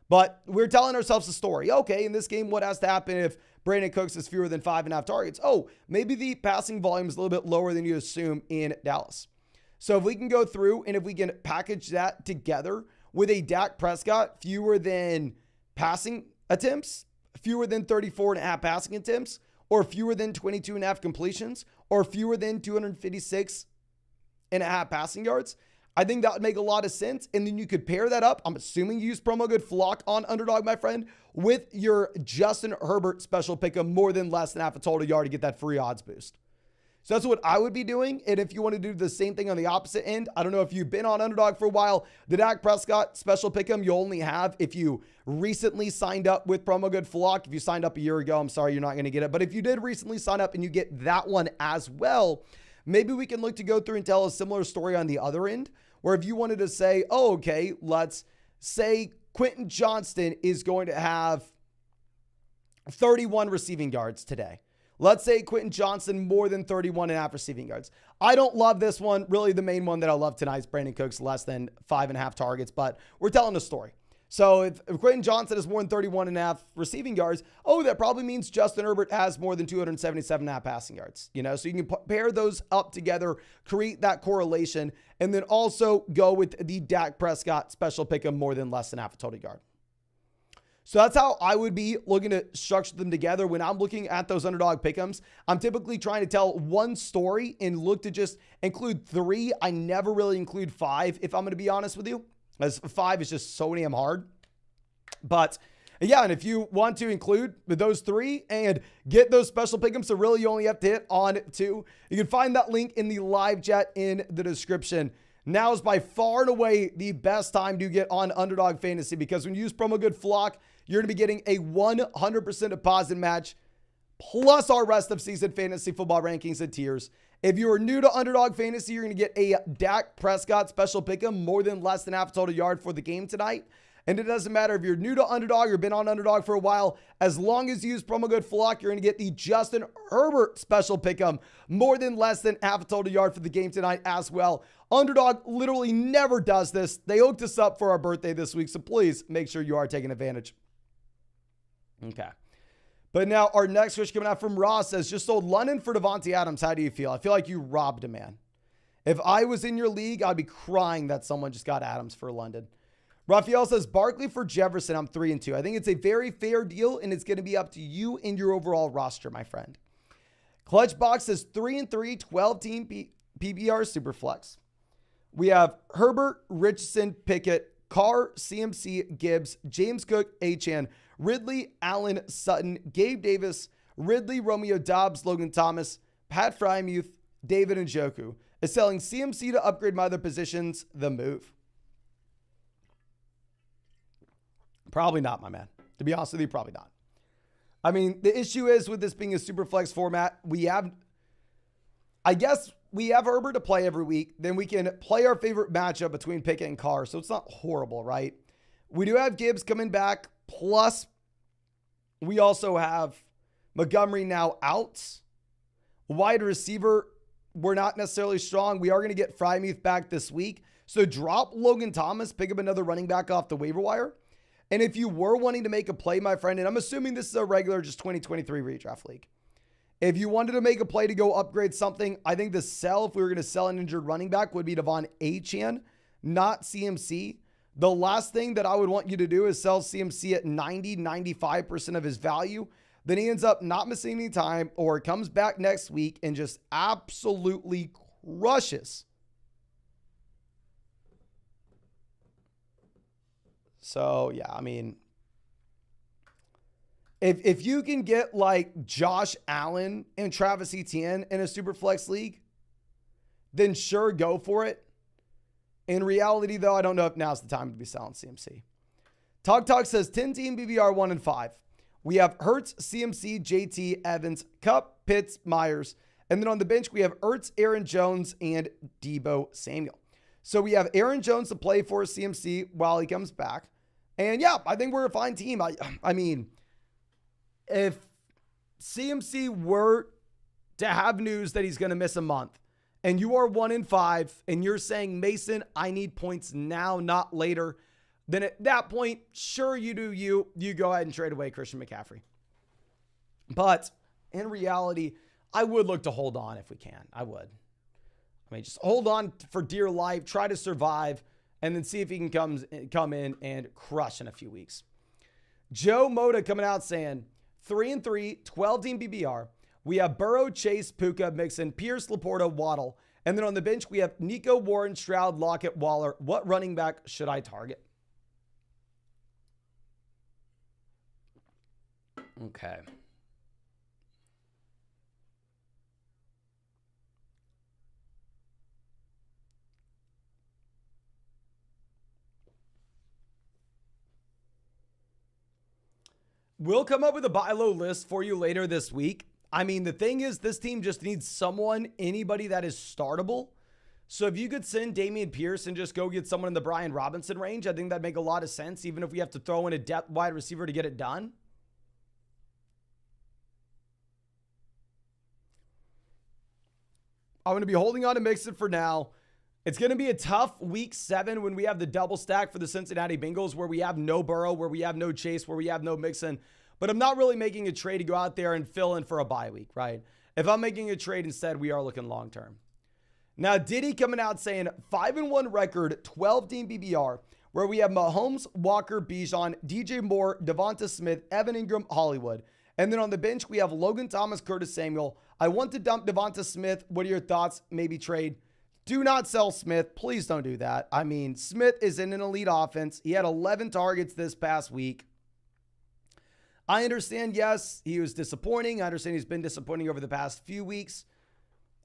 Speaker 1: But we're telling ourselves a story. Okay, in this game, what has to happen if Brandon Cooks is fewer than 5.5 targets? Oh, maybe the passing volume is a little bit lower than you assume in Dallas. So if we can go through and if we can package that together with a Dak Prescott, fewer than passing attempts, fewer than 34.5 passing attempts, or fewer than 22.5 completions, or fewer than 256.5 passing yards, I think that would make a lot of sense. And then you could pair that up. I'm assuming you use promo code FLOCK on Underdog, my friend, with your Justin Herbert special pick of more than less than half a total yard to get that free odds boost. So that's what I would be doing. And if you want to do the same thing on the opposite end, I don't know if you've been on Underdog for a while, the Dak Prescott special pick'em you'll only have if you recently signed up with promo code FLOCK. If you signed up a year ago, I'm sorry, you're not going to get it. But if you did recently sign up and you get that one as well, maybe we can look to go through and tell a similar story on the other end, where if you wanted to say, oh, okay, let's say Quentin Johnston is going to have 31 receiving yards today. Let's say Quentin Johnston more than 31.5 receiving yards. I don't love this one. Really, the main one that I love tonight is Brandon Cooks less than 5.5 targets, but we're telling a story. So if Quentin Johnston has more than 31.5 receiving yards, that probably means Justin Herbert has more than 277.5 passing yards. So you can pair those up together, create that correlation, and then also go with the Dak Prescott special pick of more than less than half a total yard. So that's how I would be looking to structure them together. When I'm looking at those Underdog pick'ems, I'm typically trying to tell one story and look to just include 3. I never really include 5, if I'm going to be honest with you, as 5 is just so damn hard. But yeah, and if you want to include those 3 and get those special pick'ems, so really you only have to hit on 2. You can find that link in the live chat in the description. Now is by far and away the best time to get on Underdog Fantasy, because when you use promo code FLOCK, you're going to be getting a 100% deposit match plus our rest of season fantasy football rankings and tiers. If you are new to Underdog Fantasy, you're going to get a Dak Prescott special pick'em more than less than half a total yard for the game tonight. And it doesn't matter if you're new to Underdog or been on Underdog for a while, as long as you use promo code FLOCK, you're going to get the Justin Herbert special pick'em more than less than half a total yard for the game tonight as well. Underdog literally never does this. They hooked us up for our birthday this week, so please make sure you are taking advantage. Okay. But now our next switch coming out from Ross says, just sold London for Devontae Adams. How do you feel? I feel like you robbed a man. If I was in your league, I'd be crying that someone just got Adams for London. Raphael says, Barkley for Jefferson. I'm 3-2. I think it's a very fair deal, and it's going to be up to you and your overall roster, my friend. Clutchbox says 3-3, 12-team PPR Superflex. We have Herbert, Richardson, Pickett, Carr, CMC, Gibbs, James Cook, Achane, Ridley, Allen, Sutton, Gabe Davis, Ridley, Romeo Dobbs, Logan Thomas, Pat Frymuth, David Njoku. Is selling CMC to upgrade my other positions the move? Probably not, my man. To be honest with you, probably not. I mean, the issue is with this being a super flex format, I guess we have Herbert to play every week. Then we can play our favorite matchup between Pickett and Carr. So it's not horrible, right? We do have Gibbs coming back. Plus, we also have Montgomery now out. Wide receiver, we're not necessarily strong. We are going to get Freiermuth back this week. So drop Logan Thomas, pick up another running back off the waiver wire. And if you were wanting to make a play, my friend, and I'm assuming this is a regular just 2023 redraft league. If you wanted to make a play to go upgrade something, I think the sell, if we were going to sell an injured running back, would be Devon Achane, not CMC. The last thing that I would want you to do is sell CMC at 90, 95% of his value. Then he ends up not missing any time or comes back next week and just absolutely crushes. So, yeah, I mean, if you can get like Josh Allen and Travis Etienne in a super flex league, then sure, go for it. In reality, though, I don't know if now's the time to be selling CMC. Talk says 10-team BBR 1 and 5. We have Hurts, CMC, JT, Evans, Kupp, Pitts, Myers. And then on the bench, we have Ertz, Aaron Jones, and Deebo Samuel. So we have Aaron Jones to play for CMC while he comes back. And yeah, I think we're a fine team. I mean, if CMC were to have news that he's going to miss a month, and you are 1 and 5, and you're saying, Mason, I need points now, not later, then at that point, sure, you do you go ahead and trade away Christian McCaffrey. But in reality, I would look to hold on if we can. I would. I mean, just hold on for dear life, try to survive, and then see if he can come in and crush in a few weeks. Joe Moda coming out saying 3-3, 12-team BBR. We have Burrow, Chase, Puka, Mixon, Pierce, Laporta, Waddle. And then on the bench, we have Nico, Warren, Stroud, Lockett, Waller. What running back should I target? Okay. We'll come up with a buy low list for you later this week. I mean, the thing is, this team just needs anybody that is startable. So if you could send Dameon Pierce and just go get someone in the Brian Robinson range, I think that'd make a lot of sense, even if we have to throw in a depth wide receiver to get it done. I'm going to be holding on to Mixon for now. It's going to be a tough week 7 when we have the double stack for the Cincinnati Bengals, where we have no Burrow, where we have no Chase, where we have no Mixon. But I'm not really making a trade to go out there and fill in for a bye week, right? If I'm making a trade instead, we are looking long-term. Now, Diddy coming out saying 5-1 record, 12-team BBR, where we have Mahomes, Walker, Bijan, DJ Moore, Devonta Smith, Evan Ingram, Hollywood. And then on the bench, we have Logan Thomas, Curtis Samuel. I want to dump Devonta Smith. What are your thoughts? Maybe trade. Do not sell Smith. Please don't do that. I mean, Smith is in an elite offense. He had 11 targets this past week. I understand, yes, he was disappointing. I understand he's been disappointing over the past few weeks.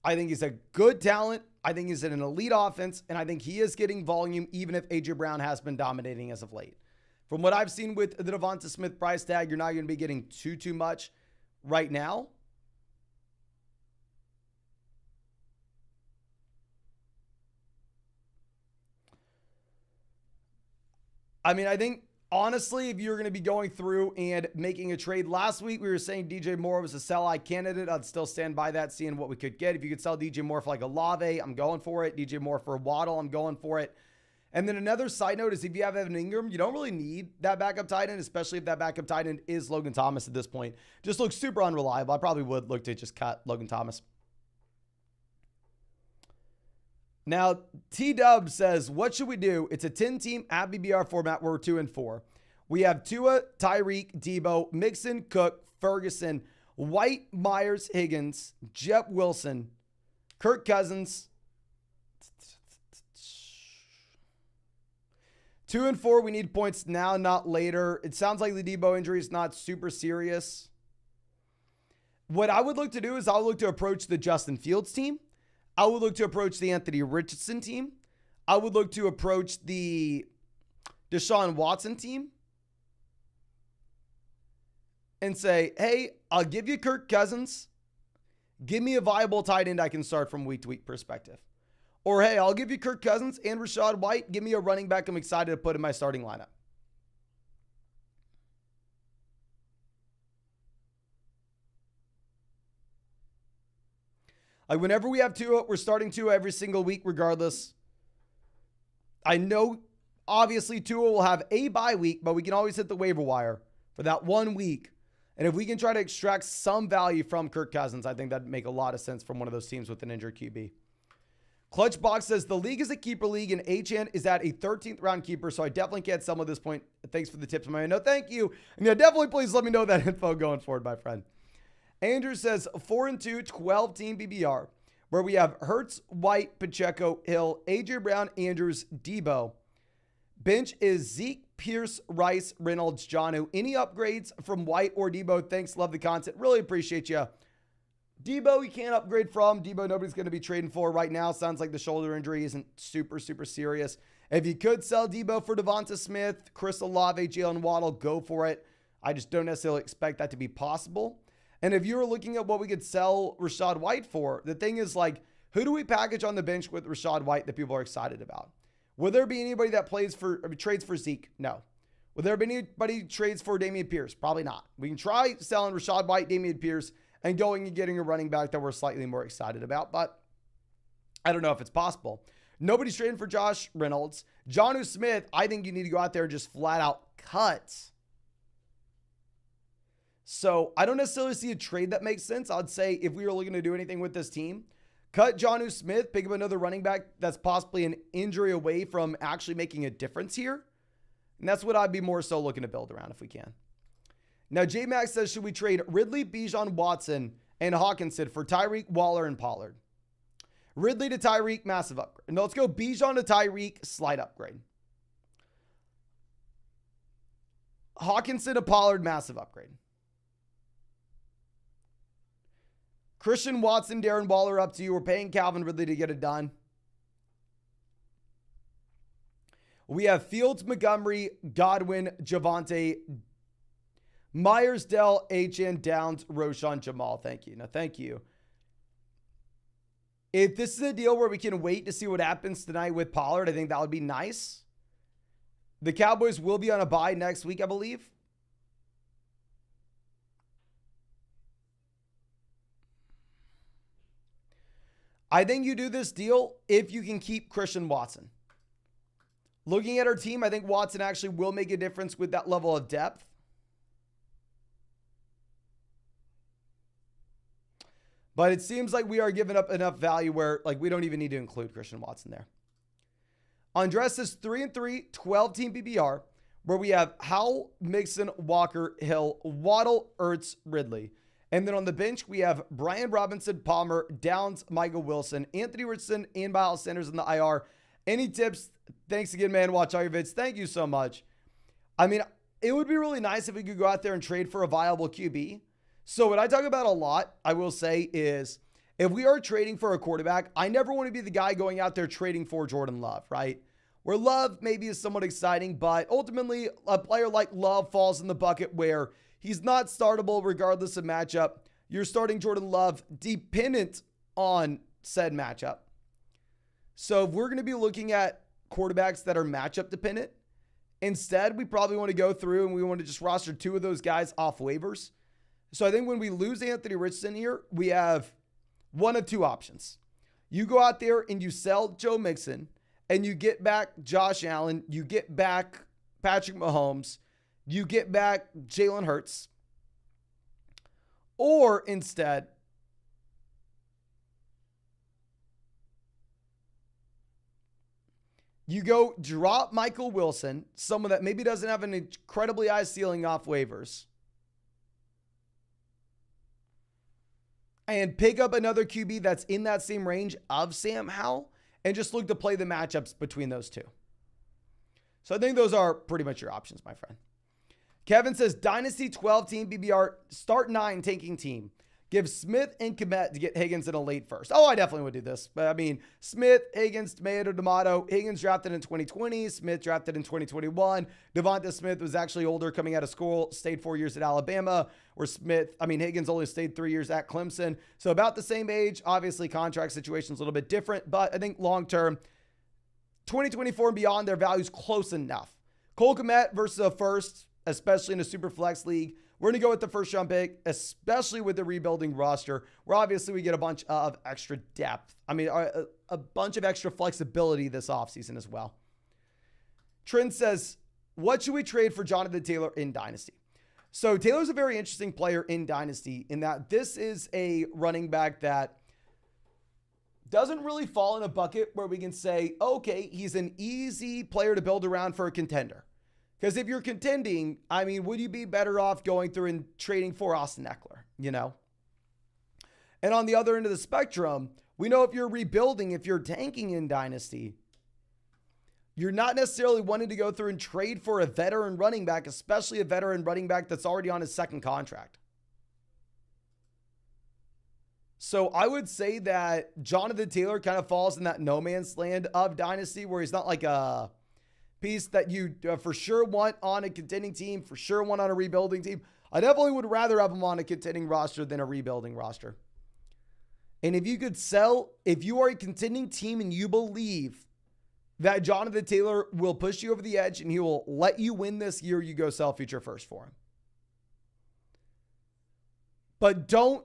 Speaker 1: I think he's a good talent. I think he's in an elite offense, and I think he is getting volume, even if A.J. Brown has been dominating as of late. From what I've seen with the Devonta Smith price tag, you're not going to be getting too much right now. I mean, I think, honestly, if you're going to be going through and making a trade, last week we were saying DJ Moore was a sell-high candidate. I'd still stand by that, seeing what we could get. If you could sell DJ Moore for like a Olave, I'm going for it. DJ Moore for a Waddle, I'm going for it. And then another side note is if you have Evan Ingram, you don't really need that backup tight end, especially if that backup tight end is Logan Thomas at this point. Just looks super unreliable. I probably would look to just cut Logan Thomas. Now, T-Dub says, what should we do? It's a 10-team at BBR format where we're 2-4. We have Tua, Tyreek, Debo, Mixon, Cook, Ferguson, White, Myers, Higgins, Jep Wilson, Kirk Cousins. 2-4, we need points now, not later. It sounds like the Debo injury is not super serious. What I would look to do is I'll look to approach the Justin Fields team. I would look to approach the Anthony Richardson team. I would look to approach the Deshaun Watson team. and say, hey, I'll give you Kirk Cousins. Give me a viable tight end I can start from week to week perspective. Or, hey, I'll give you Kirk Cousins and Rachaad White. Give me a running back I'm excited to put in my starting lineup. Like, whenever we have Tua, we're starting Tua every single week regardless. I know, obviously, Tua will have a bye week, but we can always hit the waiver wire for that 1 week. And if we can try to extract some value from Kirk Cousins, I think that'd make a lot of sense from one of those teams with an injured QB. Clutchbox says, the league is a keeper league, and Achane is at a 13th round keeper, so I definitely can't sell him at this point. Thanks for the tips, my man. No, thank you. And yeah, definitely please let me know that info going forward, my friend. Andrew says, 4-2, 12-team BBR, where we have Hurts, White, Pacheco, Hill, A.J. Brown, Andrews, Debo. Bench is Zeke, Pierce, Rice, Reynolds, Jonnu. Any upgrades from White or Debo? Thanks. Love the content. Really appreciate you. Debo, you can't upgrade from. Debo, nobody's going to be trading for right now. Sounds like the shoulder injury isn't super serious. If you could sell Debo for Devonta Smith, Chris Olave, Jalen Waddle, go for it. I just don't necessarily expect that to be possible. And if you were looking at what we could sell Rachaad White for, the thing is, like, who do we package on the bench with Rachaad White that people are excited about? Will there be anybody that trades for Zeke? No. Will there be anybody trades for Dameon Pierce? Probably not. We can try selling Rachaad White, Dameon Pierce, and going and getting a running back that we're slightly more excited about, but I don't know if it's possible. Nobody's trading for Josh Reynolds. Jonnu Smith, I think you need to go out there and just flat out cut. So I don't necessarily see a trade that makes sense. I'd say if we were looking to do anything with this team, cut Jonnu Smith, pick up another running back that's possibly an injury away from actually making a difference here. And that's what I'd be more so looking to build around if we can. Now, J-Max says, should we trade Ridley, Bijan, Watson, and Hawkinson for Tyreek, Waller, and Pollard? Ridley to Tyreek, massive upgrade. No, let's go Bijan to Tyreek, slight upgrade. Hawkinson to Pollard, massive upgrade. Christian Watson, Darren Waller, up to you. We're paying Calvin Ridley to get it done. We have Fields, Montgomery, Godwin, Javonte, Myers, Dell, Achane, Downs, Roshan, Jamal. Thank you. Now, thank you. If this is a deal where we can wait to see what happens tonight with Pollard, I think that would be nice. The Cowboys will be on a bye next week, I believe. I think you do this deal if you can keep Christian Watson. Looking at our team, I think Watson actually will make a difference with that level of depth. But it seems like we are giving up enough value where, like, we don't even need to include Christian Watson there. Andres is 3-3, 12-team PPR, where we have Howell, Mixon, Walker, Hill, Waddle, Ertz, Ridley. And then on the bench, we have Brian Robinson, Palmer, Downs, Michael Wilson, Anthony Richardson, and Miles Sanders in the IR. Any tips? Thanks again, man. Watch all your vids. Thank you so much. I mean, it would be really nice if we could go out there and trade for a viable QB. So what I talk about a lot, I will say, is if we are trading for a quarterback, I never want to be the guy going out there trading for Jordan Love, right? Where Love maybe is somewhat exciting, but ultimately a player like Love falls in the bucket where he's not startable regardless of matchup. You're starting Jordan Love dependent on said matchup. So if we're going to be looking at quarterbacks that are matchup dependent, instead we probably want to go through and we want to just roster two of those guys off waivers. So I think when we lose Anthony Richardson here, we have one of two options. You go out there and you sell Joe Mixon and you get back Josh Allen, you get back Patrick Mahomes, you get back Jalen Hurts. Or instead, you go drop Michael Wilson, someone that maybe doesn't have an incredibly high ceiling off waivers, and pick up another QB that's in that same range of Sam Howell and just look to play the matchups between those two. So I think those are pretty much your options, my friend. Kevin says, Dynasty 12-team BBR, start 9 tanking team. Give Smith and Kmet to get Higgins in a late first. Oh, I definitely would do this. But I mean, Smith, Higgins, Tomato, D'Amato. Higgins drafted in 2020. Smith drafted in 2021. Devonta Smith was actually older coming out of school. Stayed 4 years at Alabama. Where Higgins only stayed 3 years at Clemson. So about the same age. Obviously, contract situation's a little bit different. But I think long-term, 2024 and beyond, their value's close enough. Cole Kmet versus a first, especially in a super flex league. We're going to go with the first round pick, especially with the rebuilding roster, where obviously we get a bunch of extra depth. I mean, a bunch of extra flexibility this offseason as well. Trent says, what should we trade for Jonathan Taylor in Dynasty? So Taylor's a very interesting player in Dynasty in that this is a running back that doesn't really fall in a bucket where we can say, okay, he's an easy player to build around for a contender. Because if you're contending, I mean, would you be better off going through and trading for Austin Eckler, you know? And on the other end of the spectrum, we know if you're rebuilding, if you're tanking in Dynasty, you're not necessarily wanting to go through and trade for a veteran running back, especially a veteran running back that's already on his second contract. So I would say that Jonathan Taylor kind of falls in that no man's land of Dynasty, where he's not like a piece that you for sure want on a contending team, for sure want on a rebuilding team. I definitely would rather have him on a contending roster than a rebuilding roster. And if you could sell, if you are a contending team and you believe that Jonathan Taylor will push you over the edge and he will let you win this year, you go sell future first for him. But don't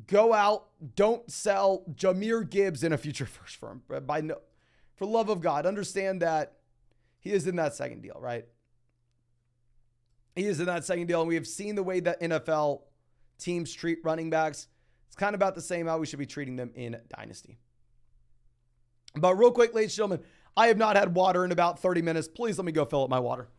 Speaker 1: go out, don't sell Jahmyr Gibbs in a future first for him. For love of God, understand that he is in that second deal, right? He is in that second deal, and we have seen the way that NFL teams treat running backs. It's kind of about the same how we should be treating them in Dynasty. But real quick, ladies and gentlemen, I have not had water in about 30 minutes. Please let me go fill up my water.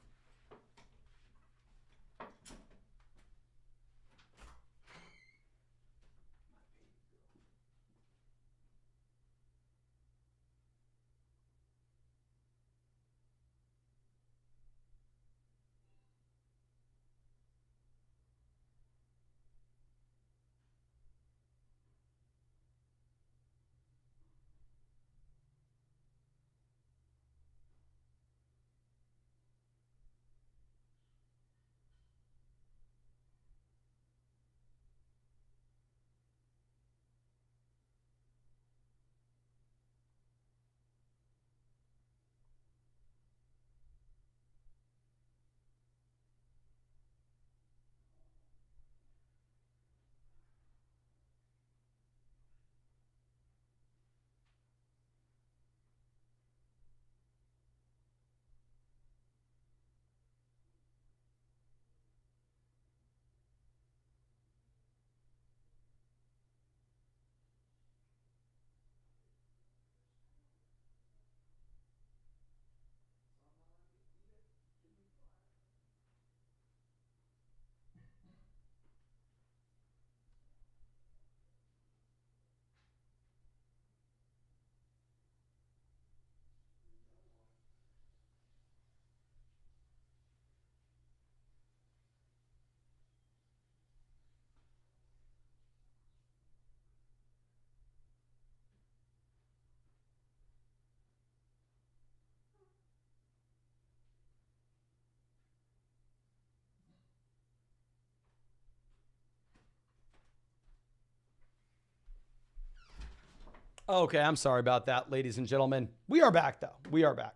Speaker 1: Okay, I'm sorry about that, ladies and gentlemen. We are back, though. We are back.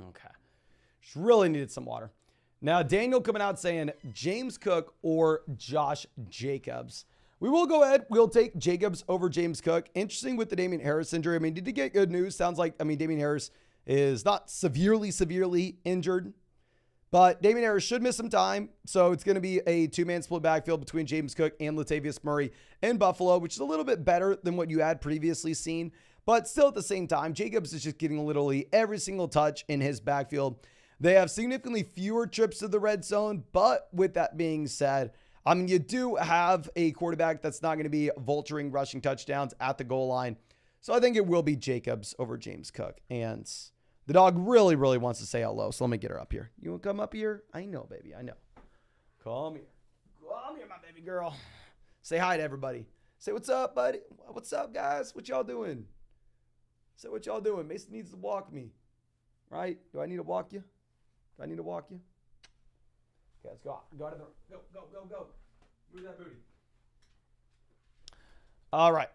Speaker 1: Okay. Just really needed some water. Now, Daniel coming out saying James Cook or Josh Jacobs. We will go ahead. We'll take Jacobs over James Cook. Interesting with the Damien Harris injury. I mean, did he get good news? Sounds like, Damien Harris is not severely injured. But Damien Harris should miss some time. So it's going to be a two-man split backfield between James Cook and Latavius Murray in Buffalo, which is a little bit better than what you had previously seen. But still at the same time, Jacobs is just getting literally every single touch in his backfield. They have significantly fewer trips to the red zone. But with that being said, you do have a quarterback that's not going to be vulturing rushing touchdowns at the goal line. So I think it will be Jacobs over James Cook. And the dog really, really wants to say hello, so let me get her up here. You want to come up here? I know, baby. I know. Come here. Come Come here, my baby girl. Say hi to everybody. Say, what's up, buddy? What's up, guys? What y'all doing? Say what y'all doing. Mason needs to walk me. Right? Do I need to walk you? Do I need to walk you? Okay, let's go. Go to the go. Move that booty. All right.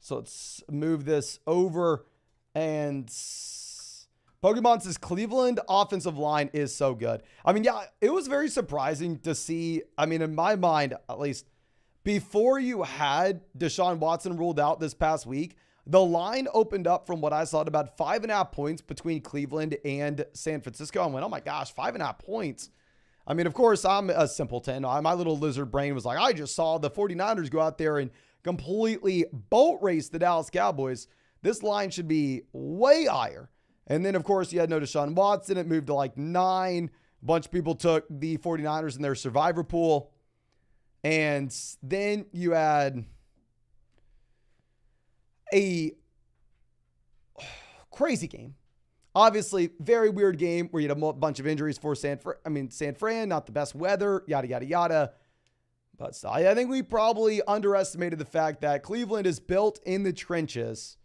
Speaker 1: So let's move this over. And Pokemon says Cleveland offensive line is so good. I mean, yeah, it was very surprising to see. I mean, in my mind, at least, before you had Deshaun Watson ruled out this past week, the line opened up from what I saw at about 5.5 points between Cleveland and San Francisco. I went, oh my gosh, 5.5 points. I mean, of course, I'm a simpleton. My little lizard brain was like, I just saw the 49ers go out there and completely boat race the Dallas Cowboys. This line should be way higher. And then, of course, you had no Deshaun Watson. It moved to like 9. A bunch of people took the 49ers in their survivor pool. And then you had a crazy game. Obviously, very weird game where you had a bunch of injuries for San Fran, not the best weather, yada, yada, yada. But still, I think we probably underestimated the fact that Cleveland is built in the trenches.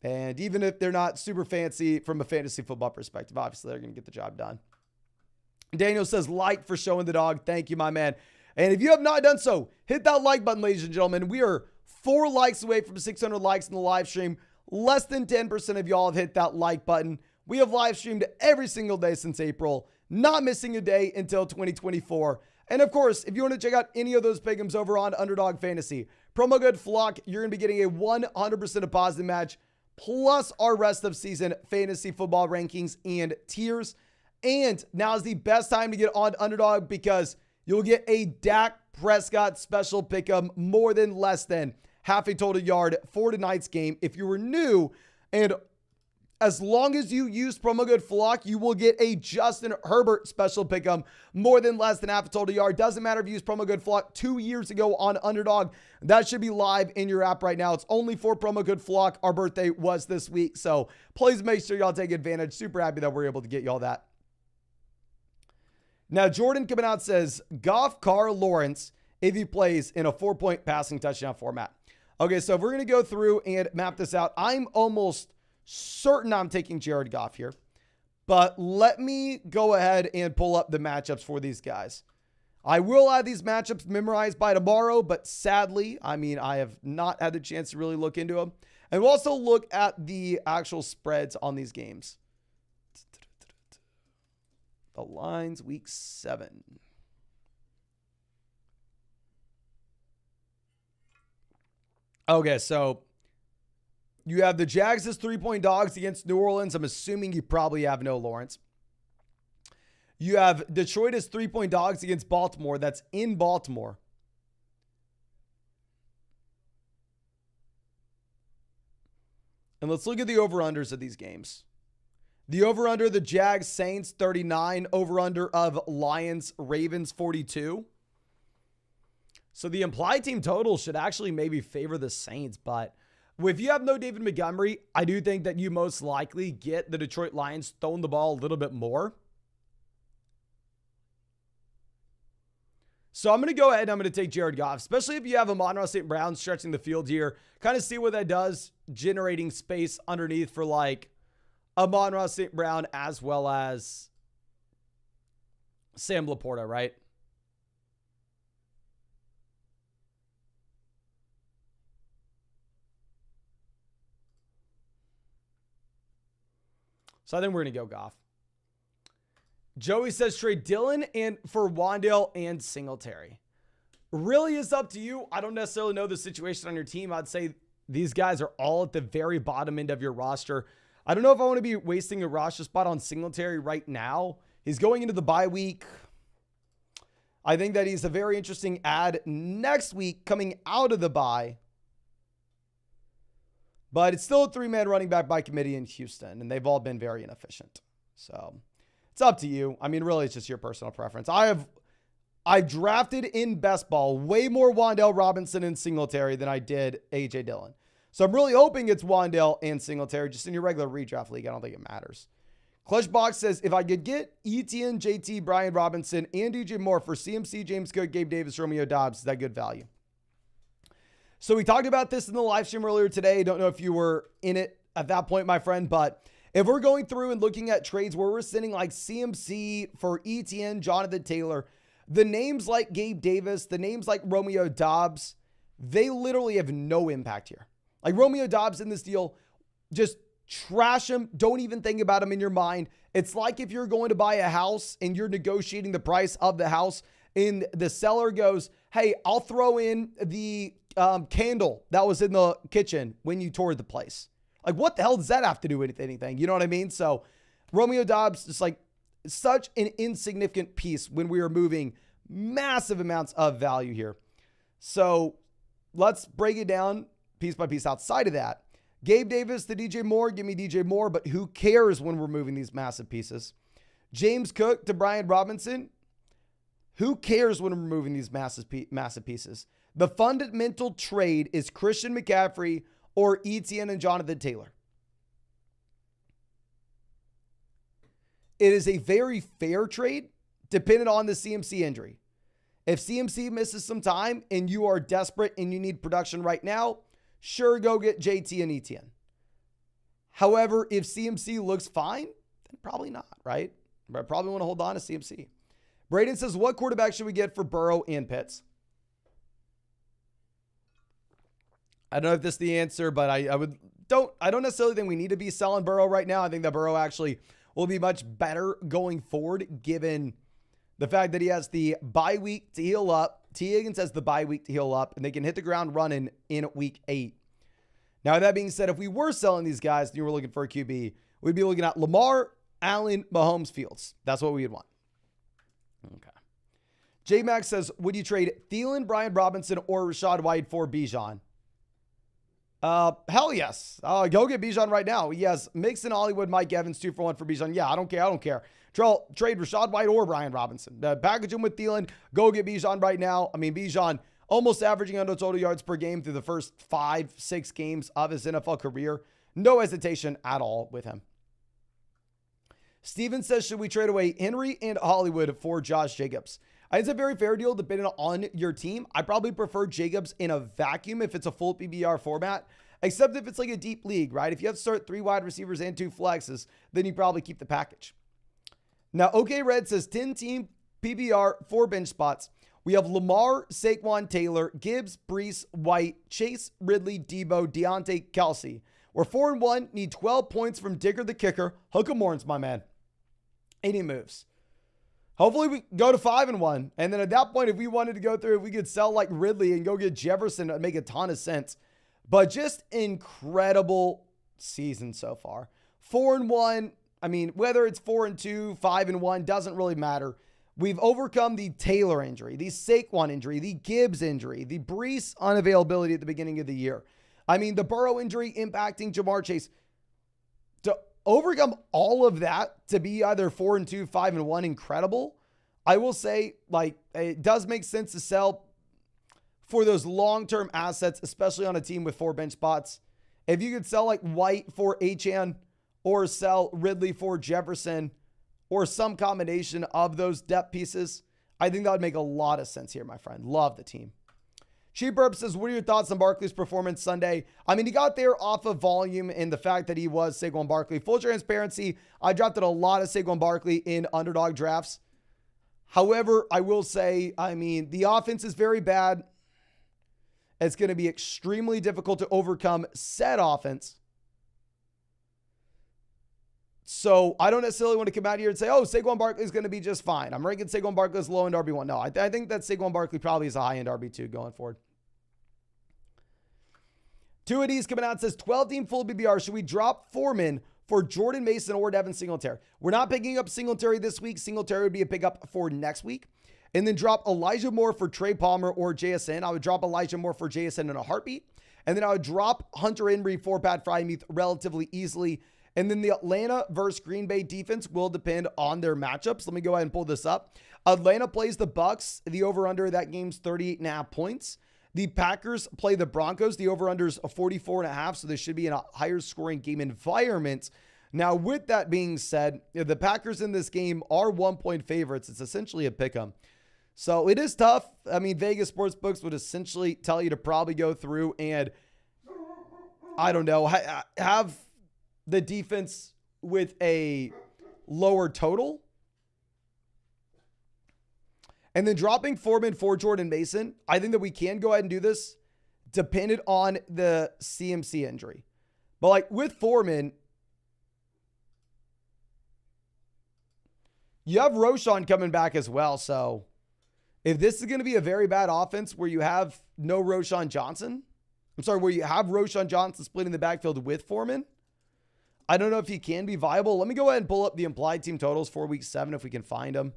Speaker 1: And even if they're not super fancy from a fantasy football perspective, obviously they're going to get the job done. Daniel says, like for showing the dog. Thank you, my man. And if you have not done so, hit that like button, ladies and gentlemen. We are 4 likes away from 600 likes in the live stream. Less than 10% of y'all have hit that like button. We have live streamed every single day since April, not missing a day until 2024. And of course, if you want to check out any of those pick'ems over on Underdog Fantasy, promo code FLOCK, you're going to be getting a 100% deposit match, plus our rest of season fantasy football rankings and tiers. And now is the best time to get on Underdog because you'll get a Dak Prescott special pick'em more than less than half a total yard for tonight's game. If you were new, and as long as you use promo code FLOCK, you will get a Justin Herbert special pick'em more than less than half a total yard. Doesn't matter if you use promo code FLOCK 2 years ago on Underdog. That should be live in your app right now. It's only for promo code FLOCK. Our birthday was this week, so please make sure y'all take advantage. Super happy that we're able to get y'all that. Now, Jordan coming out says, Goff, Carr, Lawrence, if he plays in a 4-point passing touchdown format. Okay, so if we're going to go through and map this out, I'm almost certain I'm taking Jared Goff here. But let me go ahead and pull up the matchups for these guys. I will have these matchups memorized by tomorrow, but sadly, I have not had the chance to really look into them. And we'll also look at the actual spreads on these games. The lines, week 7. Okay, so you have the Jags as 3-point dogs against New Orleans. I'm assuming you probably have no Lawrence. You have Detroit as 3-point dogs against Baltimore. That's in Baltimore. And let's look at the over-unders of these games. The over-under, the Jags, Saints, 39. Over-under of Lions, Ravens, 42. So the implied team total should actually maybe favor the Saints. But if you have no David Montgomery, I do think that you most likely get the Detroit Lions throwing the ball a little bit more. So I'm going to go ahead and I'm going to take Jared Goff, especially if you have Amon-Ra St. Brown stretching the field here. Kind of see what that does, generating space underneath for like Amon-Ra St. Brown as well as Sam Laporta, right? So I think we're going to go Goff. Joey says trade Dillon and for Wan'Dale and Singletary. Really is up to you. I don't necessarily know the situation on your team. I'd say these guys are all at the very bottom end of your roster. I don't know if I want to be wasting a roster spot on Singletary right now. He's going into the bye week. I think that he's a very interesting add next week coming out of the bye. But it's still a 3-man running back by committee in Houston, and they've all been very inefficient. So it's up to you. I mean, really, it's just your personal preference. I drafted in best ball way more Wan'Dale Robinson and Singletary than I did A.J. Dillon. So I'm really hoping it's Wan'Dale and Singletary. Just in your regular redraft league, I don't think it matters. Clutchbox says, if I could get Etienne, JT, Brian Robinson, and DJ Moore for CMC, James Cook, Gabe Davis, Romeo Doubs, is that good value? So we talked about this in the live stream earlier today. Don't know if you were in it at that point, my friend, but if we're going through and looking at trades where we're sending like CMC for Etienne, Jonathan Taylor, the names like Gabe Davis, the names like Romeo Doubs, they literally have no impact here. Like Romeo Doubs in this deal, just trash him. Don't even think about him in your mind. It's like if you're going to buy a house and you're negotiating the price of the house and the seller goes, hey, I'll throw in the candle that was in the kitchen when you toured the place. Like, what the hell does that have to do with anything? You know what I mean? So Romeo Doubs is like such an insignificant piece when we are moving massive amounts of value here. So let's break it down piece by piece. Outside of that, Gabe Davis to DJ Moore, give me DJ Moore, but who cares when we're moving these massive pieces? James Cook to Brian Robinson, who cares when we're moving these massive pieces? The fundamental trade is Christian McCaffrey or Etienne and Jonathan Taylor. It is a very fair trade depending on the CMC injury. If CMC misses some time and you are desperate and you need production right now, sure, go get JT and Etienne. However, if CMC looks fine, then probably not, right? I probably want to hold on to CMC. Braden says, what quarterback should we get for Burrow and Pitts? I don't know if this is the answer, but I don't necessarily think we need to be selling Burrow right now. I think that Burrow actually will be much better going forward, given the fact that he has the bye week to heal up. T. Higgins has the bye week to heal up, and they can hit the ground running in week 8. Now, that being said, if we were selling these guys and you were looking for a QB, we'd be looking at Lamar, Allen, Mahomes, Fields. That's what we would want. Okay. J-Max says, would you trade Thielen, Brian Robinson, or Rashad White for Bijan? Hell yes. Go get Bijan right now. Yes. Mixon, Hollywood, Mike Evans, 2-for-1 for Bijan. Yeah, I don't care. Trade Rashad White or Brian Robinson. Package him with Thielen. Go get Bijan right now. I mean, Bijan almost averaging under total yards per game through the first 5-6 games of his NFL career. No hesitation at all with him. Steven says, should we trade away Henry and Hollywood for Josh Jacobs? It's a very fair deal depending on your team. I probably prefer Jacobs in a vacuum if it's a full PBR format, except if it's like a deep league, right? If you have to start 3 wide receivers and 2 flexes, then you probably keep the package. Now, OK Red says 10-team PBR, 4 bench spots. We have Lamar, Saquon, Taylor, Gibbs, Brees, White, Chase, Ridley, Debo, Deontay, Kelsey. We're 4-1, need 12 points from Digger the kicker. Hook 'em horns, my man. 80 moves. Hopefully we go to 5-1. And then at that point, if we wanted to go through, if we could sell like Ridley and go get Jefferson, it'd make a ton of sense. But just incredible season so far. 4-1. I mean, whether it's 4-2, 5-1, doesn't really matter. We've overcome the Taylor injury, the Saquon injury, the Gibbs injury, the Brees unavailability at the beginning of the year. I mean, the Burrow injury impacting Jamar Chase. To overcome all of that to be either 4-2, 5-1, incredible. I will say, like, it does make sense to sell for those long-term assets, especially on a team with 4 bench spots. If you could sell like White for Achane or sell Ridley for Jefferson or some combination of those depth pieces, I think that would make a lot of sense here, my friend. Love the team. Cheap Herb says, what are your thoughts on Barkley's performance Sunday? I mean, he got there off of volume and the fact that he was Saquon Barkley. Full transparency, I drafted a lot of Saquon Barkley in underdog drafts. However, I will say, I mean, the offense is very bad. It's going to be extremely difficult to overcome said offense. So I don't necessarily want to come out here and say, oh, Saquon Barkley is going to be just fine. I'm ranking Saquon Barkley as low-end RB1. No, I think that Saquon Barkley probably is a high-end RB2 going forward. 2 of these coming out says 12-team full BBR. Should we drop Foreman for Jordan Mason or Devin Singletary? We're not picking up Singletary this week. Singletary would be a pickup for next week. And then drop Elijah Moore for Trey Palmer or JSN. I would drop Elijah Moore for JSN in a heartbeat. And then I would drop Hunter Henry for Pat Frymuth relatively easily. And then the Atlanta versus Green Bay defense will depend on their matchups. Let me go ahead and pull this up. Atlanta plays the Bucks. The over-under of that game's 38.5 points. The Packers play the Broncos. The over-under is 44.5, so this should be in a higher scoring game environment. Now, with that being said, the Packers in this game are 1-point favorites. It's essentially a pick 'em. So it is tough. I mean, Vegas sportsbooks would essentially tell you to probably go through and, I don't know, have the defense with a lower total. And then dropping Foreman for Jordan Mason, I think that we can go ahead and do this dependent on the CMC injury. But like with Foreman, you have Roschon coming back as well. So if this is going to be a very bad offense where you have no Roschon Johnson, where you have Roschon Johnson splitting the backfield with Foreman, I don't know if he can be viable. Let me go ahead and pull up the implied team totals for week 7 if we can find them.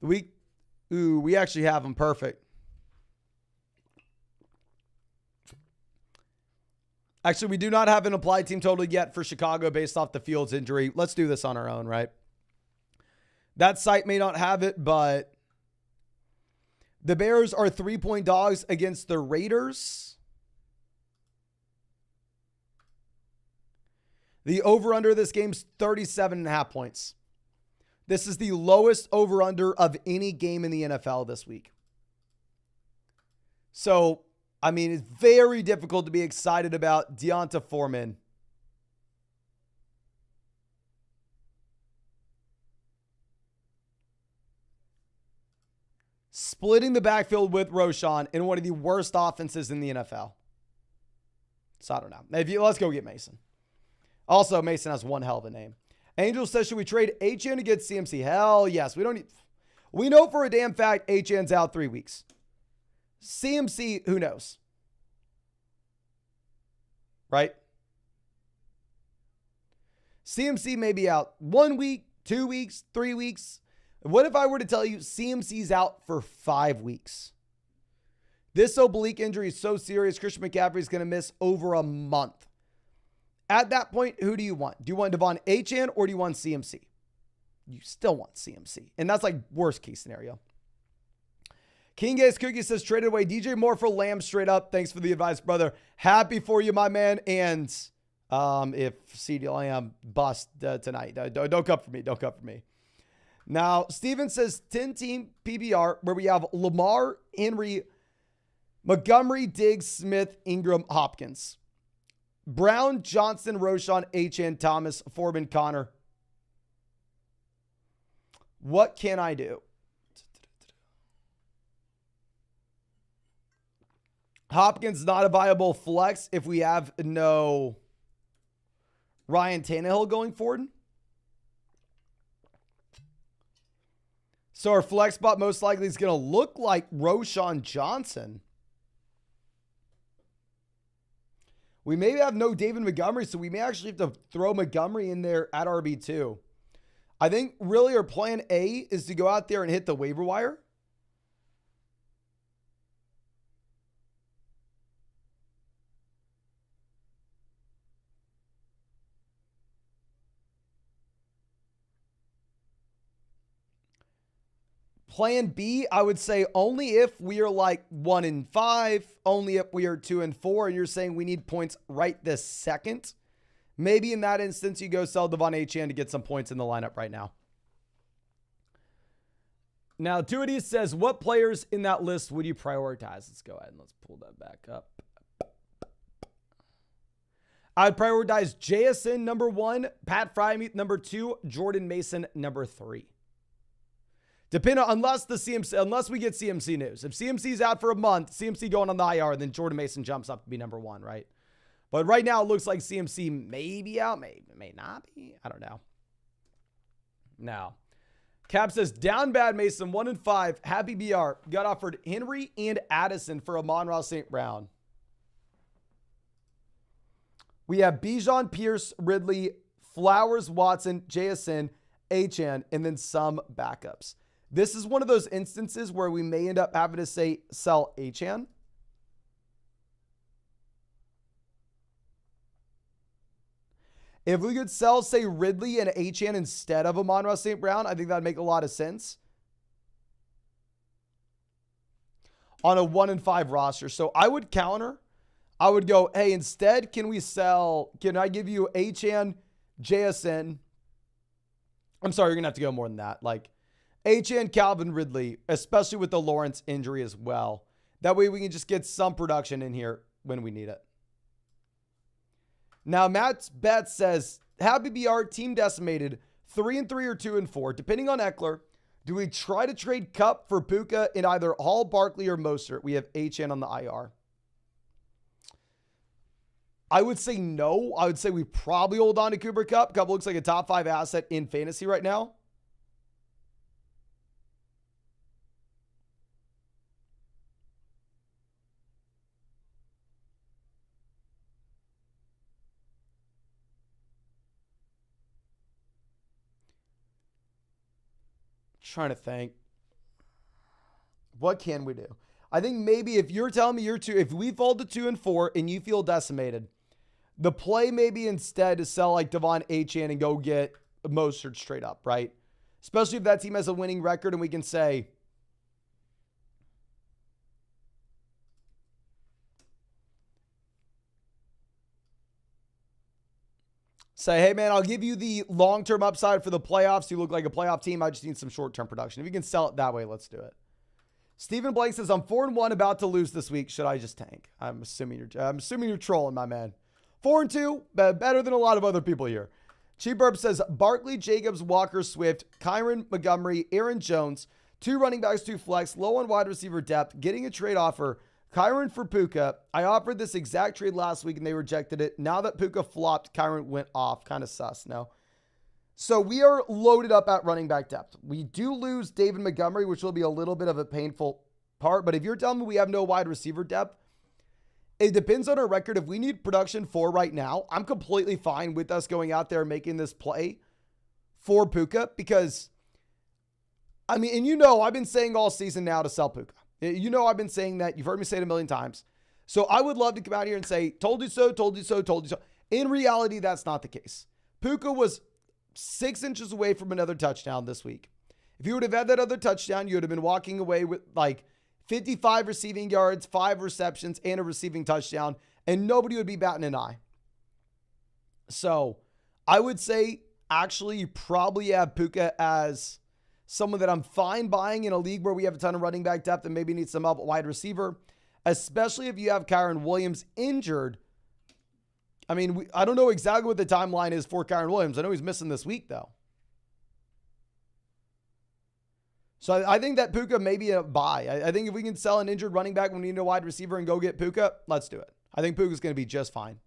Speaker 1: We actually have them perfect. Actually, we do not have an applied team total yet for Chicago based off the Fields injury. Let's do this on our own, right? That site may not have it, but the Bears are 3-point dogs against the Raiders. The over-under of this game's 37.5 points. This is the lowest over-under of any game in the NFL this week. So, I mean, it's very difficult to be excited about Deonta Foreman. Splitting the backfield with Roschon in one of the worst offenses in the NFL. So, I don't know. Let's go get Mason. Also, Mason has one hell of a name. Angel says, should we trade Achane to get CMC? Hell yes. We know for a damn fact Achane's out 3 weeks. CMC, who knows? Right? CMC may be out 1 week, 2 weeks, 3 weeks. What if I were to tell you CMC's out for 5 weeks? This oblique injury is so serious, Christian McCaffrey is going to miss over a month. At that point, who do you want? Do you want Devon Achane or do you want CMC? You still want CMC. And that's like worst case scenario. King Gaze Cookie says traded away DJ Moore for Lamb straight up. Thanks for the advice, brother. Happy for you, my man. And if CeeDee Lamb bust tonight, don't come for me. Don't come for me. Now, Steven says 10-team PBR where we have Lamar, Henry, Montgomery, Diggs, Smith, Ingram, Hopkins. Brown, Johnson, Roschon, Achane, Thomas, Foreman, Connor. What can I do? Hopkins not a viable flex if we have no Ryan Tannehill going forward. So our flex spot most likely is going to look like Roschon Johnson. We may have no David Montgomery, so we may actually have to throw Montgomery in there at RB2. I think really our plan A is to go out there and hit the waiver wire. Plan B, I would say only if we are like 1-5, only if we are 2-4, and you're saying we need points right this second. Maybe in that instance, you go sell Devon Achane to get some points in the lineup right now. Now, Tuity says, what players in that list would you prioritize? Let's go ahead and let's pull that back up. I'd prioritize JSN number 1, Pat Frymuth number 2, Jordan Mason number 3. Unless we get CMC news. If CMC's out for a month, CMC going on the IR, then Jordan Mason jumps up to be number 1, right? But right now it looks like CMC may be out, may not be. I don't know. Now, Cap says, down bad Mason, 1-5. Happy BR. Got offered Henry and Addison for Amon-Ra St. Brown. We have Bijan, Pierce, Ridley, Flowers, Watson, JSN, Achane, and then some backups. This is one of those instances where we may end up having to sell Achane. If we could sell, say, Ridley and Achane instead of Amon-Ra St. Brown, I think that'd make a lot of sense on a 1-5 roster. So I would counter. I would go, hey, instead, can I give you Achane, JSN? I'm sorry, you're going to have to go more than that. Like Achane, Calvin Ridley, especially with the Lawrence injury as well. That way we can just get some production in here when we need it. Now, Matt's bet says, Happy BR, team decimated, 3-3 or 2-4. Depending on Eckler, do we try to trade Kupp for Puka in either Hall, Barkley, or Mostert? We have HN on the IR. I would say no. I would say we probably hold on to Cooper Kupp. Kupp looks like a top 5 asset in fantasy right now. Trying to think. What can we do? I think maybe if you're telling me if we fall to 2-4 and you feel decimated, the play maybe instead to sell like Devon Achane and go get Mostert straight up, right? Especially if that team has a winning record and we can say, hey, man, I'll give you the long-term upside for the playoffs. You look like a playoff team. I just need some short-term production. If you can sell it that way, let's do it. Stephen Blake says, I'm 4-1 about to lose this week. Should I just tank? I'm assuming you're trolling, my man. 4-2, better than a lot of other people here. Cheap Burp says, Barkley, Jacobs, Walker, Swift, Kyron, Montgomery, Aaron Jones, 2 running backs, 2 flex, low on wide receiver depth, getting a trade offer. Kyron for Puka. I offered this exact trade last week and they rejected it. Now that Puka flopped, Kyron went off. Kind of sus, no? So we are loaded up at running back depth. We do lose David Montgomery, which will be a little bit of a painful part. But if you're telling me we have no wide receiver depth, it depends on our record. If we need production for right now, I'm completely fine with us going out there and making this play for Puka because, I mean, and I've been saying all season now to sell Puka. I've been saying that. You've heard me say it a million times. So I would love to come out here and say, told you so, told you so, told you so. In reality, that's not the case. Puka was 6 inches away from another touchdown this week. If you would have had that other touchdown, you would have been walking away with like 55 receiving yards, 5 receptions, and a receiving touchdown, and nobody would be batting an eye. So I would say, actually, you probably have Puka as someone that I'm fine buying in a league where we have a ton of running back depth and maybe need some help at wide receiver, especially if you have Kyron Williams injured. I mean, I don't know exactly what the timeline is for Kyron Williams. I know he's missing this week, though. So I think that Puka may be a buy. I think if we can sell an injured running back when we need a wide receiver and go get Puka, let's do it. I think Puka's going to be just fine.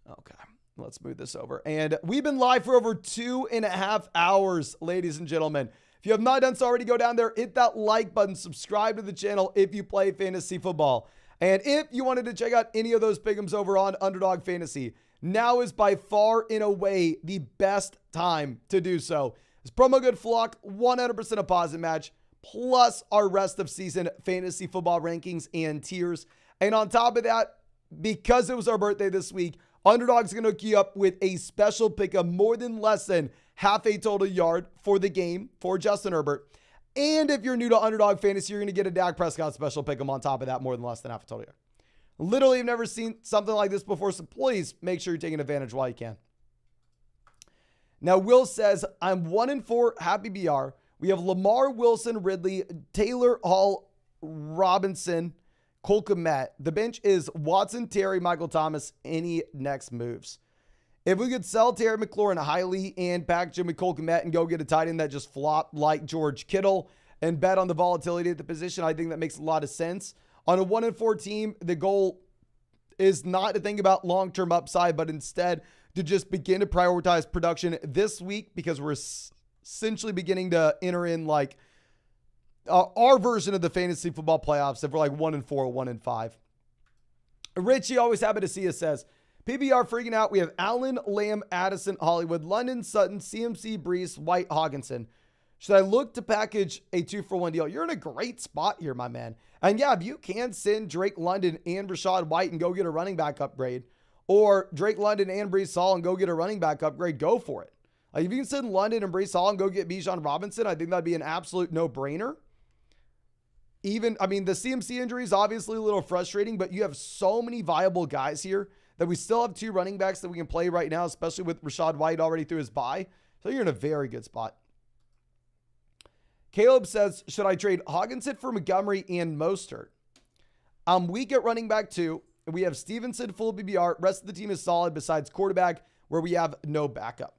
Speaker 1: Okay. Let's move this over. And we've been live for over 2.5 hours, ladies and gentlemen. If you have not done so already, go down there, hit that like button, subscribe to the channel if you play fantasy football. And if you wanted to check out any of those pick'ems over on Underdog Fantasy, now is by far and away the best time to do so. It's promo code FLOCK, 100% a positive match, plus our rest of season fantasy football rankings and tiers. And on top of that, because it was our birthday this week, Underdog's going to hook you up with a special pick of more than less than half a total yard for the game for Justin Herbert. And if you're new to Underdog Fantasy, you're going to get a Dak Prescott special pick 'em on top of that, more than less than half a total yard. Literally, I've never seen something like this before, so please make sure you're taking advantage while you can. Now, Will says, I'm 1-4, happy BR. We have Lamar, Wilson, Ridley, Taylor, Hall, Robinson, Cole Kmet. The bench is Watson, Terry, Michael Thomas. Any next moves? If we could sell Terry McLaurin highly and package him with Cole Kmet and go get a tight end that just flopped like George Kittle and bet on the volatility at the position, I think that makes a lot of sense. On a 1-4 team, the goal is not to think about long-term upside, but instead to just begin to prioritize production this week because we're essentially beginning to enter in like our version of the fantasy football playoffs if we're like 1-4, 1-5. Richie, always happy to see us, says, PBR freaking out. We have Allen, Lamb, Addison, Hollywood, London, Sutton, CMC, Brees, White, Hawkinson. Should I look to package a 2-for-1 deal? You're in a great spot here, my man. And yeah, if you can send Drake London and Rashad White and go get a running back upgrade, or Drake London and Breece Hall and go get a running back upgrade, go for it. Like if you can send London and Breece Hall and go get Bijan Robinson, I think that'd be an absolute no-brainer. Even, I mean, the CMC injury is obviously a little frustrating, but you have so many viable guys here that we still have 2 running backs that we can play right now, especially with Rachaad White already through his bye. So you're in a very good spot. Caleb says, should I trade Hockenson for Montgomery and Mostert? I'm weak at running back too. We have Stevenson full BBR. Rest of the team is solid besides quarterback, where we have no backup.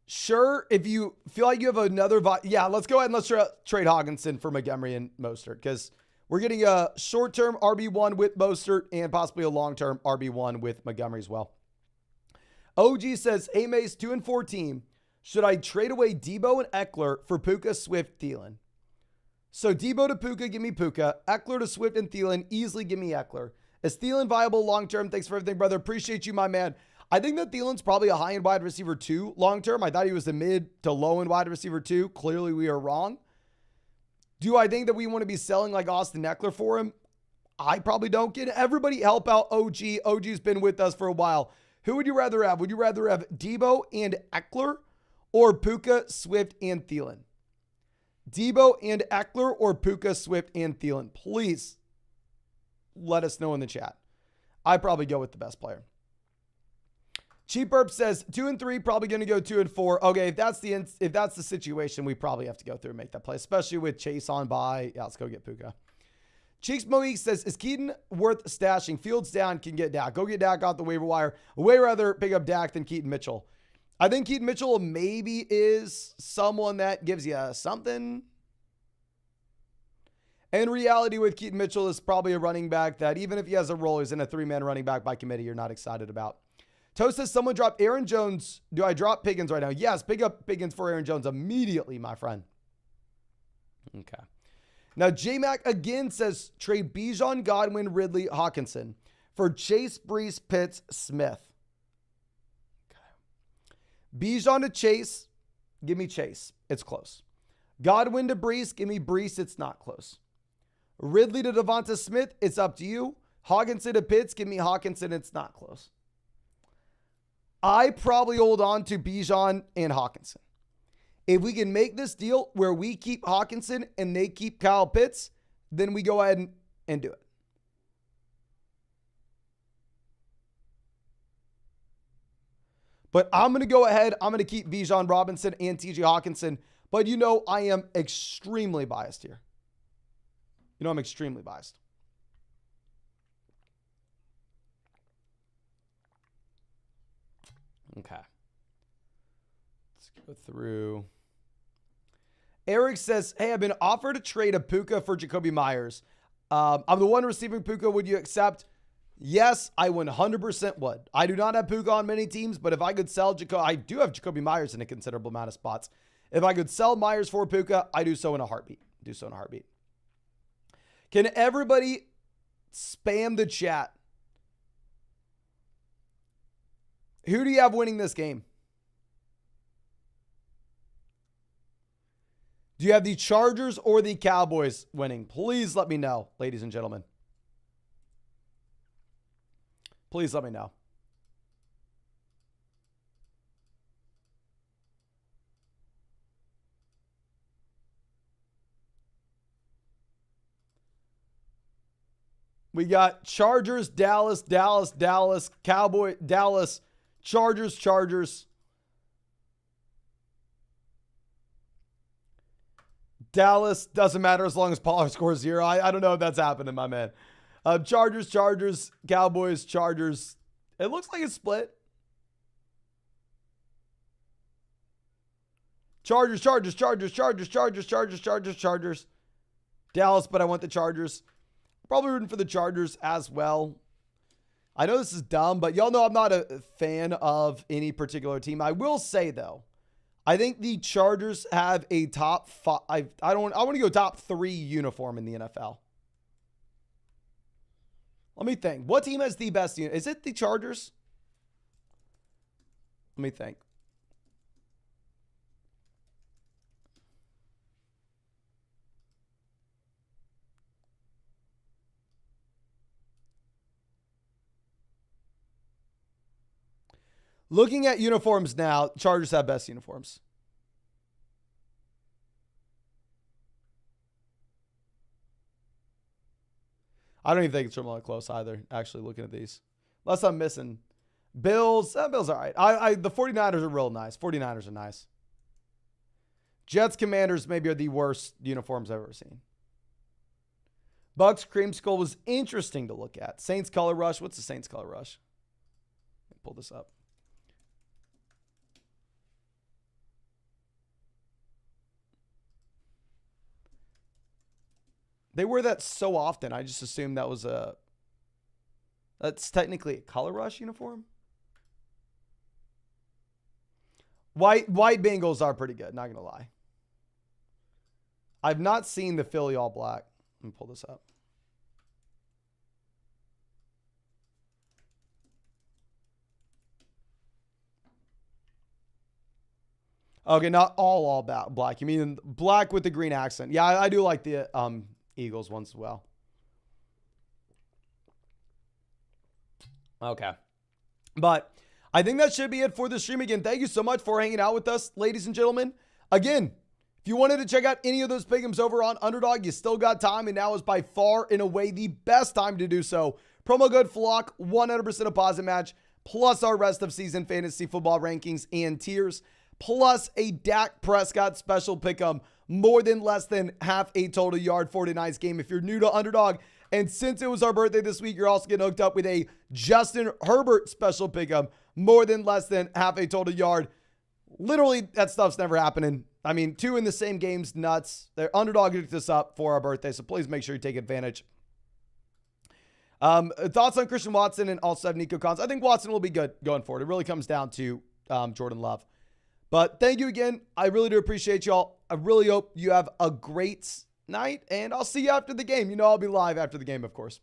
Speaker 1: Sure, if you feel like you have another, yeah, let's go ahead and let's trade Hockenson for Montgomery and Mostert, because we're getting a short-term RB1 with Mostert and possibly a long-term RB1 with Montgomery as well. OG says, hey, Mace, 2-4 team. Should I trade away Debo and Eckler for Puka, Swift, Thielen? So Debo to Puka, give me Puka. Eckler to Swift and Thielen, easily give me Eckler. Is Thielen viable long-term? Thanks for everything, brother. Appreciate you, my man. I think that Thielen's probably a high-end wide receiver 2 long-term. I thought he was a mid to low-end wide receiver 2. Clearly, we are wrong. Do I think that we want to be selling like Austin Eckler for him? I probably don't. Get everybody help out OG. OG's been with us for a while. Who would you rather have? Would you rather have Debo and Eckler or Puka, Swift, and Thielen? Debo and Eckler or Puka, Swift, and Thielen? Please let us know in the chat. I'd probably go with the best player. Cheap Burp says 2-3, probably going to go 2-4. Okay, if that's the situation, we probably have to go through and make that play, especially with Chase on bye. Yeah, let's go get Puka. Cheeks Moik says, is Keaton worth stashing? Fields down, can get Dak. Go get Dak off the waiver wire. Way rather pick up Dak than Keaton Mitchell. I think Keaton Mitchell maybe is someone that gives you something. In reality, with Keaton Mitchell, is probably a running back that even if he has a role, he's in a 3-man running back by committee, you're not excited about. Toast says, someone dropped Aaron Jones. Do I drop Pickens right now? Yes, pick up Pickens for Aaron Jones immediately, my friend. Okay. Now, J-Mac again says, trade Bijan, Godwin, Ridley, Hockenson for Chase, Breece, Pitts, Smith. Okay. Bijan to Chase, give me Chase. It's close. Godwin to Breece, give me Breece. It's not close. Ridley to Devonta Smith, it's up to you. Hockenson to Pitts, give me Hockenson. It's not close. I probably hold on to Bijan and Hockenson. If we can make this deal where we keep Hockenson and they keep Kyle Pitts, then we go ahead and do it. But I'm going to go ahead. I'm going to keep Bijan Robinson and TJ Hockenson. But you know, I am extremely biased here. You know, I'm extremely biased. Okay. Let's go through. Eric says, hey, I've been offered to trade a Puka for Jacoby Myers. I'm the one receiving Puka. Would you accept? Yes, I 100% would. I do not have Puka on many teams, but if I could sell Jacoby, I do have Jacoby Myers in a considerable amount of spots. If I could sell Myers for Puka, I do so in a heartbeat. Can everybody spam the chat? Who do you have winning this game? Do you have the Chargers or the Cowboys winning? Please let me know, ladies and gentlemen. Please let me know. We got Chargers, Dallas, Cowboy, Dallas, Chargers. Dallas, doesn't matter as long as Pollard scores 0. I don't know if that's happening, my man. Chargers, Cowboys, Chargers. It looks like it's split. Chargers. Dallas, but I want the Chargers. Probably rooting for the Chargers as well. I know this is dumb, but y'all know I'm not a fan of any particular team. I will say, though, I think the Chargers have a top 5. I want to go top 3 uniform in the NFL. Let me think. What team has the best uniform? Is it the Chargers? Let me think. Looking at uniforms now, Chargers have best uniforms. I don't even think it's remotely close either, actually, looking at these. Unless I'm missing. Bills all right. The 49ers are real nice. 49ers are nice. Jets, Commanders maybe are the worst uniforms I've ever seen. Bucks, Creamsicle was interesting to look at. Saints, Color Rush. What's the Saints Color Rush? Let me pull this up. They wear that so often. I just assumed that was that's technically a Color Rush uniform. White Bengals are pretty good, not going to lie. I've not seen the Philly all black. Let me pull this up. Okay, not all black. You mean black with the green accent. Yeah, I do like the Eagles ones as well. Okay. But I think that should be it for the stream. Again, thank you so much for hanging out with us, ladies and gentlemen. Again, if you wanted to check out any of those pick'ems over on Underdog, you still got time, and now is by far and away the best time to do so. Promo code FLOCK, 100% deposit match, plus our rest of season fantasy football rankings and tiers, plus a Dak Prescott special pick'em, more than less than half a total yard for tonight's game. If you're new to Underdog, and since it was our birthday this week, you're also getting hooked up with a Justin Herbert special pick'em, more than less than half a total yard. Literally, that stuff's never happening. I mean, 2 in the same game's nuts. Their Underdog hooked this up for our birthday, so please make sure you take advantage. Thoughts on Christian Watson and also have Nico Collins? I think Watson will be good going forward. It really comes down to Jordan Love. But thank you again. I really do appreciate y'all. I really hope you have a great night, and I'll see you after the game. You know I'll be live after the game, of course.